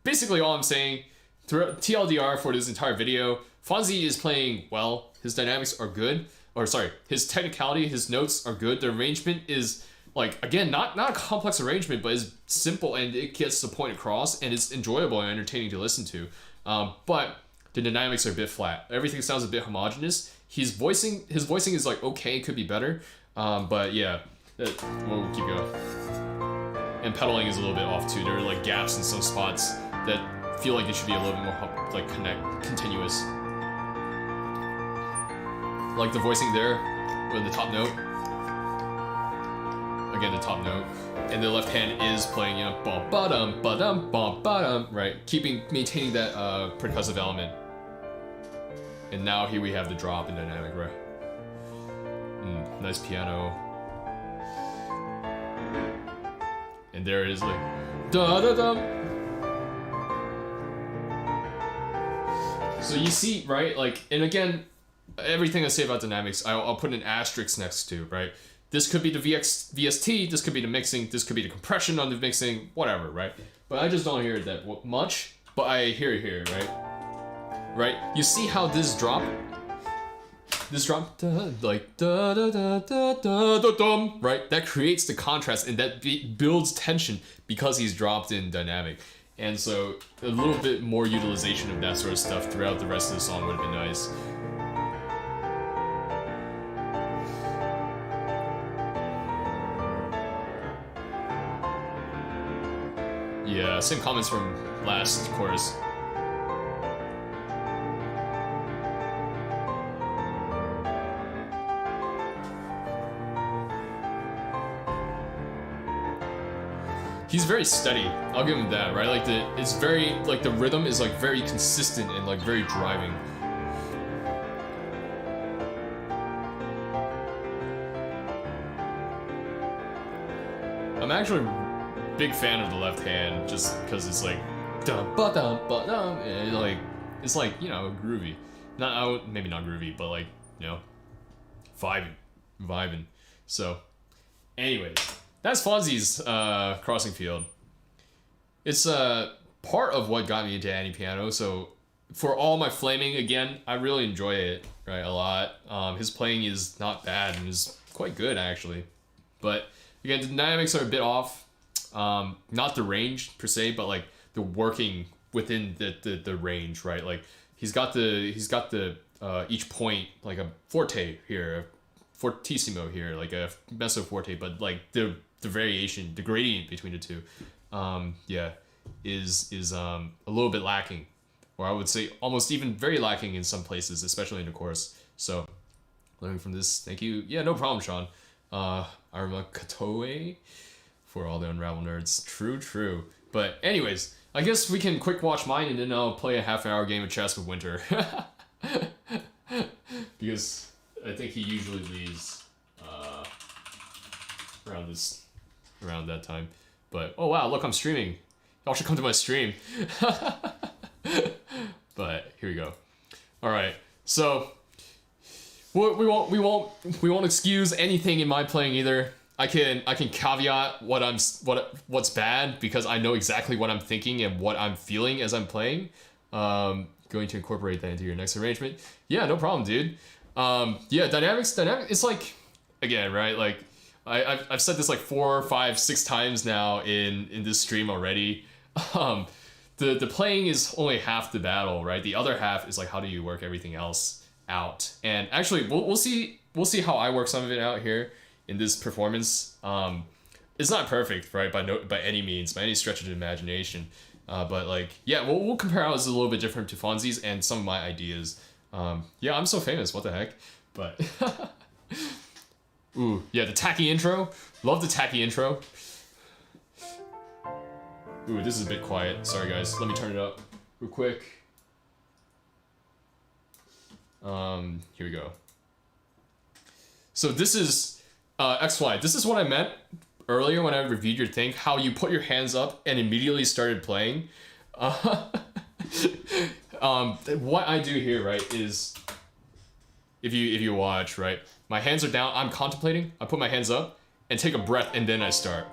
Basically, all I'm saying, throughout TLDR for this entire video, Fonzi is playing well. His dynamics are good. Or sorry, his technicality, his notes are good. The arrangement is like, again, not a complex arrangement, but is simple and it gets the point across and it's enjoyable and entertaining to listen to. But the dynamics are a bit flat. Everything sounds a bit homogenous. His voicing is like okay, could be better. But yeah, we'll keep going. And pedaling is a little bit off too. There are like gaps in some spots that feel like it should be a little bit more like continuous. Like the voicing there, with the top note. Again, the top note. And the left hand is playing, you know, bum ba dum ba dum bum ba dum, right? Maintaining that percussive element. And now here we have the drop in dynamic, right? Nice piano. And there it is, like da da dum. So you see, right? Like, and again, everything I say about dynamics, I'll put an asterisk next to, right? This could be the VST, this could be the mixing, this could be the compression on the mixing, whatever, right? But I just don't hear it that much, but I hear it here, right? Right? You see how this drop, like da da da da da da dum, right? That creates the contrast and that builds tension because he's dropped in dynamic. And so a little bit more utilization of that sort of stuff throughout the rest of the song would have been nice. Yeah, same comments from last chorus. He's very steady. I'll give him that, right? Like it's very like the rhythm is like very consistent and like very driving. I'm actually a big fan of the left hand just because it's like dum ba dum ba dum, and it's like you know groovy. Maybe not groovy, but like you know vibing. So, anyways. That's Fonzi's Crossing Field. It's part of what got me into anti-piano, so for all my flaming, again, I really enjoy it, right, a lot. His playing is not bad and is quite good, actually. But, again, the dynamics are a bit off. Not the range, per se, but, like, the working within the range, right? Like, he's got the each point, like a forte here, a fortissimo here, like a mezzo forte, but, like, the variation, the gradient between the two, is a little bit lacking, or I would say almost even very lacking in some places, especially in the chorus. So, learning from this, thank you. Yeah, no problem, Sean. Arma Katoe for all the Unravel nerds. True. But anyways, I guess we can quick watch mine and then I'll play a half-hour game of chess with Winter. Because I think he usually leaves around that time. But oh wow, look, I'm streaming. Y'all should come to my stream. But here we go. All right, So we won't excuse anything in my playing either. I can caveat what's bad because I know exactly what I'm thinking and what I'm feeling as I'm playing. Going to incorporate that into your next arrangement. Yeah, no problem, dude. Yeah, dynamics. It's like, again, right? Like I've said this like 4, 5, 6 times now in this stream already. The playing is only half the battle, right? The other half is like, how do you work everything else out? And actually, we'll see how I work some of it out here in this performance. It's not perfect, right? By any means, by any stretch of the imagination. But like, yeah, we'll compare how it's a little bit different to Fonzi's and some of my ideas. Yeah, I'm so famous. What the heck? But ooh, yeah, the tacky intro. Love the tacky intro. Ooh, this is a bit quiet. Sorry, guys. Let me turn it up real quick. Here we go. So this is XY. This is what I meant earlier when I reviewed your thing. How you put your hands up and immediately started playing. What I do here, right, is if you watch, right, my hands are down. I'm contemplating. I put my hands up and take a breath, and then I start,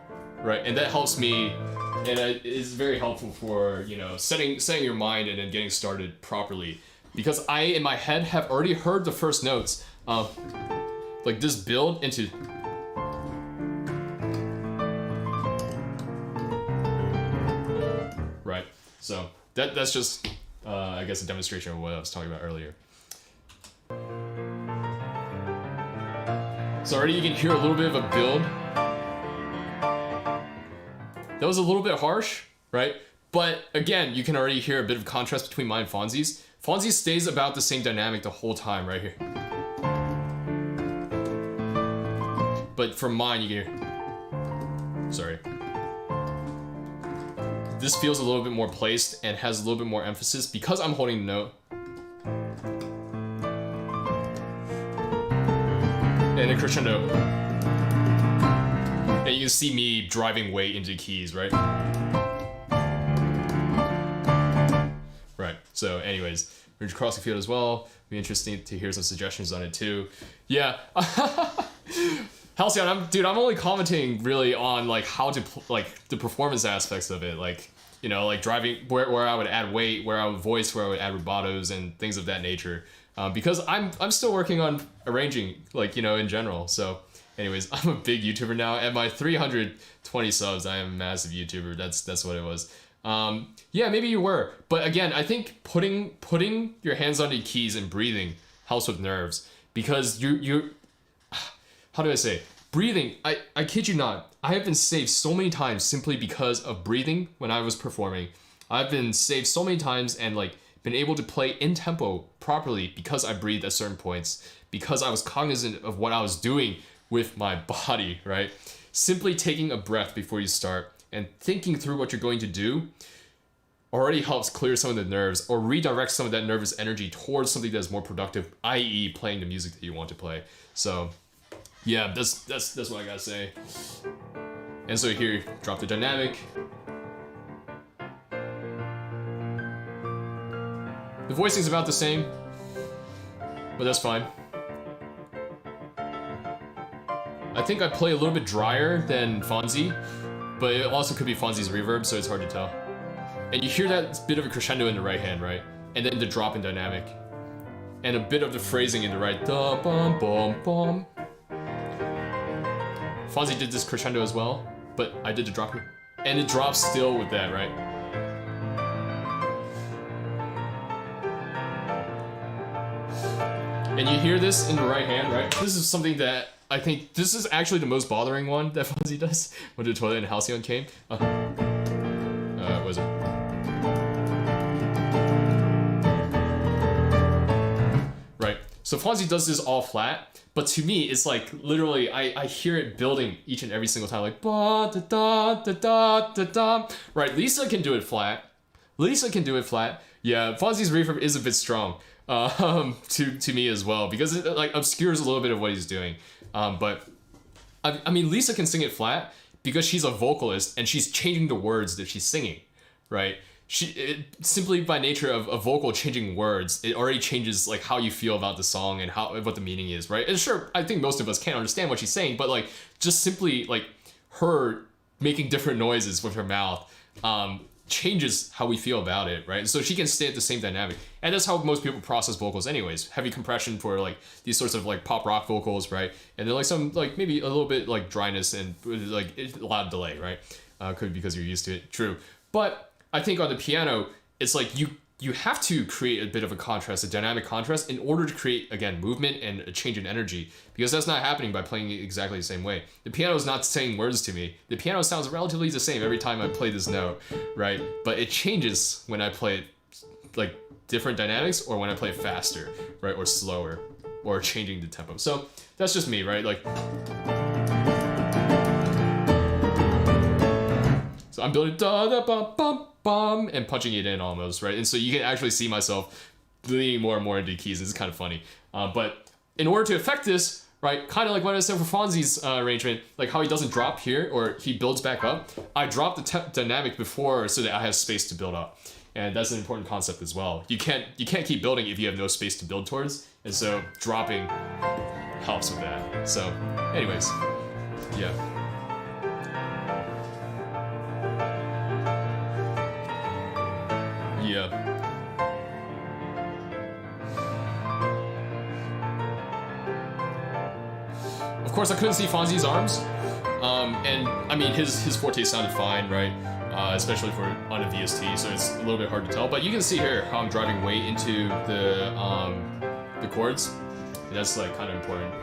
right, and that helps me. And it is very helpful for, you know, setting your mind and then getting started properly. Because I, in my head, have already heard the first notes. Like this build into... Right, so that's just, I guess, a demonstration of what I was talking about earlier. So already you can hear a little bit of a build. That was a little bit harsh, right? But again, you can already hear a bit of contrast between mine and Fonzi's. Fonzi stays about the same dynamic the whole time right here. But from mine, you can hear... Sorry. This feels a little bit more placed and has a little bit more emphasis because I'm holding the note. And a crescendo. And you can see me driving weight into keys, right? Right, so anyways, we're across the field as well. Be interesting to hear some suggestions on it too. Yeah. Halcyon, I'm only commenting really on like how to, like the performance aspects of it. Like, you know, like driving, where I would add weight, where I would voice, where I would add rubatos and things of that nature. Because I'm still working on arranging, like, you know, in general, so... Anyways, I'm a big YouTuber now. At my 320 subs, I am a massive YouTuber. That's what it was. Yeah, maybe you were. But again, I think putting your hands on the keys and breathing helps with nerves. Because you how do I say? Breathing, I kid you not, I have been saved so many times simply because of breathing when I was performing. I've been saved so many times and like been able to play in tempo properly because I breathed at certain points. Because I was cognizant of what I was doing with my body, right? Simply taking a breath before you start and thinking through what you're going to do already helps clear some of the nerves or redirect some of that nervous energy towards something that's more productive, i.e. playing the music that you want to play. So yeah, that's what I gotta say. And so here, drop the dynamic. The voicing's about the same, but that's fine. I think I play a little bit drier than Fonzi, but it also could be Fonzi's reverb, so it's hard to tell. And you hear that bit of a crescendo in the right hand, right? And then the drop in dynamic. And a bit of the phrasing in the right. Da bum bum bum. Fonzi did this crescendo as well, but I did the drop here. And it drops still with that, right? And you hear this in the right hand, right? This is something that I think this is actually the most bothering one that Fonzi does when the Toilet and Halcyon came. What was it? Right. So Fonzi does this all flat, but to me, it's like literally I hear it building each and every single time, like ba da da da da da da. Right. Lisa can do it flat. Yeah. Fonzi's reverb is a bit strong. To me as well, because it like obscures a little bit of what he's doing. But I mean, Lisa can sing it flat because she's a vocalist and she's changing the words that she's singing, right? simply by nature of a vocal changing words, it already changes like how you feel about the song and what the meaning is, right? And sure, I think most of us can't understand what she's saying, but like just simply like her making different noises with her mouth changes how we feel about it, right? So she can stay at the same dynamic, and that's how most people process vocals anyways. Heavy compression for like these sorts of like pop rock vocals, right? And then like some like maybe a little bit like dryness and like a lot of delay, right? Could be because you're used to it, true. But I think on the piano, it's like you have to create a bit of a contrast, a dynamic contrast, in order to create, again, movement and a change in energy, because that's not happening by playing it exactly the same way. The piano is not saying words to me. The piano sounds relatively the same every time I play this note, right? But it changes when I play it like different dynamics, or when I play it faster, right? Or slower, or changing the tempo. So that's just me, right? Like, so I'm building da da bum bum bum and punching it in almost, right? And so you can actually see myself leaning more and more into keys. It's kind of funny. But in order to affect this, right, kind of like what I said for Fonzi's arrangement, like how he doesn't drop here or he builds back up, I drop the dynamic before so that I have space to build up. And that's an important concept as well. You can't keep building if you have no space to build towards. And so dropping helps with that. So anyways, yeah. Yeah. Of course, I couldn't see Fonzi's arms, and I mean his forte sounded fine, right? Especially for on a VST, so it's a little bit hard to tell. But you can see here how I'm driving weight into the chords, and that's like kind of important.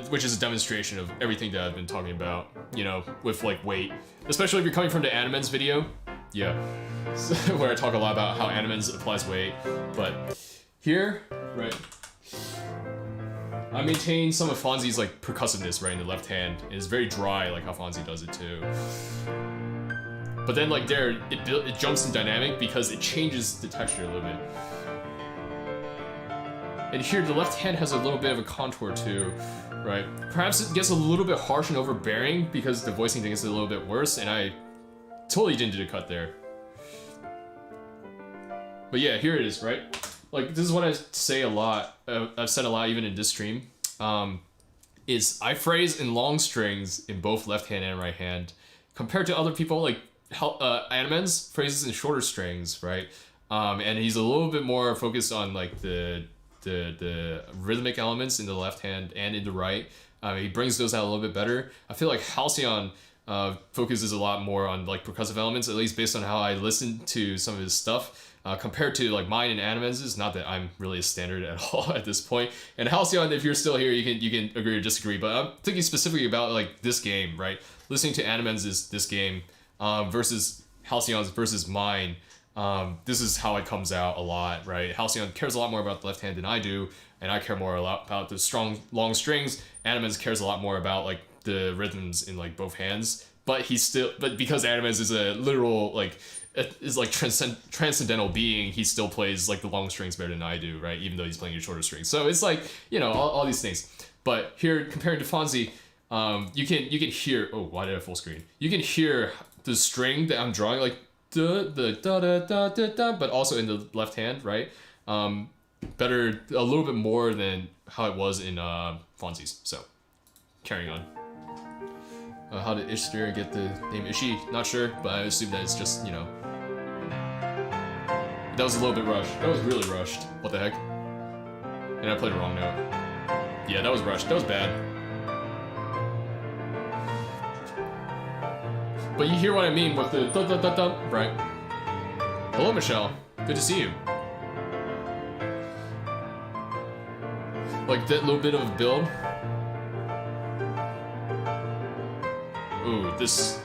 Which is a demonstration of everything that I've been talking about, you know, with like weight, especially if you're coming from the Animens video, yeah, where I talk a lot about how Animens applies weight. But here, right, I maintain some of Fonzi's like percussiveness, right, in the left hand. It's very dry, like how Fonzi does it too. But then like there, it jumps in dynamic because it changes the texture a little bit. And here, the left hand has a little bit of a contour too, right? Perhaps it gets a little bit harsh and overbearing because the voicing thing is a little bit worse, and I totally didn't do the cut there. But yeah, here it is, right? Like, this is what I say a lot, I've said a lot even in this stream, is I phrase in long strings in both left hand and right hand, compared to other people like Animens phrases in shorter strings, right? And he's a little bit more focused on like the rhythmic elements in the left hand and in the right. He brings those out a little bit better. I feel like Halcyon focuses a lot more on like percussive elements, at least based on how I listen to some of his stuff, compared to like mine and Animens'. Not that I'm really a standard at all at this point. And Halcyon, if you're still here, you can agree or disagree, but I'm thinking specifically about like this game, right? Listening to Animens' this game versus Halcyon's versus mine. This is how it comes out a lot, right? Halcyon cares a lot more about the left hand than I do, and I care more about the strong, long strings. Animens cares a lot more about like the rhythms in like both hands, but because Animens is a literal like is like transcendental being, he still plays like the long strings better than I do, right? Even though he's playing the shorter strings. So it's like, you know, all these things. But here, compared to Fonzi, you can hear. Oh, why did I full screen? You can hear the string that I'm drawing, like the da da da da da, but also in the left hand, right? Better, a little bit more than how it was in Fonzi's. So, carrying on. How did Ishtar get the name Ishi? Not sure, but I assume that it's just, you know. That was a little bit rushed. That was really rushed. What the heck? And I played a wrong note. Yeah, that was rushed. That was bad. But you hear what I mean with the da da da da, right? Hello, Michelle. Good to see you. Like that little bit of a build. Ooh, this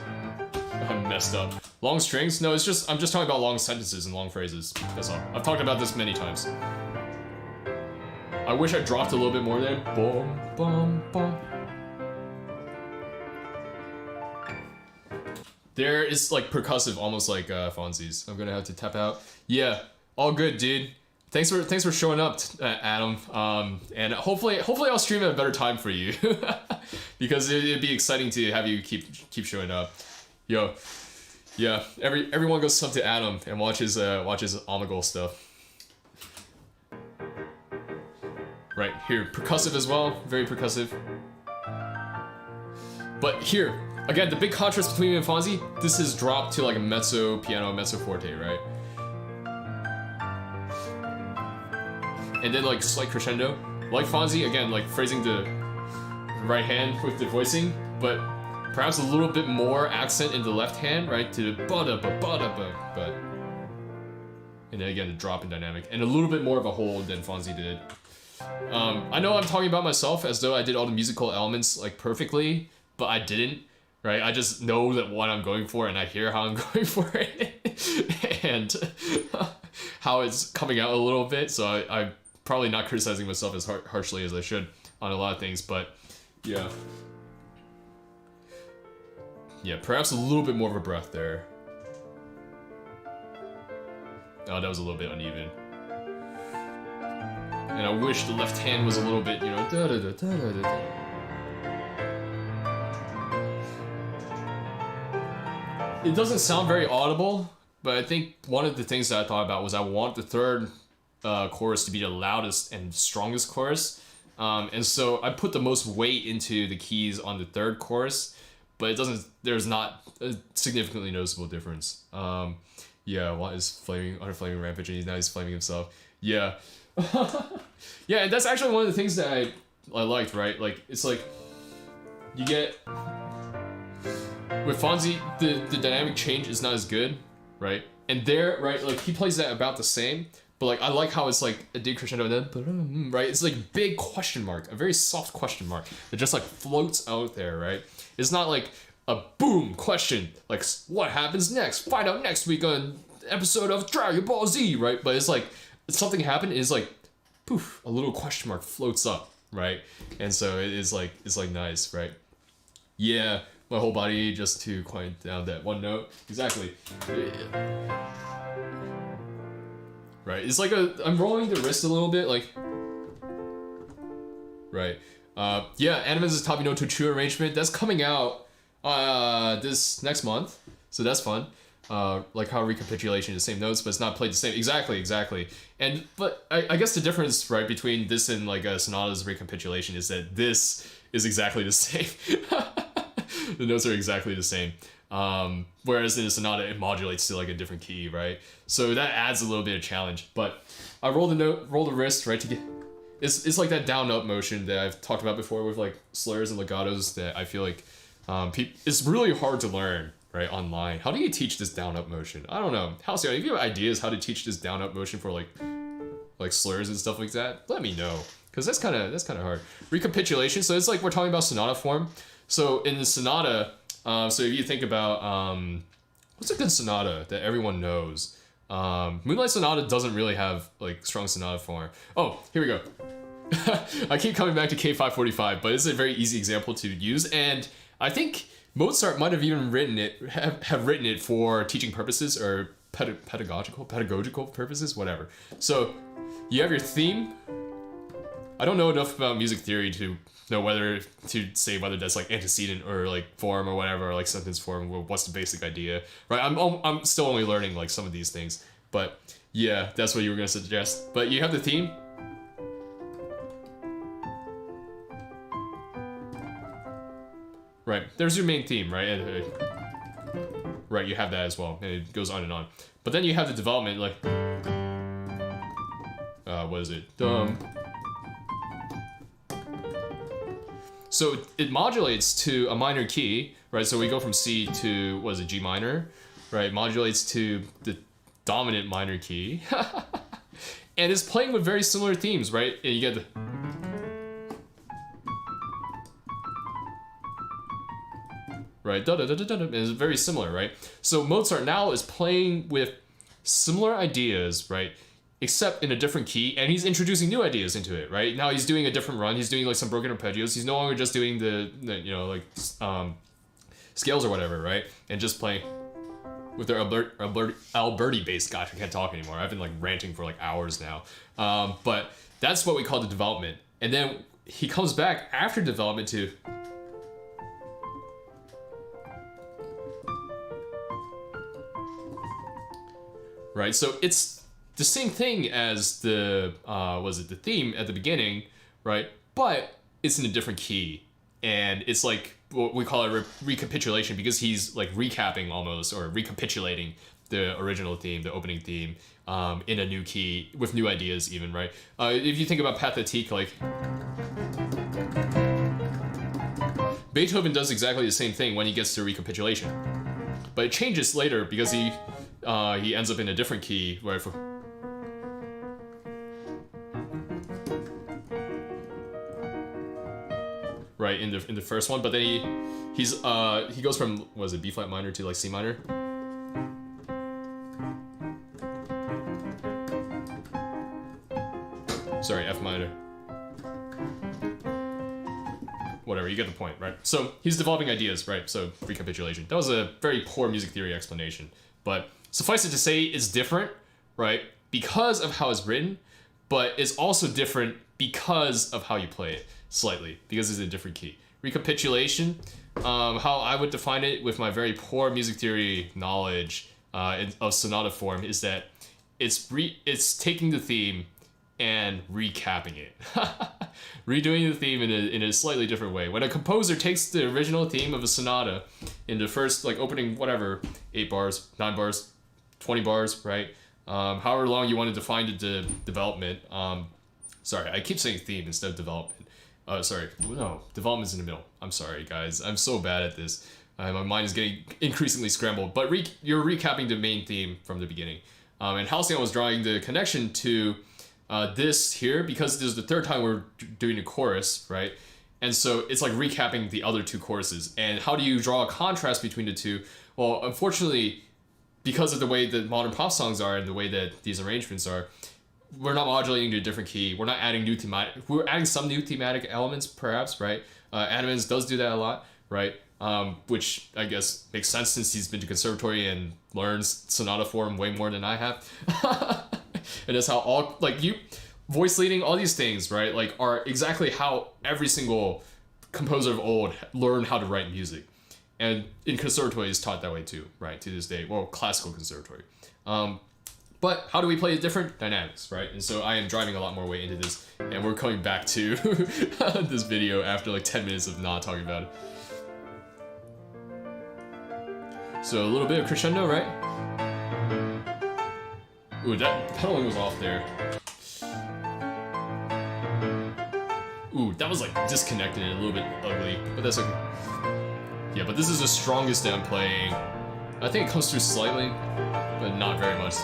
I messed up. Long strings? No, it's just I'm just talking about long sentences and long phrases. That's all. I've talked about this many times. I wish I dropped a little bit more there. Boom, boom, boom. There is like percussive, almost like Fonzi's. I'm gonna have to tap out. Yeah, all good, dude. Thanks for showing up, Adam. And hopefully I'll stream at a better time for you, because it'd be exciting to have you keep showing up. Yo, yeah, everyone goes sub to Adam and watches Omegle stuff. Right here, percussive as well, very percussive. But here, again, the big contrast between me and Fonzi, this is dropped to like a mezzo piano, mezzo forte, right? And then like slight crescendo. Like Fonzi, again, like phrasing the right hand with the voicing, but perhaps a little bit more accent in the left hand, right? To the ba-da-ba-ba-da-ba, but... And then again, the drop in dynamic. And a little bit more of a hold than Fonzi did. I know I'm talking about myself as though I did all the musical elements like perfectly, but I didn't, right? I just know that what I'm going for and I hear how I'm going for it and how it's coming out a little bit. So I'm probably not criticizing myself as harshly as I should on a lot of things, but yeah. Yeah, perhaps a little bit more of a breath there. Oh, that was a little bit uneven. And I wish the left hand was a little bit, you know, da-da-da-da-da-da. It doesn't sound very audible, but I think one of the things that I thought about was I want the third chorus to be the loudest and strongest chorus. And so I put the most weight into the keys on the third chorus, but there's not a significantly noticeable difference. Yeah, Watt is under flaming rampage and now he's flaming himself. Yeah. Yeah, and that's actually one of the things that I liked, right? Like, it's like, you get... With Fonzi, the dynamic change is not as good, right? And there, right, like, he plays that about the same, but like, I like how it's like a decrescendo and then, right? It's like big question mark, a very soft question mark that just like floats out there, right? It's not like a boom question, like, what happens next? Find out next week on episode of Dragon Ball Z, right? But it's like, something happened, it's like, poof, a little question mark floats up, right? And so it's like nice, right? Yeah, my whole body just to quiet down that one note. Exactly. Yeah. Right, it's like I'm rolling the wrist a little bit, like, right. Yeah, Anime's Tabino to Chu arrangement, that's coming out this next month, so that's fun. Like how recapitulation is the same notes, but it's not played the same. Exactly. And but I guess the difference, right, between this and like a sonata's recapitulation is that this is exactly the same. The notes are exactly the same. Whereas in a sonata, it modulates to like a different key, right? So that adds a little bit of challenge. But I roll the wrist, right, to get. It's like that down up motion that I've talked about before with like slurs and legatos that I feel like it's really hard to learn. Right, online. How do you teach this down up motion? I don't know. Halcyon, if you have ideas how to teach this down up motion for like slurs and stuff like that, let me know. Because that's kind of hard. Recapitulation, so it's like we're talking about sonata form. So in the sonata, so if you think about what's a good sonata that everyone knows? Moonlight Sonata doesn't really have like strong sonata form. Oh, here we go. I keep coming back to K545, but it's a very easy example to use, and I think Mozart might have even written it for teaching purposes or pedagogical purposes, whatever. So you have your theme. I don't know enough about music theory to know whether that's like antecedent or like form or whatever, or like sentence form. What's the basic idea, right? I'm still only learning like some of these things, but yeah, that's what you were gonna suggest. But you have the theme. Right, there's your main theme, right? And, right, you have that as well, and it goes on and on. But then you have the development, like, what is it? So it modulates to a minor key, right? So we go from C to, what is it, G minor, right? Modulates to the dominant minor key. And it's playing with very similar themes, right? And you get the... Right, it's very similar, right? So Mozart now is playing with similar ideas, right? Except in a different key, and he's introducing new ideas into it, right? Now he's doing a different run. He's doing like some broken arpeggios. He's no longer just doing the you know, like scales or whatever, right? And just playing with their Alberti bass. Gosh, I can't talk anymore. I've been like ranting for like hours now. But that's what we call the development. And then he comes back after development to right? So it's the same thing as the the theme at the beginning, right? But it's in a different key, and it's like what we call a recapitulation, because he's like recapping almost, or recapitulating the original theme, the opening theme, in a new key with new ideas even, right? If you think about Pathétique, like Beethoven does exactly the same thing when he gets to recapitulation, but it changes later because he ends up in a different key, right? Right, in the first one, but then he goes from, was it B flat minor to like C minor? Sorry, F minor. Whatever, you get the point, right? So he's developing ideas, right? So recapitulation. That was a very poor music theory explanation, but suffice it to say, it's different, right? Because of how it's written, but it's also different because of how you play it, slightly, because it's a different key. Recapitulation, how I would define it with my very poor music theory knowledge of sonata form, is that it's taking the theme and recapping it. Redoing the theme in a slightly different way. When a composer takes the original theme of a sonata in the first, like, opening, whatever, 8 bars, 9 bars, 20 bars, right? However long you want to define the development. Sorry, I keep saying theme instead of development. Sorry, no, development's in the middle. I'm sorry, guys. I'm so bad at this. My mind is getting increasingly scrambled. But you're recapping the main theme from the beginning. And Halcyon was drawing the connection to this here, because this is the third time we're doing the chorus, right? And so it's like recapping the other 2 choruses. And how do you draw a contrast between the 2? Well, unfortunately, because of the way that modern pop songs are and the way that these arrangements are, we're not modulating to a different key. We're not adding new thematic. We're adding some new thematic elements, perhaps, right? Animans does do that a lot, right? Which I guess makes sense since he's been to conservatory and learns sonata form way more than I have. And that's how all, like, you voice leading, all these things, right, like, are exactly how every single composer of old learned how to write music. And in conservatory is taught that way too, right, to this day. Well, classical conservatory. But how do we play different dynamics, right? And so I am driving a lot more weight into this, and we're coming back to this video after like 10 minutes of not talking about it. So a little bit of crescendo, right? Ooh, that pedaling was off there. Ooh, that was like disconnected and a little bit ugly, but that's okay. Yeah, but this is the strongest that I'm playing. I think it comes through slightly, but not very much.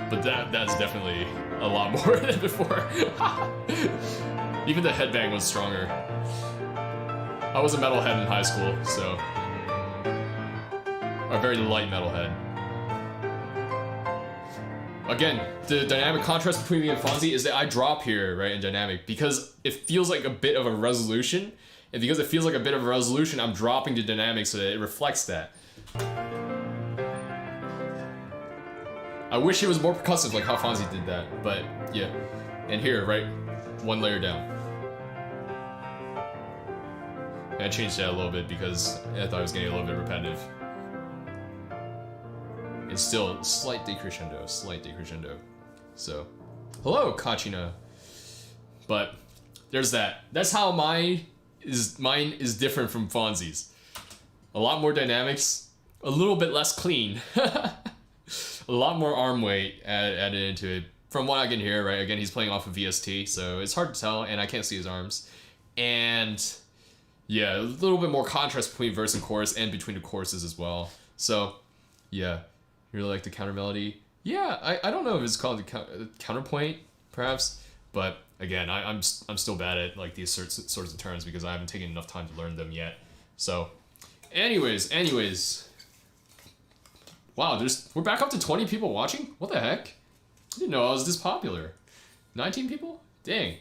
But that's definitely a lot more than before. Even the headbang was stronger. I was a metalhead in high school, so... a very light metalhead. Again, the dynamic contrast between me and Fonzi is that I drop here, right, in dynamic, because it feels like a bit of a resolution. And because it feels like a bit of a resolution, I'm dropping the dynamic so that it reflects that. I wish it was more percussive like how Fonzi did that, but yeah. And here, right, 1 layer down. And I changed that a little bit because I thought it was getting a little bit repetitive. It's still slight decrescendo. So, hello, Kachina. But there's that. That's how mine is different from Fonzi's. A lot more dynamics, a little bit less clean. A lot more arm weight added into it. From what I can hear, right? Again, he's playing off of VST, so it's hard to tell, and I can't see his arms. And yeah, a little bit more contrast between verse and chorus, and between the choruses as well. So yeah, you really like the counter melody? Yeah, I don't know if it's called the counterpoint, perhaps, but again, I'm still bad at like these sorts of terms because I haven't taken enough time to learn them yet. So, anyways. Wow, we're back up to 20 people watching? What the heck? I didn't know I was this popular. 19 people? Dang.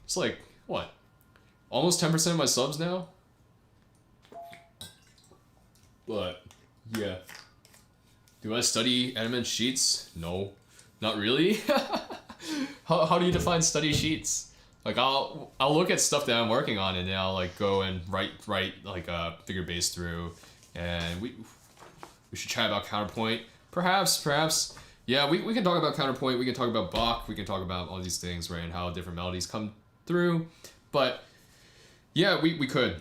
It's like, what? Almost 10% of my subs now? But, yeah. Do I study anime sheets? No. Not really? How do you define study sheets? Like, I'll look at stuff that I'm working on and then I'll like go and write like a figure bass through, and we should chat about counterpoint. Perhaps. Yeah, we can talk about counterpoint, we can talk about Bach, we can talk about all these things, right, and how different melodies come through. But yeah, we could.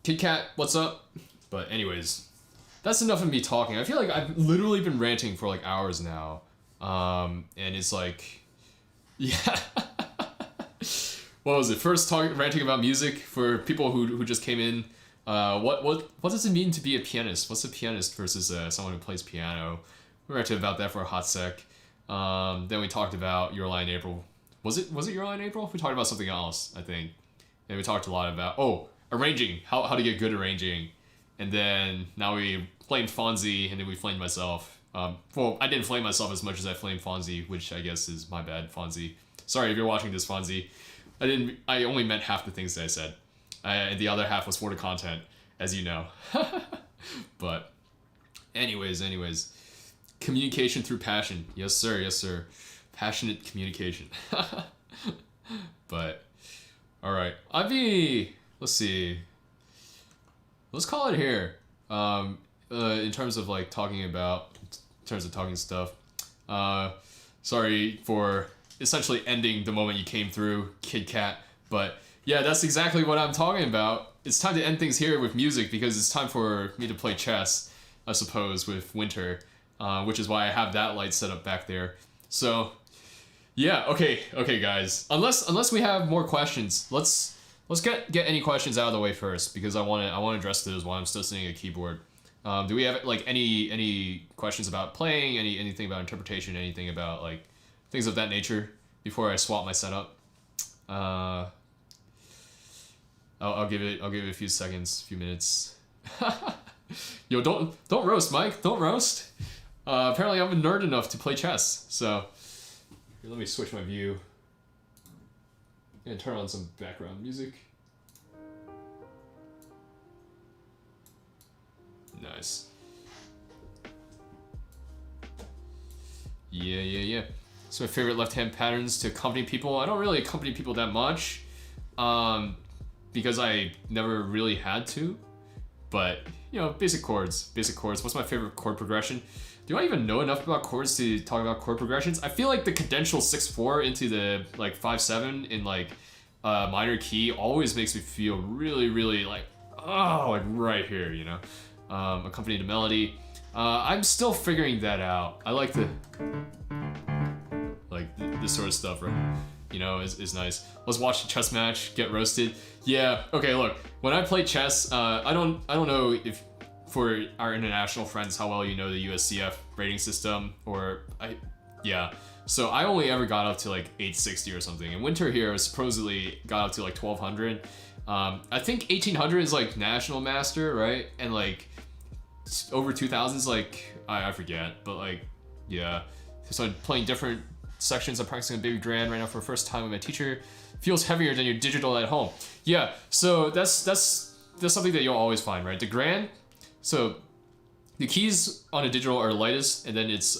Kit Kat, what's up? But anyways, that's enough of me talking. I feel like I've literally been ranting for like hours now. And it's like, yeah. What was it? First ranting about music for people who just came in. What does it mean to be a pianist? What's a pianist versus someone who plays piano? We ranted about that for a hot sec. Then we talked about Your Lie in April. Was it Your Lie in April? We talked about something else, I think. And we talked a lot about arranging, how to get good arranging. And then now we flamed Fonzi, and then we flamed myself. Well, I didn't flame myself as much as I flamed Fonzi, which I guess is my bad, Fonzi. Sorry if you're watching this, Fonzi. I only meant half the things that I said. And the other half was for the content, as you know. But anyways. Communication through passion. Yes, sir. Passionate communication. But, alright. Let's see. Let's call it here. In terms of like talking stuff. Sorry for essentially ending the moment you came through, Kid Kat. But yeah, that's exactly what I'm talking about. It's time to end things here with music because it's time for me to play chess, I suppose, with Winter. Which is why I have that light set up back there. So, yeah, okay, guys. Unless we have more questions, let's get any questions out of the way first because I want to address those while I'm still sitting at a keyboard. Do we have like any questions about playing? Anything about interpretation? Anything about like things of that nature before I swap my setup? I'll give it a few seconds, few minutes. Yo, don't roast, Mike. Don't roast. Apparently I'm a nerd enough to play chess, so here, let me switch my view and turn on some background music. Nice. Yeah. So my favorite left-hand patterns to accompany people. I don't really accompany people that much, because I never really had to. But you know, basic chords. What's my favorite chord progression? Do I even know enough about chords to talk about chord progressions? I feel like the cadential 6/4 into the like 5/7 in like minor key always makes me feel really like like right here, you know. Accompany the melody. I'm still figuring that out. I like the this sort of stuff, right? You know, is nice. Let's watch the chess match, get roasted. Yeah. Okay. Look, when I play chess, I don't know if for our international friends how well you know the USCF rating system So I only ever got up to like 860 or something, and Winter here supposedly got up to like 1200. I think 1800 is like national master, right? And like over 2000 is like I forget, but like yeah. So I'm playing different sections. I'm practicing a baby grand right now for the first time with my teacher. Feels heavier than your digital at home. Yeah, so that's something that you'll always find, right? The grand, so the keys on a digital are lightest, and then it's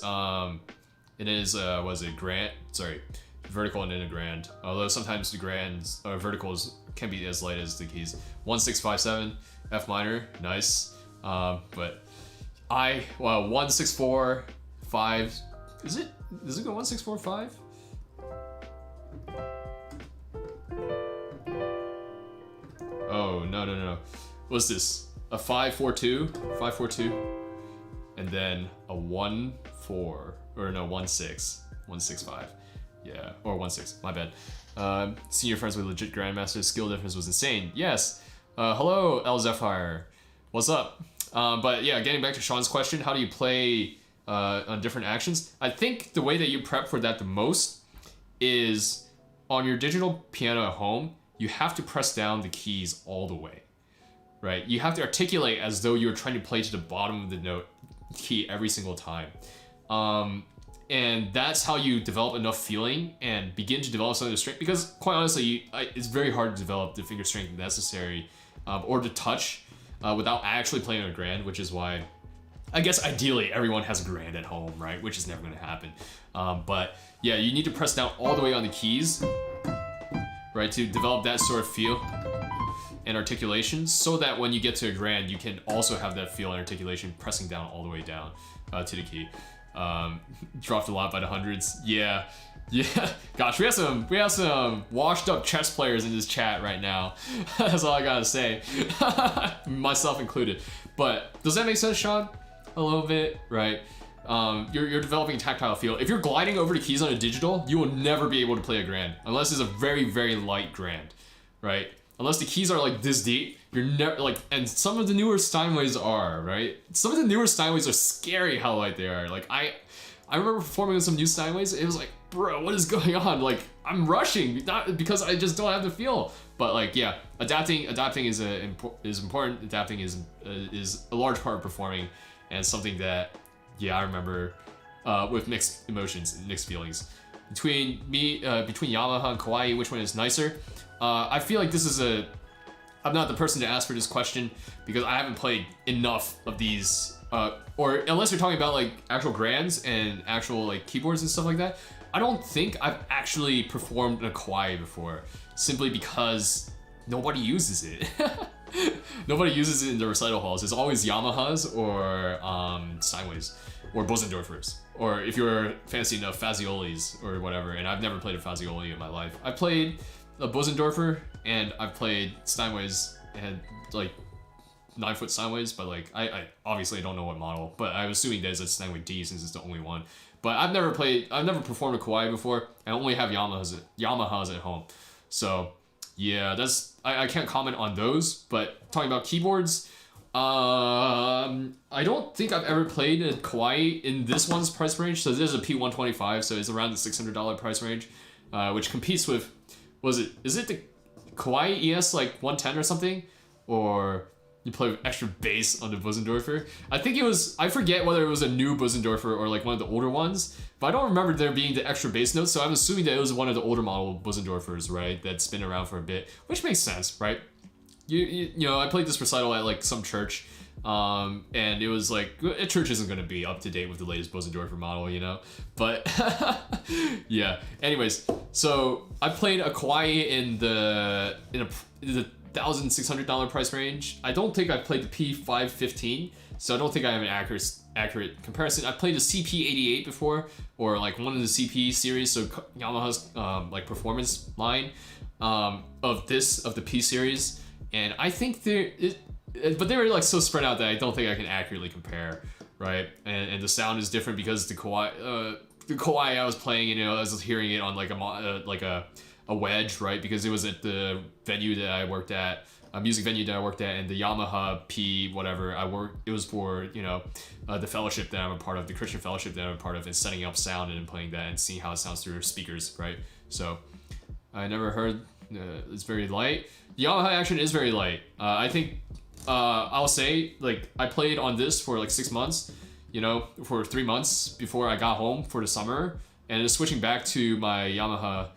grand? Sorry, vertical and then a grand. Although sometimes the grands or verticals can be as light as the keys. 1 6 5 7 F minor, nice. But 1 6 4 5. Does it go 1 6 4 5? Oh no. What's this? A 5 4 2, and then a 1 4 or no 1 6 5. Yeah, or 1 6. My bad. Senior friends with legit grandmasters. Skill difference was insane. Yes. Hello, El Zephyr. What's up? But yeah, getting back to Sean's question, how do you play on different actions? I think the way that you prep for that the most is on your digital piano at home. You have to press down the keys all the way, right? You have to articulate as though you're trying to play to the bottom of the note key every single time. And that's how you develop enough feeling and begin to develop some of the strength, because quite honestly, it's very hard to develop the finger strength necessary or to touch without actually playing a grand, which is why I guess ideally everyone has a grand at home, right? Which is never gonna happen. But yeah, you need to press down all the way on the keys, right, to develop that sort of feel. and articulation, so that when you get to a grand, you can also have that feel and articulation pressing down all the way down to the key. Dropped a lot by the hundreds. Yeah. Gosh, we have some washed up chess players in this chat right now. That's all I gotta say, myself included. But does that make sense, Sean? A little bit, right? You're developing tactile feel. If you're gliding over the keys on a digital, you will never be able to play a grand unless it's a very, very light grand, right? Unless the keys are like this deep, you're never like. And some of the newer Steinways are, right? Some of the newer Steinways are scary how light they are. Like I remember performing with some new Steinways. It was like, bro, what is going on? Like I'm rushing, not because I just don't have the feel. But like, yeah, adapting is important. Adapting is a large part of performing, and something that, yeah, I remember with mixed emotions and mixed feelings between Yamaha and Kawaii. Which one is nicer? I feel like this is I'm not the person to ask for this question because I haven't played enough of these, or unless you're talking about like actual grands and actual like keyboards and stuff like that. I don't think I've actually performed a Kawaii before, simply because nobody uses it. Nobody uses it in the recital halls. It's always Yamahas or Steinways or Bosendorfers, or if you're fancy enough, Faziolis or whatever. And I've never played a Fazioli in my life. I played a Bosendorfer and I've played Steinways and like 9-foot Steinways, but like I obviously don't know what model, but I'm assuming there's a Steinway D since it's the only one. But I've never performed a Kawaii before. I only have Yamahas at home. So yeah, I can't comment on those. But talking about keyboards, I don't think I've ever played a Kawaii in this one's price range. So this is a P125, so it's around the $600 price range, which competes with, is it the Kawaii ES like 110 or something? Or you play with extra bass on the Bosendorfer. I forget whether it was a new Bosendorfer or like one of the older ones, but I don't remember there being the extra bass notes, so I'm assuming that it was one of the older model Bosendorfers, right, that's been around for a bit, which makes sense, right? You know, I played this recital at like some church, and it was like, a church isn't going to be up to date with the latest Bosendorfer model, you know, but yeah. Anyways, so I played a Kawaii in the $1,600 price range. I don't think I've played the P515, so I don't think I have an accurate comparison. I played a CP88 before, or like one of the CP series, so Yamaha's like performance line of the P series, and I think but they were like so spread out that I don't think I can accurately compare, right? And the sound is different because the Kawaii I was playing, you know, I was hearing it on like a wedge, right? Because it was at the venue that I worked at, a music venue that I worked at, and the Yamaha P whatever it was for, you know, the fellowship that I'm a part of, the Christian fellowship that I'm a part of, and setting up sound and playing that and seeing how it sounds through speakers, right? So I never heard, it's very light. The Yamaha action is very light. I think I'll say, like, I played on this for like 6 months, you know, for 3 months before I got home for the summer, and then switching back to my Yamaha.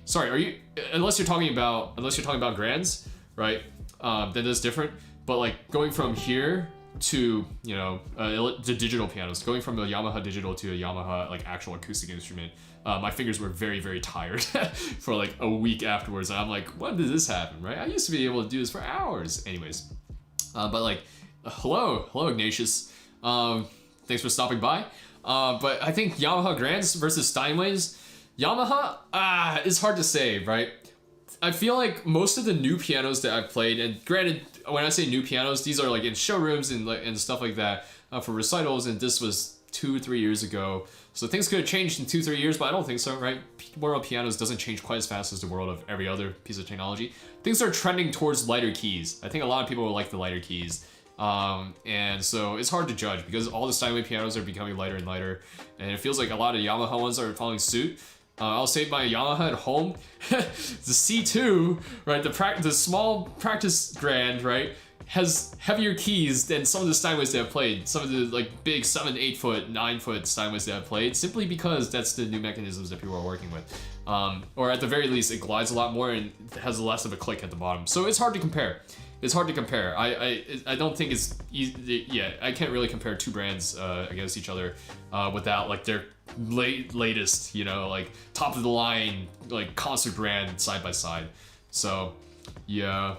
Sorry, unless you're talking about grands, right? Then that's different. But like going from here to, you know, the digital pianos, going from a Yamaha digital to a Yamaha like actual acoustic instrument, my fingers were very, very tired for like a week afterwards. And I'm like, when did this happen, right? I used to be able to do this for hours. Anyways, but like, hello Ignatius. Thanks for stopping by. But I think Yamaha grands versus Steinways. Yamaha, it's hard to say, right? I feel like most of the new pianos that I've played, and granted, when I say new pianos, these are like in showrooms and stuff like that for recitals, and this was 2-3 years ago. So things could have changed in 2-3 years, but I don't think so, right? World of pianos doesn't change quite as fast as the world of every other piece of technology. Things are trending towards lighter keys. I think a lot of people will like the lighter keys. And so it's hard to judge because all the Steinway pianos are becoming lighter and lighter, and it feels like a lot of Yamaha ones are following suit. I'll say my Yamaha at home, the C2, right, the small practice grand, right, has heavier keys than some of the Steinways that I've played, some of the like big 7, 8 foot, 9 foot Steinways that I've played, simply because that's the new mechanisms that people are working with. Or at the very least, it glides a lot more and has less of a click at the bottom. So it's hard to compare. It's hard to compare. I don't think it's easy. Yeah, I can't really compare two brands against each other without like their latest, you know, like top of the line, like concert grand side by side. So Yeah,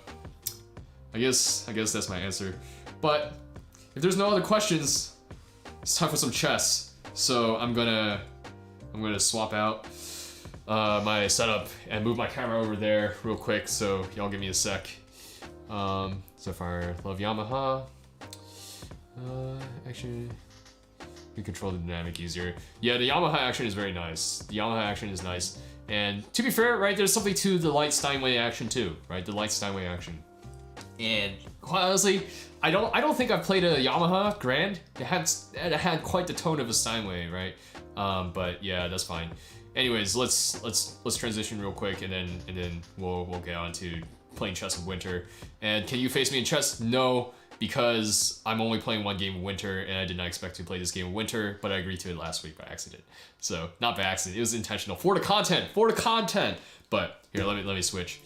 I guess that's my answer. But if there's no other questions, it's time for some chess. So I'm gonna swap out my setup and move my camera over there real quick. So y'all give me a sec. So far, love Yamaha. Actually, we control the dynamic easier. Yeah, the Yamaha action is very nice. The Yamaha action is nice. And to be fair, right, there's something to the light Steinway action too, right? The light Steinway action. And quite honestly, I don't think I've played a Yamaha Grand. It had quite the tone of a Steinway, right? But yeah, that's fine. Anyways, let's transition real quick, and then we'll get on to playing chess with Winter. And can you face me in chess? No, because I'm only playing one game of Winter, and I did not expect to play this game of Winter, but I agreed to it last week by accident. So not by accident, it was intentional for the content, But here, let me switch.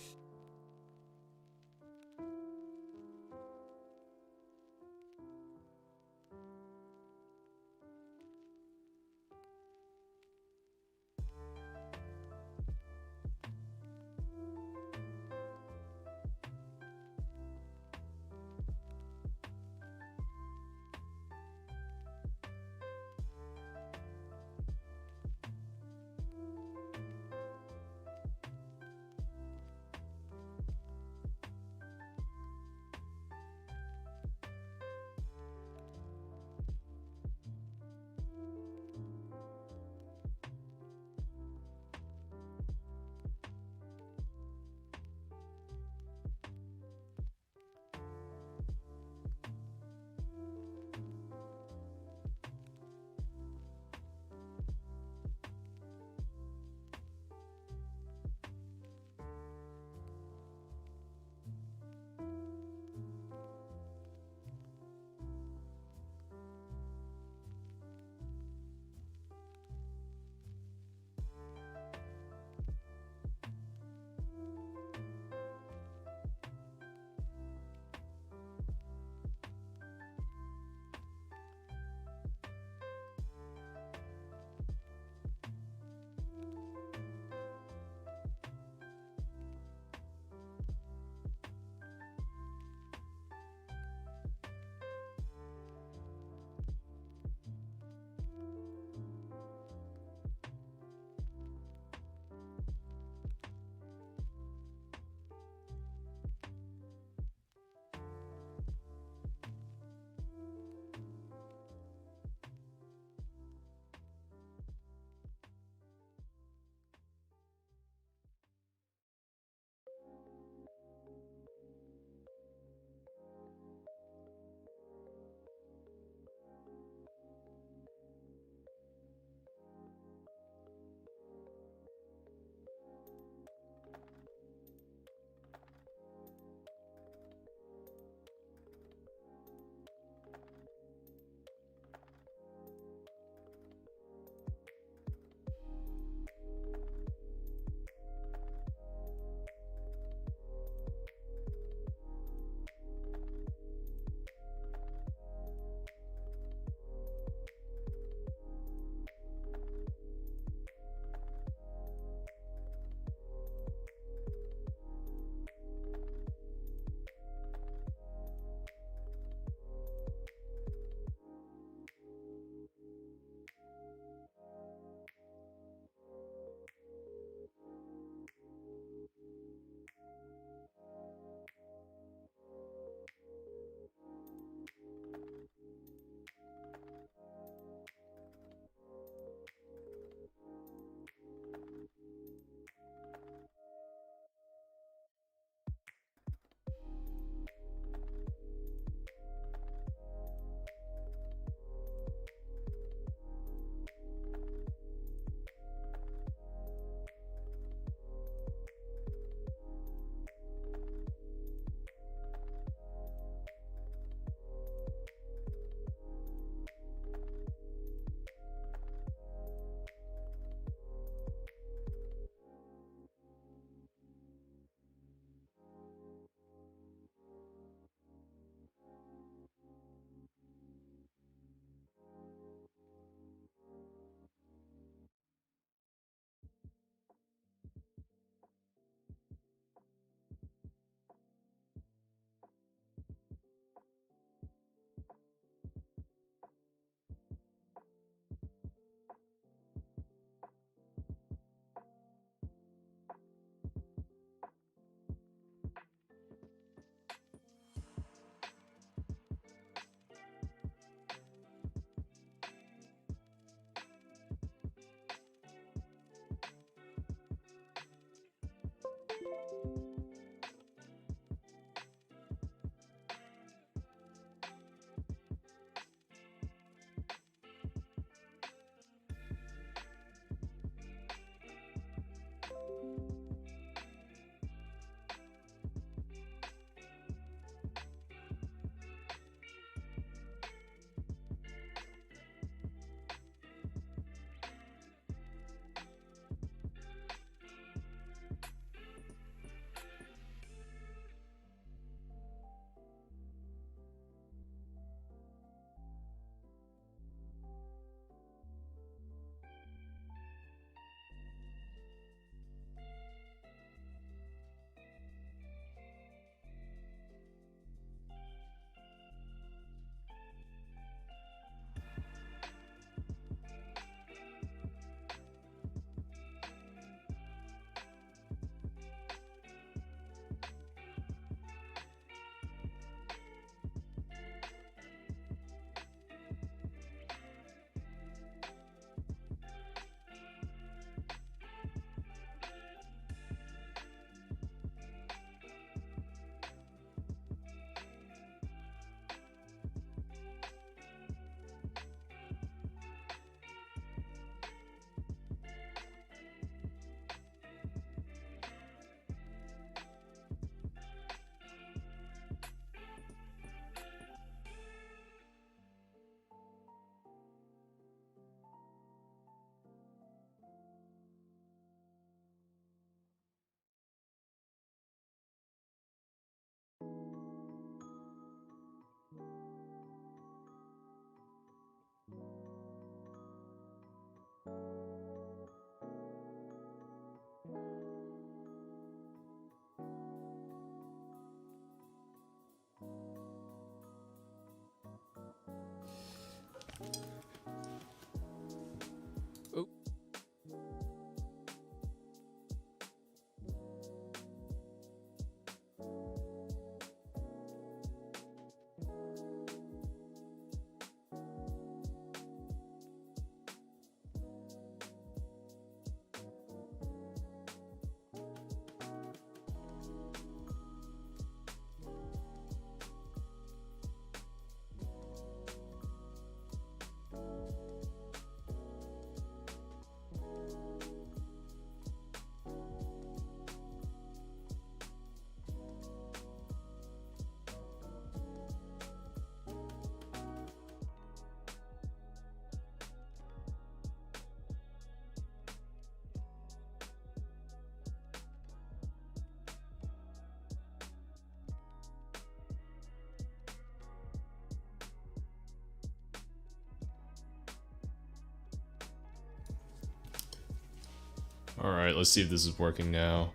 Alright, let's see if this is working now.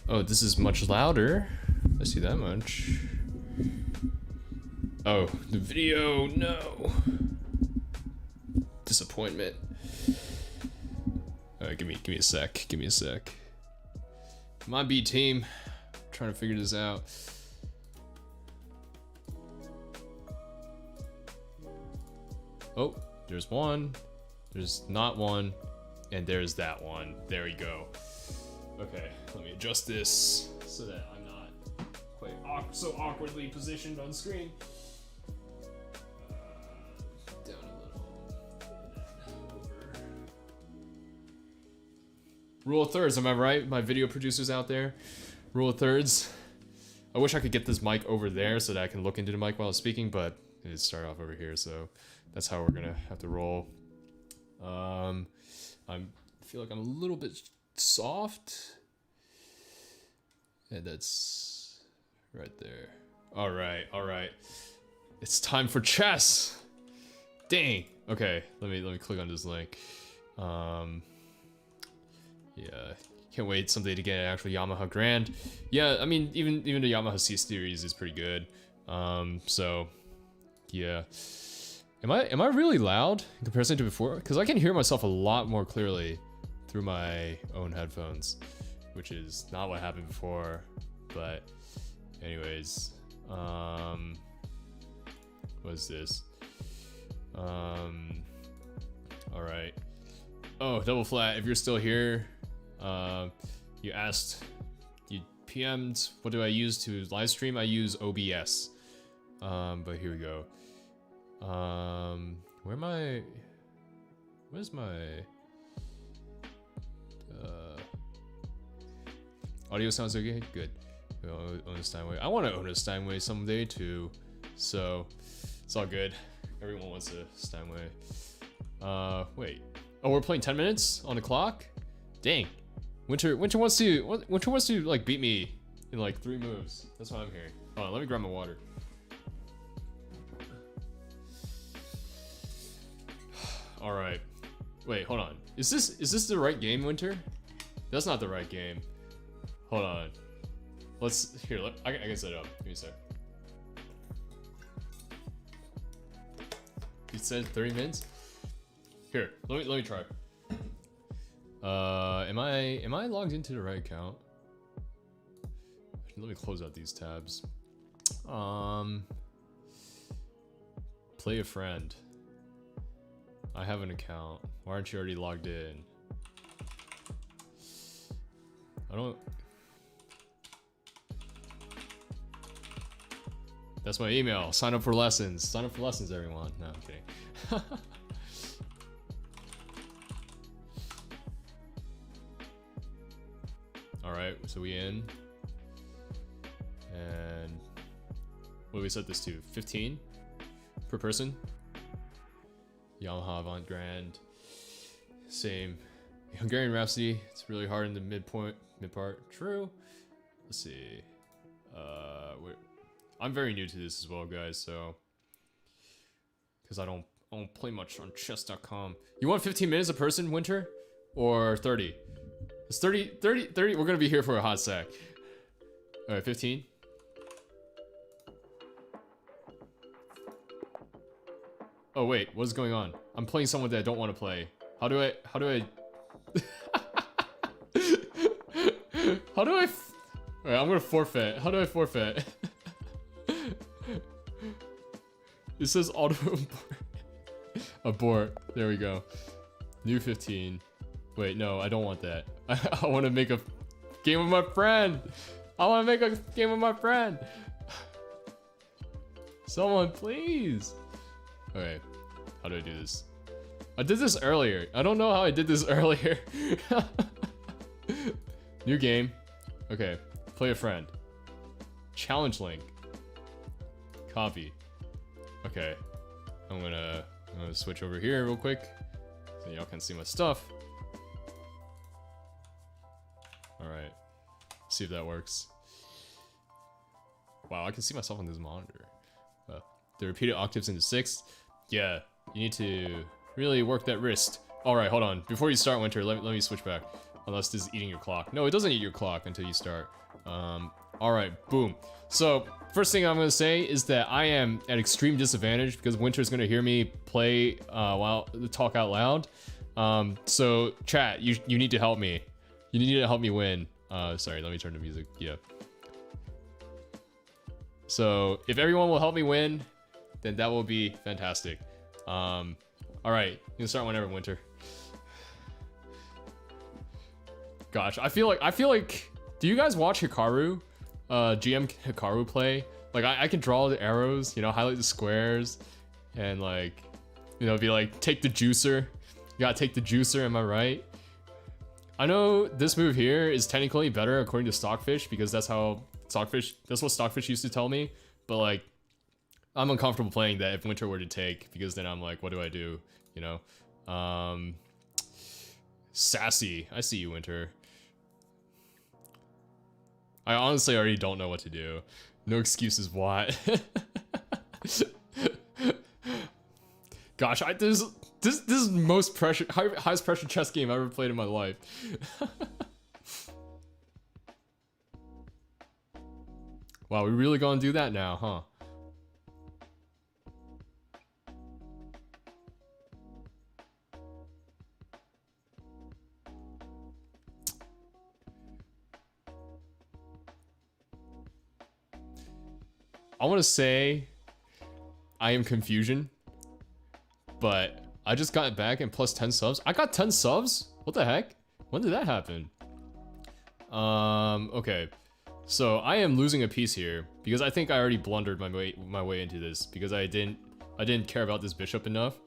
Oh, this is much louder. I see that much. Oh, the video, no. Disappointment. Alright, give me a sec. Give me a sec. My B team. Trying to figure this out. Oh, there's one. There's not one. And there's that one. There we go. Okay, let me adjust this so that I'm not quite so awkwardly positioned on screen. Down a little. Over. Rule of thirds, am I right? My video producers out there. Rule of thirds. I wish I could get this mic over there so that I can look into the mic while I'm speaking, but it started off over here, so that's how we're gonna have to roll. I feel like I'm a little bit soft. And that's right there. All right. It's time for chess. Dang. Okay, let me click on this link. Yeah, can't wait someday to get an actual Yamaha Grand. Yeah, I mean even the Yamaha C series is pretty good. So yeah. Am I really loud in comparison to before? Because I can hear myself a lot more clearly through my own headphones, which is not what happened before. But anyways, what is this? All right. Oh, double flat. If you're still here, you asked, you PM'd, what do I use to live stream? I use OBS. But here we go. Where's my audio sounds okay? Good. We own a Steinway. I want to own a Steinway someday too, so it's all good. Everyone wants a Steinway. Wait. Oh, we're playing 10 minutes on the clock? Dang. Winter wants to like beat me in like 3 moves. That's what I'm hearing. Hold on, let me grab my water. All right. Wait, hold on. Is this the right game, Winter? That's not the right game. Hold on. I can set it up. Give me a sec. You said 30 minutes? Here, let me try. Am I logged into the right account? Let me close out these tabs. Play a friend. I have an account. Why aren't you already logged in? I don't... That's my email. Sign up for lessons. Sign up for lessons, everyone. No, I'm kidding. Alright, so we in. And... what do we set this to? 15? Per person? Yamaha Avant Grand. Same. Hungarian Rhapsody. It's really hard in the mid part. True. Let's see. I'm very new to this as well, guys, so because I don't play much on chess.com. You want 15 minutes a person, Winter? Or 30? It's 30. We're gonna be here for a hot sec. Alright, 15. Oh wait, what's going on? I'm playing someone that I don't want to play. How do I How do I Alright, I'm gonna forfeit. How do I forfeit? It says auto abort. There we go. New 15. Wait, no, I don't want that. I want to make a game with my friend. I want to make a game with my friend. Someone, please. Okay, how do I do this? I did this earlier. I don't know how I did this earlier. New game. Okay, play a friend. Challenge link. Copy. Okay, I'm gonna switch over here real quick so y'all can see my stuff. Alright, see if that works. Wow, I can see myself on this monitor. The repeated octaves into 6th. Yeah, you need to really work that wrist. Alright, hold on. Before you start, Winter, let me switch back. Unless this is eating your clock. No, it doesn't eat your clock until you start. Alright, boom. So, first thing I'm gonna say is that I am at extreme disadvantage because Winter's gonna hear me play while talk out loud. So chat, you need to help me. You need to help me win. Sorry, let me turn the music. Yeah. So if everyone will help me win, then that will be fantastic. Alright, you can start whenever, Winter. Gosh, I feel like do you guys watch Hikaru? GM Hikaru play? Like I can draw the arrows, you know, highlight the squares, and like, you know, be like, take the juicer. You gotta take the juicer, am I right? I know this move here is technically better according to Stockfish because that's what Stockfish used to tell me, but like, I'm uncomfortable playing that if Winter were to take, because then I'm like, what do I do? You know? Sassy. I see you, Winter. I honestly already don't know what to do. No excuses, Watt. Gosh, this is the most highest pressure chess game I've ever played in my life. Wow, we really gonna do that now, huh? I want to say I am confusion, but I just got it back and plus 10 subs. I got 10 subs? What the heck? When did that happen? Okay. So I am losing a piece here because I think I already blundered my way into this because I didn't care about this bishop enough.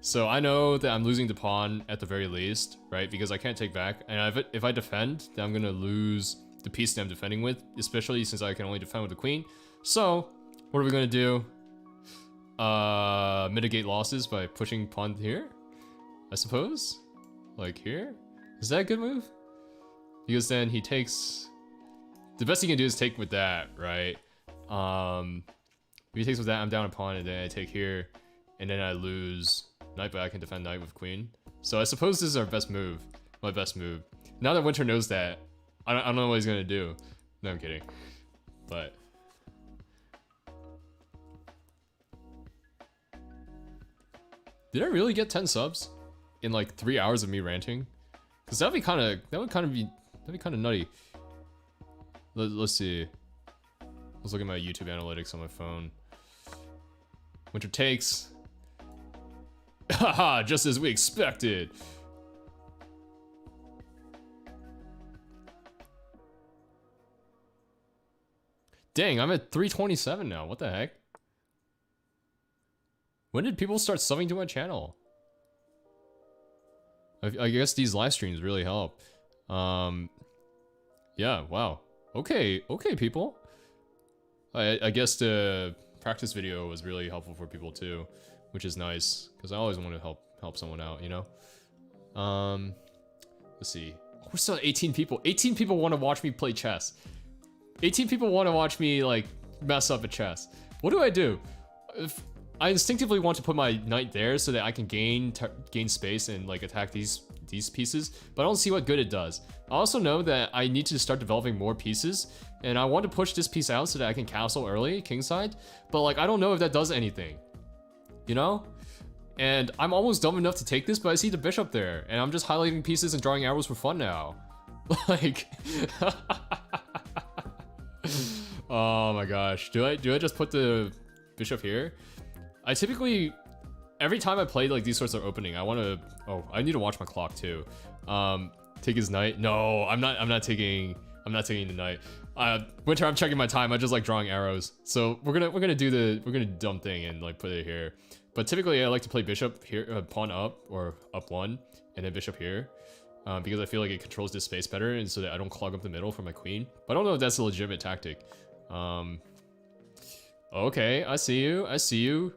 So I know that I'm losing the pawn at the very least, right? Because I can't take back, and if I defend, then I'm gonna lose the piece that I'm defending with, especially since I can only defend with the queen. So what are we gonna do? Mitigate losses by pushing pawn here, I suppose. Like here, is that a good move? Because then he takes. The best he can do is take with that, right? If he takes with that, I'm down a pawn, and then I take here, and then I lose knight, but I can defend knight with queen. So I suppose this is our best move, my best move. Now that Winter knows that, I don't know what he's gonna do. No, I'm kidding. But did I really get 10 subs in like 3 hours of me ranting? Cause that'd be kind of nutty. Let's see. Let's look at my YouTube analytics on my phone. Winter takes. Haha, just as we expected. Dang, I'm at 327 now. What the heck? When did people start subbing to my channel? I guess these live streams really help. Yeah, wow. Okay, people. I guess the practice video was really helpful for people too, which is nice because I always want to help someone out, you know. Let's see. We're still at 18 people. 18 people want to watch me play chess. 18 people want to watch me like mess up at chess. What do I do? If I instinctively want to put my knight there so that I can gain space and like attack these pieces, but I don't see what good it does. I also know that I need to start developing more pieces, and I want to push this piece out so that I can castle early, kingside, but like I don't know if that does anything, you know? And I'm almost dumb enough to take this, but I see the bishop there, and I'm just highlighting pieces and drawing arrows for fun now. Like, oh my gosh, do I just put the bishop here? I typically, every time I play like these sorts of opening, I want to. Oh, I need to watch my clock too. Take his knight. No, I'm not taking the knight. Winter, I'm checking my time. I just like drawing arrows. So we're gonna do the dumb thing and like put it here. But typically I like to play bishop here, pawn up or up one, and then bishop here, because I feel like it controls this space better, and so that I don't clog up the middle for my queen. But I don't know if that's a legitimate tactic. Okay, I see you.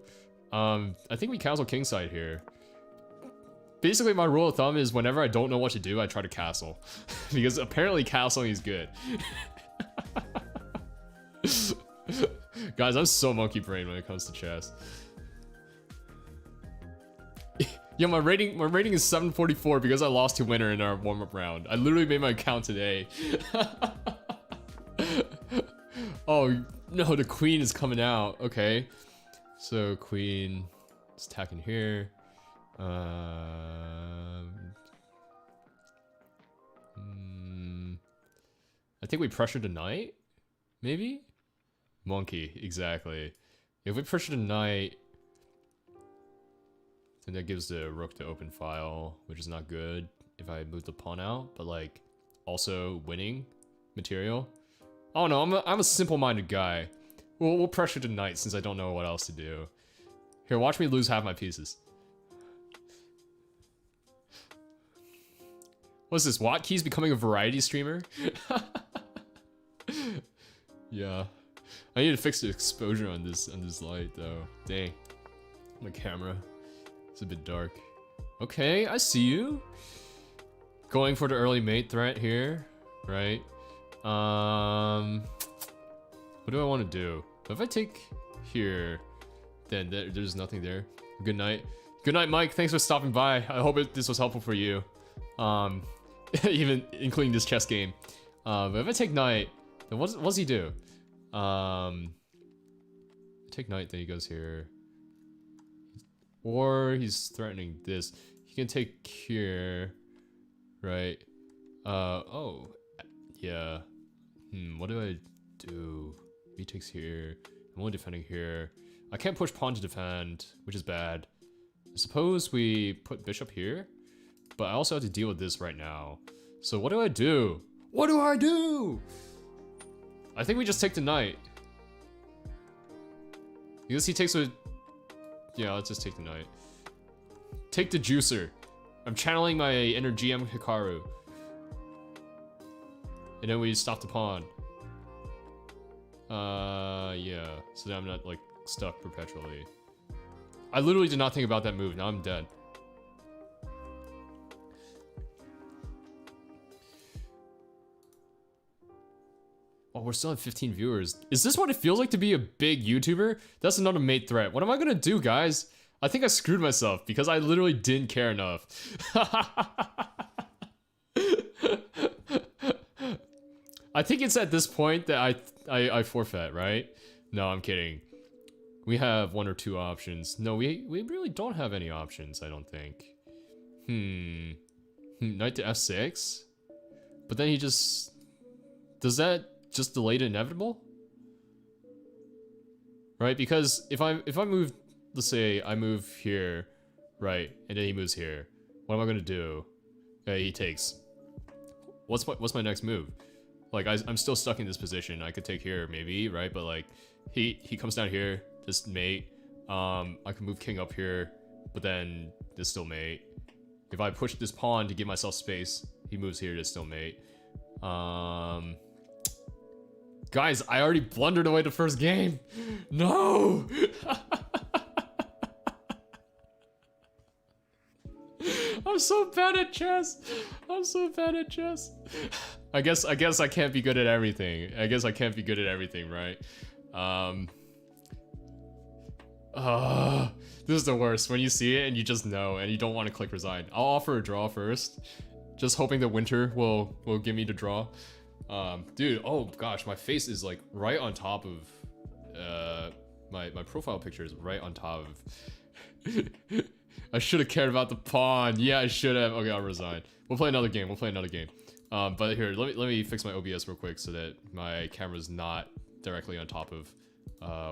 I think we castle kingside here. Basically, my rule of thumb is whenever I don't know what to do, I try to castle. Because apparently castling is good. Guys, I'm so monkey brain when it comes to chess. Yeah, my rating is 744 because I lost to winner in our warm-up round. I literally made my account today. Oh no, the queen is coming out. Okay, so queen is attacking here. I think we pressure the knight, maybe? Monkey, exactly. If we pressure the knight, then that gives the rook the open file, which is not good if I move the pawn out, but like also winning material. Oh no, I'm a simple-minded guy. We'll pressure the knight since I don't know what else to do. Here, watch me lose half my pieces. What's this? WattKeys becoming a variety streamer? Yeah. I need to fix the exposure on this light though. Dang. My camera. It's a bit dark. Okay, I see you. Going for the early mate threat here, right? What do I want to do? If I take here, then there's nothing there. Good night. Good night, Mike. Thanks for stopping by. I hope this was helpful for you. Even including this chess game. But if I take knight, then what does he do? Take knight, then he goes here. Or he's threatening this. He can take here, right? Oh, yeah. What do I do? He takes here. I'm only defending here. I can't push pawn to defend, which is bad. I suppose we put bishop here, but I also have to deal with this right now. So what do I do? What do I do? I think we just take the knight. Because he takes a... Yeah, let's just take the knight. Take the juicer. I'm channeling my inner GM Hikaru. And then we stop the pawn. Yeah. So that I'm not, like, stuck perpetually. I literally did not think about that move. Now I'm dead. Oh, we're still at 15 viewers. Is this what it feels like to be a big YouTuber? That's another mate threat. What am I gonna do, guys? I think I screwed myself because I literally didn't care enough. I think it's at this point that I forfeit, right? No, I'm kidding. We have one or two options. No, we really don't have any options, I don't think. Knight to f6? But then he just... Does that just delay the inevitable? Right? Because if I move... Let's say I move here, right? And then he moves here. What am I gonna do? Okay, he takes. What's my next move? Like, I'm still stuck in this position. I could take here, maybe, right? But like, he comes down here, just mate. I can move king up here, but then this still mate. If I push this pawn to give myself space, he moves here to still mate. Guys, I already blundered away the first game. No! I'm so bad at chess. I'm so bad at chess. I guess I can't be good at everything. I guess I can't be good at everything, right? This is the worst when you see it and you just know and you don't want to click resign. I'll offer a draw first, just hoping that winter will give me the draw. Dude, oh gosh, my face is like right on top of my profile picture is right on top of. I should have cared about the pawn. Yeah, I should have. Okay, I'll resign. We'll play another game. But here, let me fix my OBS real quick so that my camera's not directly on top of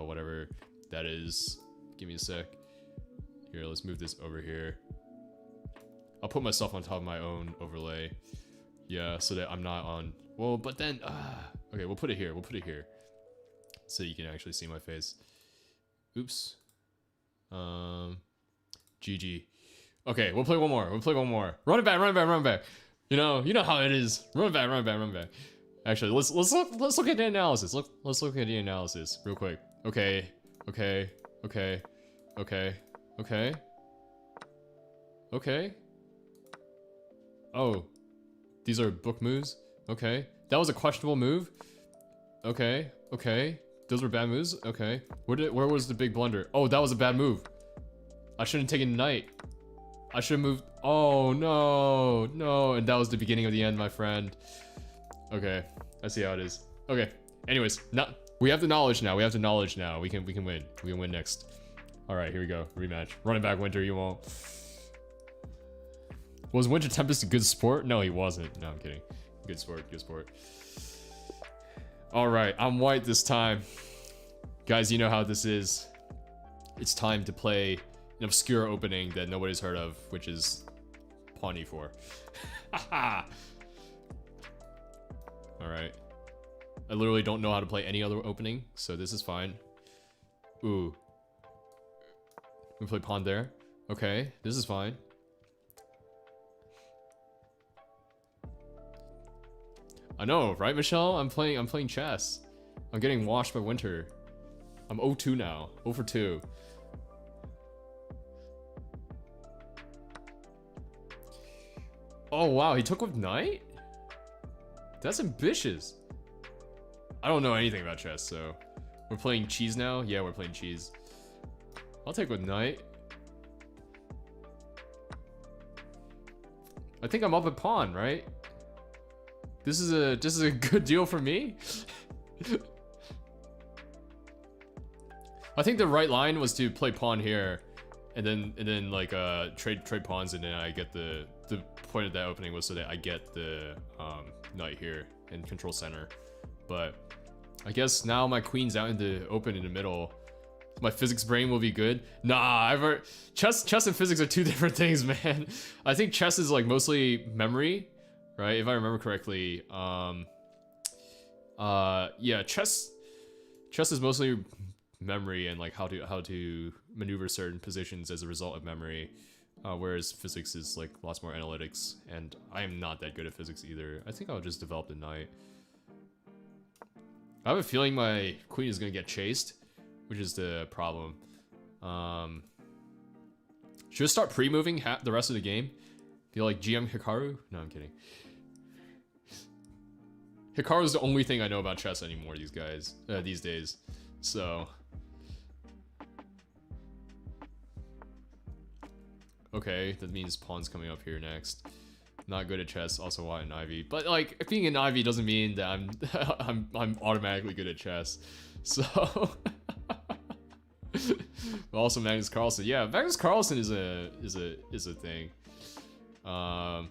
whatever that is. Give me a sec. Here, let's move this over here. I'll put myself on top of my own overlay. Yeah, so that I'm not on. Well, but then okay, we'll put it here. So you can actually see my face. Oops. GG. Okay, we'll play one more. Run it back. You know how it is. Run it back. Actually, let's look at the analysis. Let's look at the analysis real quick. Okay. Oh, these are book moves. Okay, that was a questionable move. Okay. Those were bad moves. Okay, where was the big blunder? Oh, that was a bad move. I shouldn't have taken knight. I should have moved. Oh no, no, and that was the beginning of the end, my friend. Okay, I see how it is. Okay. Anyways, we have the knowledge now. We have the knowledge now. We can win. We can win next. All right, here we go. Rematch. Running back Winter, you won't. Was Winter Tempest a good sport? No, he wasn't. No, I'm kidding. Good sport. Good sport. All right, I'm white this time. Guys, you know how this is. It's time to play an obscure opening that nobody's heard of, which is Pawn E4. Haha. All right. I literally don't know how to play any other opening, so this is fine. Ooh. We play pawn there. Okay, this is fine. I know, right, Michelle? I'm playing chess. I'm getting washed by Winter. I'm 0-2 now. 0 for 2. Oh wow, he took with knight? That's ambitious. I don't know anything about chess, so we're playing cheese now. Yeah, we're playing cheese. I'll take with knight. I think I'm up at pawn, right? This is a good deal for me. I think the right line was to play pawn here, and then like trade pawns, and then I get the point of that opening was so that I get the knight here and control center. But I guess now my queen's out in the open in the middle. My physics brain will be good. Nah, chess and physics are two different things, man. I think chess is like mostly memory, right? If I remember correctly. Yeah, chess is mostly memory and like how to maneuver certain positions as a result of memory. Whereas physics is like lots more analytics, and I am not that good at physics either. I think I'll just develop the knight. I have a feeling my queen is gonna get chased, which is the problem. Should I start pre-moving the rest of the game? Feel like GM Hikaru? No, I'm kidding. Hikaru is the only thing I know about chess anymore. These days. So. Okay, that means pawn's coming up here next. Not good at chess, also white and ivy. But like, being an ivy doesn't mean that I'm automatically good at chess. So also Magnus Carlsen. Yeah, Magnus Carlsen is a thing. I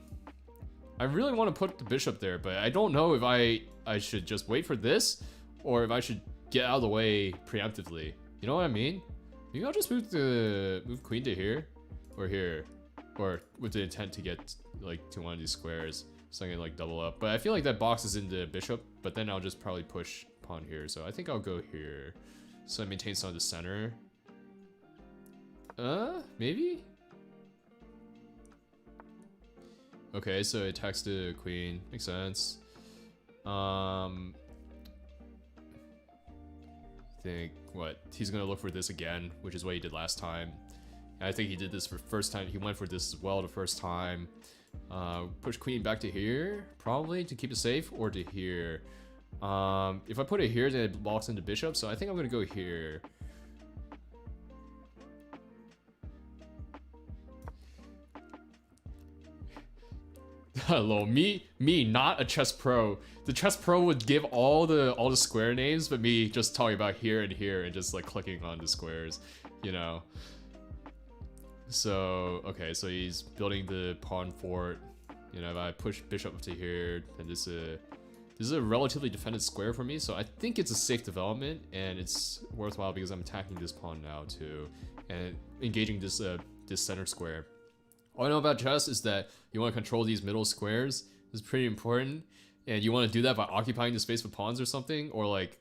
really want to put the bishop there, but I don't know if I should just wait for this or if I should get out of the way preemptively. You know what I mean? Maybe I'll just move queen to here. Or here, or with the intent to get like to one of these squares, so I can like double up. But I feel like that boxes in the bishop, but then I'll just probably push pawn here. So I think I'll go here, so I maintain some of the center. Maybe? Okay, so it attacks the queen, makes sense. I think, what, he's gonna look for this again, which is what he did last time. I think he did this for first time. He went for this as well the first time. Push queen back to here, probably, to keep it safe, or to here. If I put it here, then it locks into bishop, so I think I'm gonna go here. Hello, me, not a chess pro. The chess pro would give all the square names, but me just talking about here and just like clicking on the squares, you know. So, okay, so he's building the pawn fort. You know, if I push bishop up to here, then this is a relatively defended square for me, so I think it's a safe development, and it's worthwhile because I'm attacking this pawn now too, and engaging this center square. All I know about chess is that you want to control these middle squares. It's pretty important, and you want to do that by occupying the space with pawns or something, or like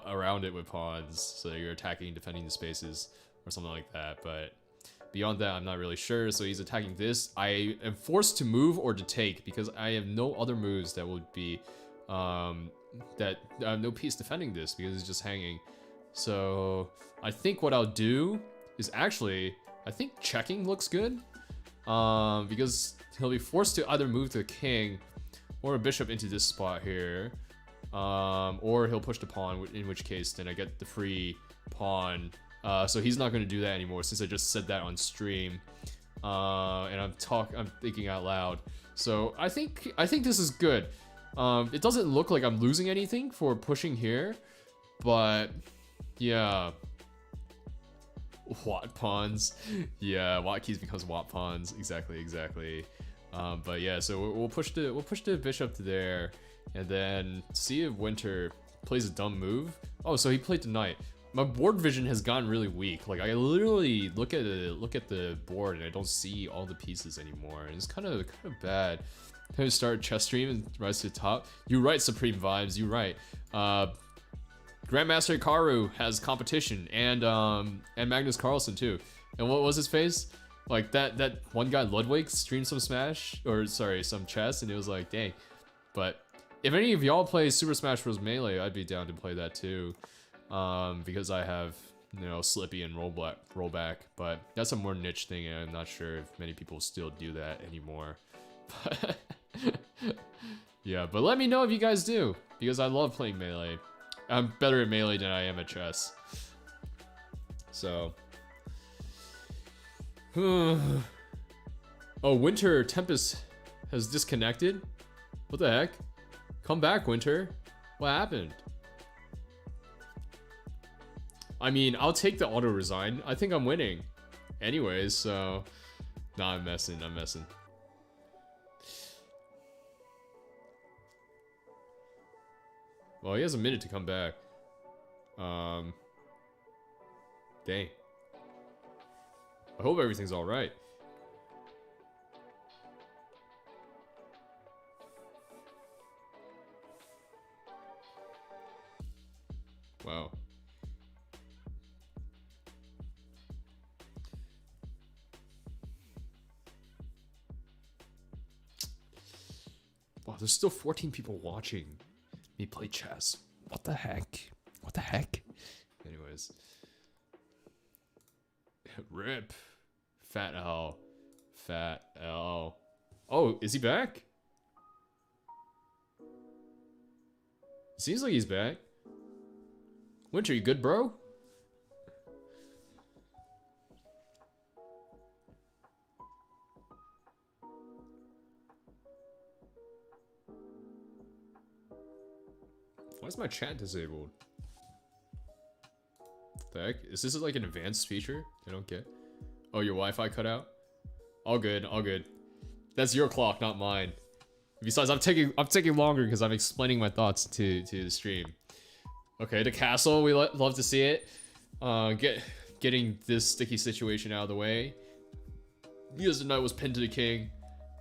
around it with pawns, so you're attacking, defending the spaces, or something like that, but beyond that, I'm not really sure. So he's attacking this. I am forced to move or to take because I have no other moves that would be, that I have no piece defending this because it's just hanging. So I think what I'll do is actually, I think checking looks good, because he'll be forced to either move the king or a bishop into this spot here, or he'll push the pawn, in which case then I get the free pawn. So he's not going to do that anymore since I just said that on stream. and I'm thinking out loud. So I think this is good. It doesn't look like I'm losing anything for pushing here, but yeah. Watt pawns. Yeah, WattKeys becomes Watt pawns. Exactly. But yeah, so we'll push the bishop to there, and then see if Winter plays a dumb move. Oh, so he played the knight. My board vision has gotten really weak. Like I literally look at the board and I don't see all the pieces anymore, and it's kind of bad. Time to start chess stream and rise to the top. You're right, Supreme Vibes. You're right. Grandmaster Karu has competition, and Magnus Carlsen too. And what was his face? Like that one guy Ludwig streamed some Smash, or sorry, some chess, and it was like, dang. But if any of y'all play Super Smash Bros. Melee, I'd be down to play that too. Because I have, you know, Slippy and rollback, but that's a more niche thing, and I'm not sure if many people still do that anymore. Yeah, but let me know if you guys do, because I love playing Melee. I'm better at Melee than I am at chess. So. Oh, Winter Tempest has disconnected? What the heck? Come back, Winter. What happened? I mean, I'll take the auto resign. I think I'm winning. Anyways, so. Nah, I'm messing. Well, he has a minute to come back. Dang. I hope everything's alright. Wow. Wow, there's still 14 people watching me play chess. What the heck? What the heck? Anyways. Rip. Fat L. Fat L. Oh, is he back? Seems like he's back. Winter, you good, bro? Why is my chat disabled? What the heck? Is this like an advanced feature? I don't get. Oh, your Wi-Fi cut out? All good, all good. That's your clock, not mine. Besides, I'm taking longer because I'm explaining my thoughts to the stream. Okay, the castle, we love to see it. Getting this sticky situation out of the way. Because the knight was pinned to the king.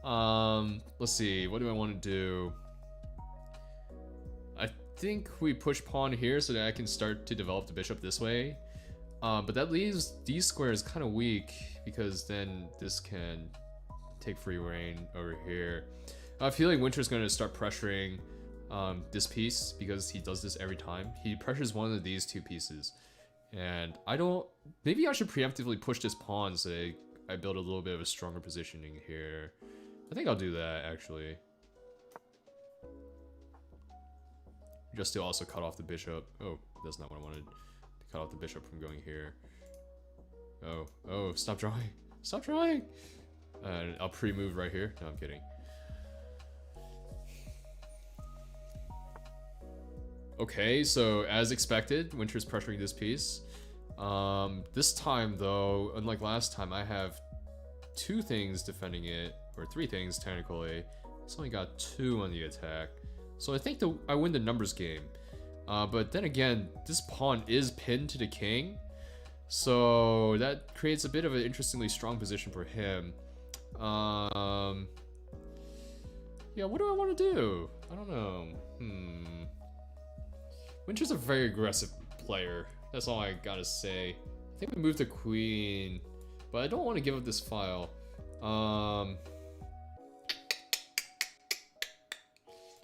Let's see, what do I want to do? I think we push pawn here so that I can start to develop the bishop this way. But that leaves D square is kind of weak because then this can take free reign over here. I feel like Winter's going to start pressuring this piece because he does this every time. He pressures one of these two pieces. And I don't... Maybe I should preemptively push this pawn so that I build a little bit of a stronger positioning here. I think I'll do that, actually. Just to also cut off the bishop. Oh, that's not what I wanted. To cut off the bishop from going here. Oh, stop drawing. Stop drawing! I'll pre-move right here. No, I'm kidding. Okay, so as expected, Winter's pressuring this piece. This time though, unlike last time, I have two things defending it, or three things technically. It's only got two on the attack. So I think I win the numbers game. But then again, this pawn is pinned to the king. So that creates a bit of an interestingly strong position for him. Yeah, what do I want to do? I don't know. Winter's a very aggressive player. That's all I gotta say. I think we move the queen, but I don't want to give up this file.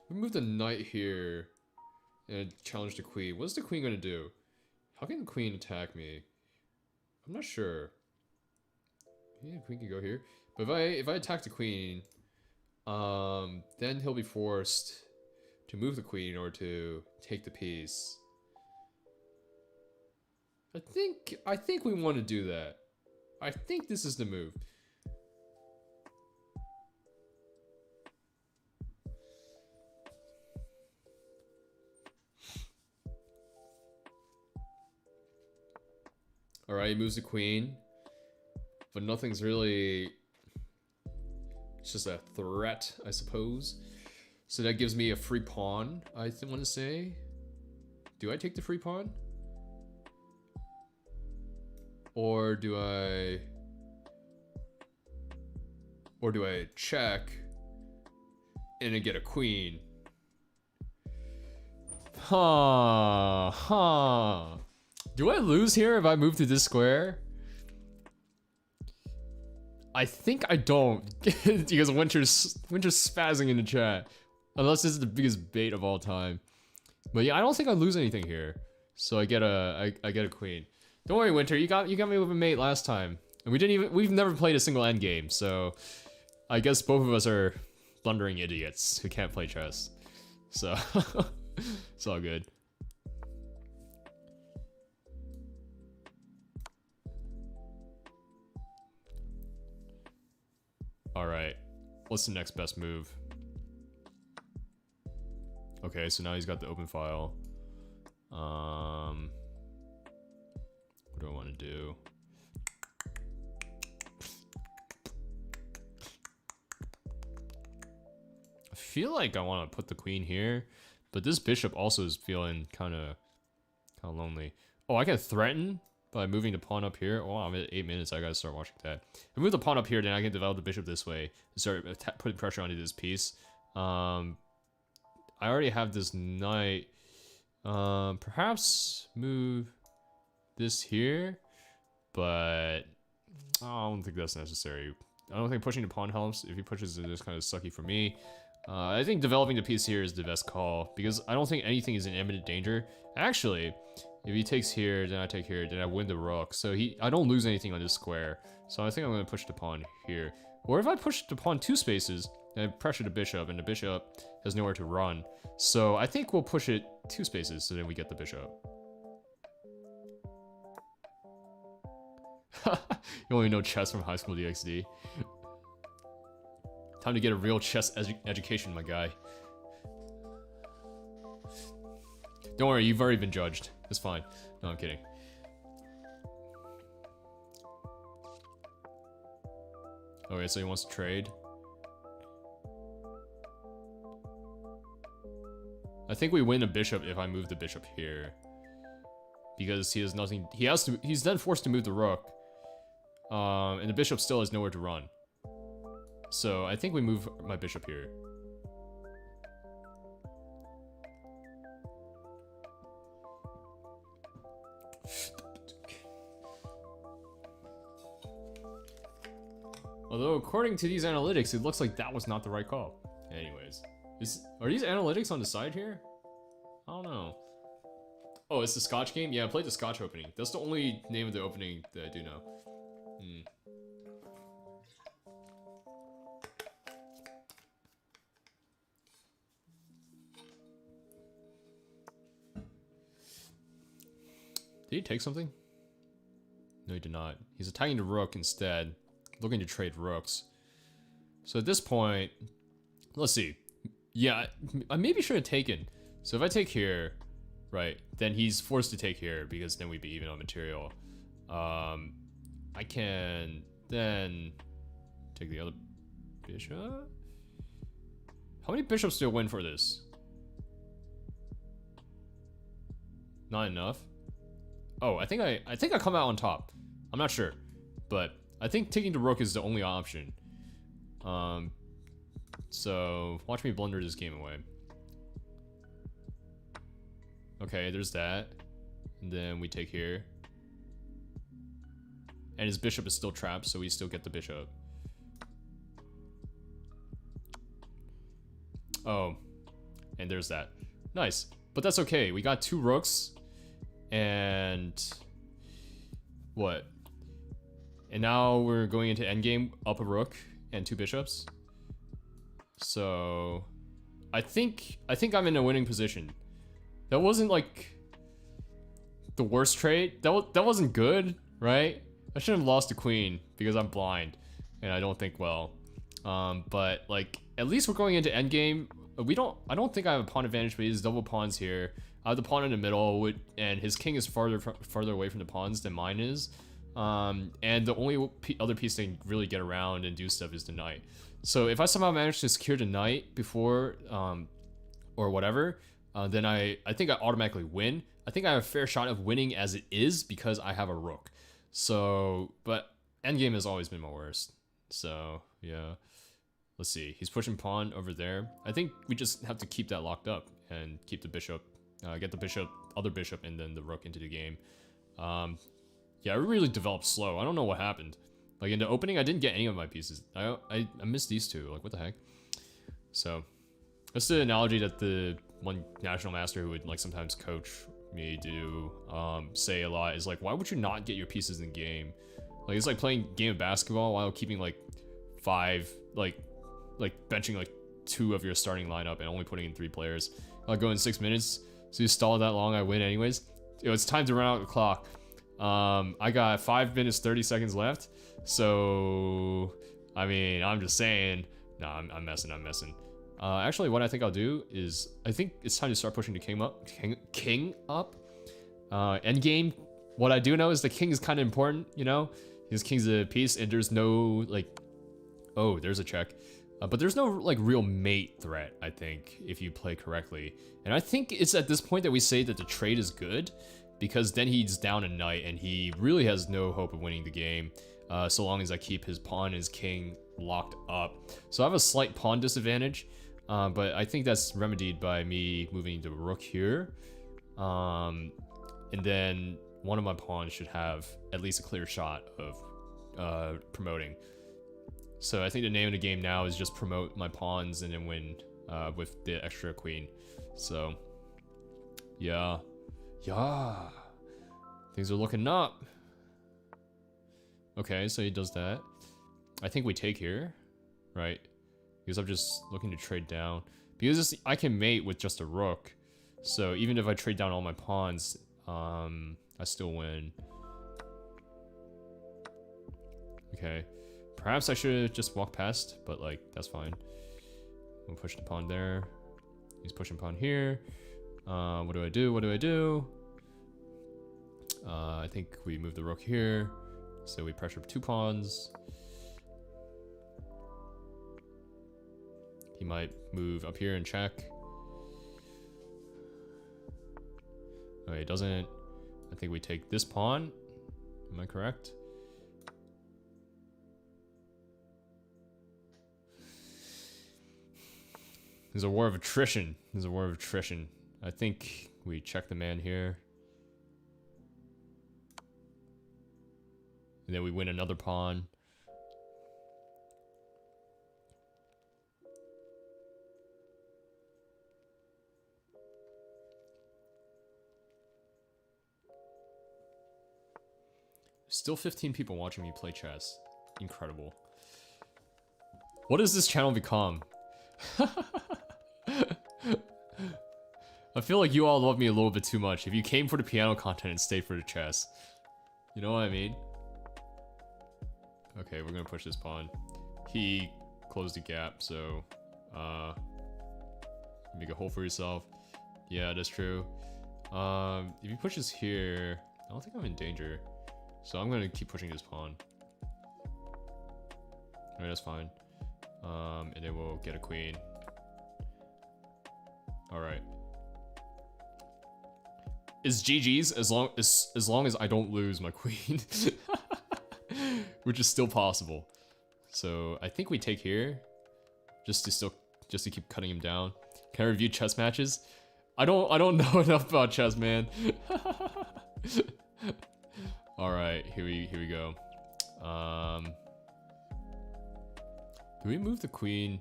We move the knight here and challenge the queen. What's the queen gonna do? How can the queen attack me? I'm not sure. Yeah, the queen can go here. But if I attack the queen, then he'll be forced to move the queen or to take the piece. I think we want to do that. I think this is the move. Alright, he moves the queen. But nothing's really... It's just a threat, I suppose. So that gives me a free pawn, I want to say. Do I take the free pawn? Or do I... Or do I check and then get a queen? Huh. Do I lose here if I move to this square? I think I don't, because Winter's spazzing in the chat. Unless this is the biggest bait of all time. But yeah, I don't think I lose anything here. So I get a queen. Don't worry, Winter, you got me with a mate last time. And we've never played a single endgame, so I guess both of us are blundering idiots who can't play chess. So it's all good. Alright, what's the next best move? Okay, so now he's got the open file. What do I want to do? I feel like I want to put the queen here, but this bishop also is feeling kind of lonely. Oh, I can threaten by moving the pawn up here. Oh, I'm at 8 minutes. I gotta start watching that. If I move the pawn up here, then I can develop the bishop this way and start putting pressure onto this piece. I already have this knight. Perhaps move this here, but I don't think that's necessary. I don't think pushing the pawn helps. If he pushes it, it's kind of sucky for me. I think developing the piece here is the best call, because I don't think anything is in imminent danger. Actually, if he takes here, then I take here, then I win the rook. So I don't lose anything on this square. So I think I'm going to push the pawn here. Or if I push the pawn 2 spaces, then I pressure the bishop, and the bishop has nowhere to run. So I think we'll push it 2 spaces, so then we get the bishop. You only know chess from High School DxD. Time to get a real chess education, my guy. Don't worry, you've already been judged. It's fine. No, I'm kidding. Okay, so he wants to trade. I think we win a bishop if I move the bishop here. Because he has nothing... He's then forced to move the rook. And the bishop still has nowhere to run. So I think we move my bishop here. Although according to these analytics, it looks like that was not the right call. Anyways, are these analytics on the side here? I don't know. Oh, it's the Scotch game? Yeah, I played the Scotch opening. That's the only name of the opening that I do know. Did he take something? No, he did not. He's attacking the rook instead, looking to trade rooks. So at this point, let's see. Yeah, I maybe should have taken. So if I take here, right, then he's forced to take here because then we'd be even on material. I can then take the other bishop. How many bishops do I win for this? Not enough. Oh, I think I come out on top. I'm not sure, but I think taking the rook is the only option. So watch me blunder this game away. Okay, there's that, and then we take here, and his bishop is still trapped, so we still get the bishop. Oh, and there's that. Nice, but that's okay. We got 2 rooks. And what? And now we're going into endgame, up a rook and 2 bishops. So I think I'm in a winning position. That wasn't like the worst trade. That wasn't good, right? I shouldn't have lost the queen because I'm blind and I don't think well. But like at least we're going into endgame. I don't think I have a pawn advantage, but he has double pawns here. I have the pawn in the middle, and his king is farther away from the pawns than mine is. And the only other piece they can really get around and do stuff is the knight. So if I somehow manage to secure the knight before, or whatever, then I think I automatically win. I think I have a fair shot of winning as it is because I have a rook. So, but endgame has always been my worst. So, yeah. Let's see. He's pushing pawn over there. I think we just have to keep that locked up and keep the bishop, get the bishop, other bishop, and then the rook into the game. Yeah, it really developed slow. I don't know what happened. Like in the opening, I didn't get any of my pieces. I missed these two. Like, what the heck? So, that's the analogy that the one national master who would like sometimes coach me do say a lot is like, why would you not get your pieces in the game? Like, it's like playing a game of basketball while keeping like 5, like benching like 2 of your starting lineup and only putting in 3 players. I'll go in 6 minutes. So you stall that long, I win anyways. It's time to run out the clock. I got 5 minutes 30 seconds left. So I mean, I'm just saying. Nah, I'm messing. Actually, what I think I'll do is I think it's time to start pushing the king up. King up. Endgame. What I do know is the king is kind of important. You know, his king's a piece, and there's no like. Oh, there's a check. But there's no like real mate threat, I think, if you play correctly. And I think it's at this point that we say that the trade is good, because then he's down a knight and he really has no hope of winning the game, so long as I keep his pawn and his king locked up. So I have a slight pawn disadvantage, but I think that's remedied by me moving the rook here. And then one of my pawns should have at least a clear shot of promoting. So I think the name of the game now is just promote my pawns and then win with the extra queen. So, yeah. Things are looking up. Okay, so he does that. I think we take here, right? Because I'm just looking to trade down. Because I can mate with just a rook. So even if I trade down all my pawns, I still win. Okay. Perhaps I should just walk past, but like, that's fine. We'll push the pawn there. He's pushing pawn here. What do I do? I think we move the rook here. So we pressure 2 pawns. He might move up here and check. Oh, he doesn't. I think we take this pawn. Am I correct? There's a war of attrition. I think we check the man here. And then we win another pawn. Still 15 people watching me play chess. Incredible. What does this channel become? I feel like you all love me a little bit too much. If you came for the piano content and stayed for the chess. You know what I mean? Okay, we're gonna push this pawn. He closed the gap, so make a hole for yourself. Yeah, that's true. If he pushes here, I don't think I'm in danger. So I'm gonna keep pushing this pawn. Alright, that's fine. And then we'll get a queen. Alright. It's GG's as long as I don't lose my queen. Which is still possible. So I think we take here. Just to keep cutting him down. Can I review chess matches? I don't know enough about chess, man. Alright, here we go. Do we move the queen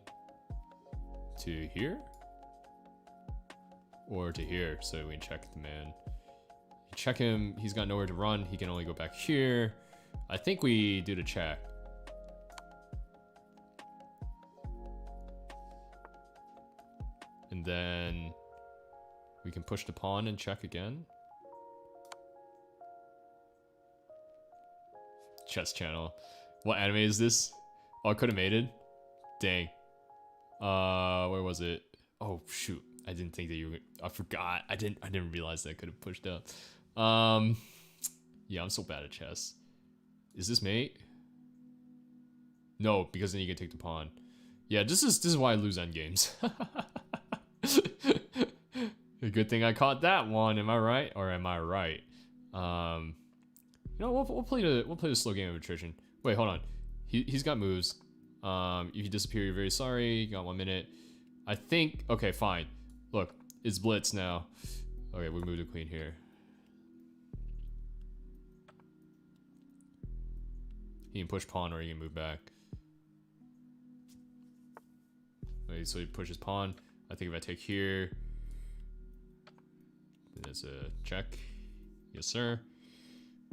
to here? Or to here, so we can check the man. Check him, he's got nowhere to run, he can only go back here. I think we do the check. And then we can push the pawn and check again. Chess channel. What anime is this? Oh, I could have made it. Dang. Where was it? Oh, shoot. I didn't think that you. I forgot. I didn't realize that I could have pushed up. Yeah, I'm so bad at chess. Is this mate? No, because then you can take the pawn. Yeah, this is why I lose endgames. A good thing I caught that one. Am I right? Or am I right? You know, we'll play the slow game of attrition. Wait, hold on. He's got moves. If you disappear, you're very sorry. You got 1 minute. I think. Okay, fine. Look, it's blitz now. Okay, we move the queen here. He can push pawn or he can move back. Okay, so he pushes pawn. I think if I take here, then it's a check. Yes, sir.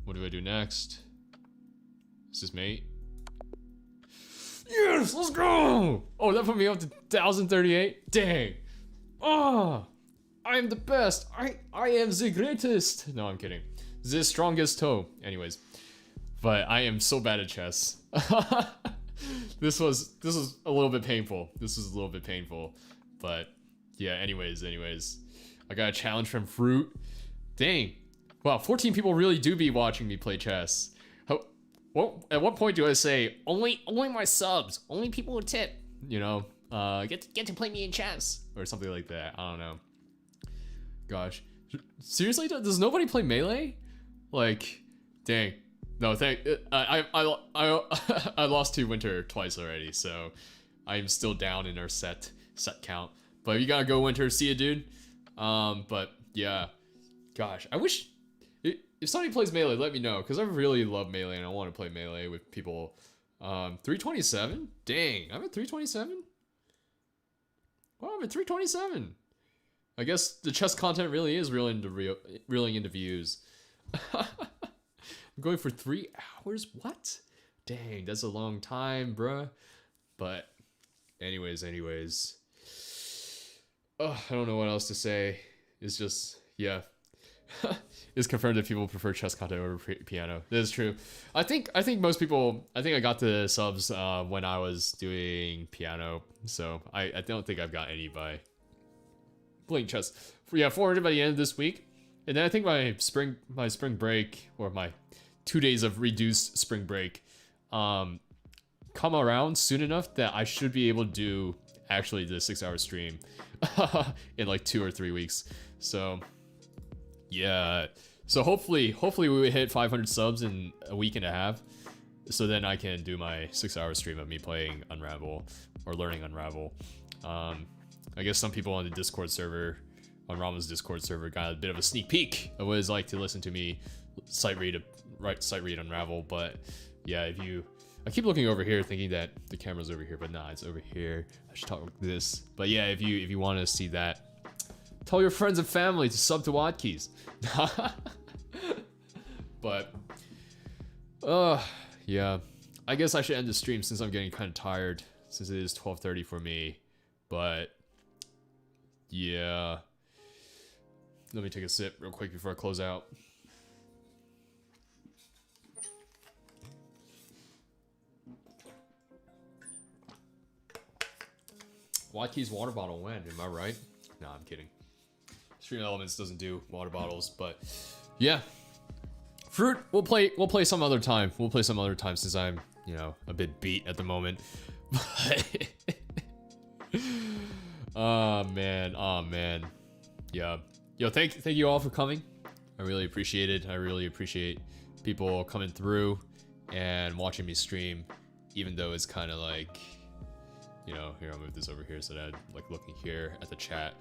What do I do next? Is this mate? Yes, let's go! Oh, that put me up to 1038. Dang. Oh, I am the best. I am the greatest. No, I'm kidding. The strongest toe. Anyways, but I am so bad at chess. This was a little bit painful. This was a little bit painful, but yeah. Anyways, I got a challenge from Fruit. Dang. Wow, 14 people really do be watching me play chess. At what point do I say only my subs, only people who tip, you know, get to play me in chess or something like that? I don't know. Gosh, seriously, does nobody play Melee? Like, dang. No, I lost to Winter twice already, so I'm still down in our set count. But you gotta go, Winter. See ya, dude. But yeah, gosh, I wish if somebody plays Melee, let me know, because I really love Melee and I want to play Melee with people. 327? Dang, I'm at 327? Well, I'm at 327. I guess the chess content really is reeling into views. I'm going for 3 hours? What? Dang, that's a long time, bruh. But anyways. Oh, I don't know what else to say. It's just, yeah. It's confirmed that people prefer chess content over piano. That is true. I think most people. I think I got the subs when I was doing piano, so I don't think I've got any by playing chess. Yeah, 400 by the end of this week, and then I think my spring break, or my 2 days of reduced spring break, come around soon enough that I should be able to do actually the 6-hour stream in like 2 or 3 weeks. So. Yeah, so hopefully we would hit 500 subs in a week and a half, so then I can do my 6-hour stream of me playing Unravel or learning Unravel. I guess some people on the Discord server, on Rama's Discord server, got a bit of a sneak peek of what it's like to listen to me sight read Unravel. But yeah, I keep looking over here thinking that the camera's over here, but nah, it's over here. I should talk like this. But yeah, if you want to see that, tell your friends and family to sub to WattKeys. But, yeah. I guess I should end the stream since I'm getting kind of tired, since it is 12:30 for me. But, yeah. Let me take a sip real quick before I close out. WattKeys water bottle when? Am I right? No, I'm kidding. Stream Elements doesn't do water bottles, but yeah. Fruit, we'll play some other time. We'll play some other time since I'm, you know, a bit beat at the moment. But oh man. Yeah. Yo, thank you all for coming. I really appreciate it. I really appreciate people coming through and watching me stream, even though it's kind of like, you know, here, I'll move this over here so that I'm like looking here at the chat.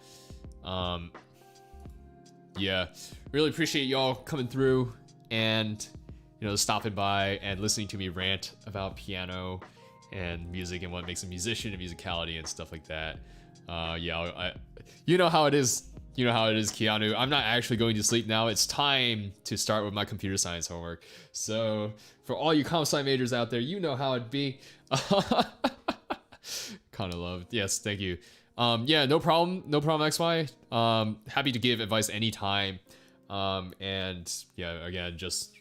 Yeah, really appreciate y'all coming through and, you know, stopping by and listening to me rant about piano and music and what makes a musician and musicality and stuff like that. Yeah, you know how it is. You know how it is, Keanu. I'm not actually going to sleep now. It's time to start with my computer science homework. So for all you comp sci majors out there, you know how it'd be. Kind of love. Yes, thank you. Yeah, no problem, XY. Happy to give advice anytime. And yeah, again, just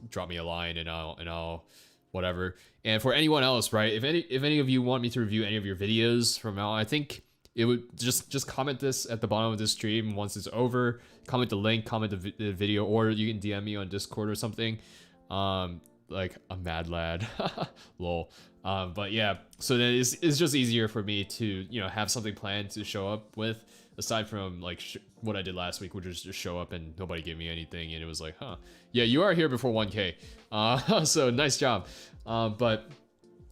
drop me a line and I'll whatever. And for anyone else, right? If any of you want me to review any of your videos from now, I think it would just comment this at the bottom of this stream once it's over. Comment the link, comment the video, or you can DM me on Discord or something. Like a mad lad, lol. But yeah, so then it's just easier for me to, you know, have something planned to show up with, aside from like what I did last week, which was just show up and nobody gave me anything, and it was like, huh, yeah, you are here before 1K. So nice job. But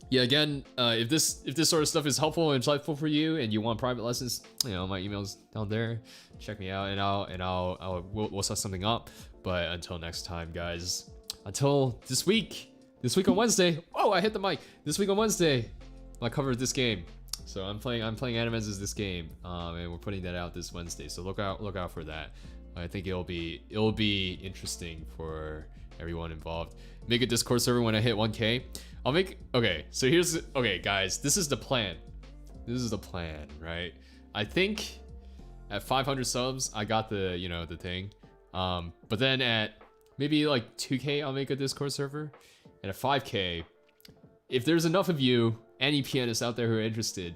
yeah, again, if this sort of stuff is helpful and insightful for you, and you want private lessons, you know, my email's down there. Check me out, and we'll set something up. But until next time, guys. Until this week on Wednesday. Oh, I hit the mic. This week on Wednesday, I covered this game. So I'm playing Animenses this game, and we're putting that out this Wednesday. So look out for that. I think it'll be interesting for everyone involved. Make a Discord server when I hit 1K. Okay, guys, this is the plan. This is the plan, right? I think at 500 subs, I got the, you know, the thing. But then at maybe like 2K, I'll make a Discord server. And at 5K, if there's enough of you, any pianists out there who are interested,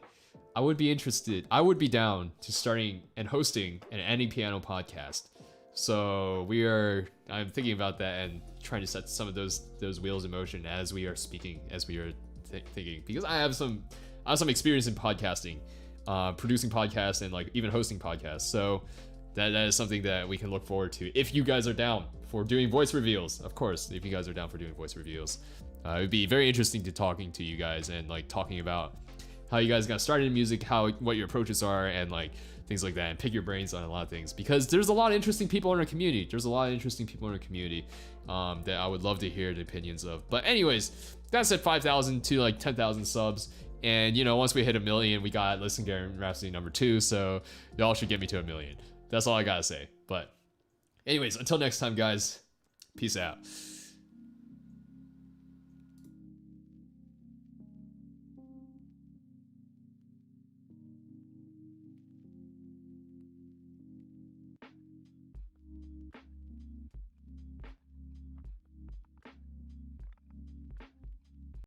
I would be down to starting and hosting an any piano podcast. So I'm thinking about that and trying to set some of those wheels in motion as we are speaking, as we are thinking, because I have some experience in podcasting, producing podcasts, and like even hosting podcasts. So that is something that we can look forward to if you guys are down for doing voice reveals. Of course, if you guys are down for doing voice reveals, it would be very interesting to talking to you guys and like talking about how you guys got started in music, what your approaches are, and like things like that, and pick your brains on a lot of things, because there's a lot of interesting people in our community. That I would love to hear the opinions of. But anyways, that's at 5,000 to like 10,000 subs. And you know, once we hit 1 million, we got Listen Garen Rhapsody #2. So y'all should get me to 1 million. That's all I gotta say. But anyways, until next time, guys, peace out.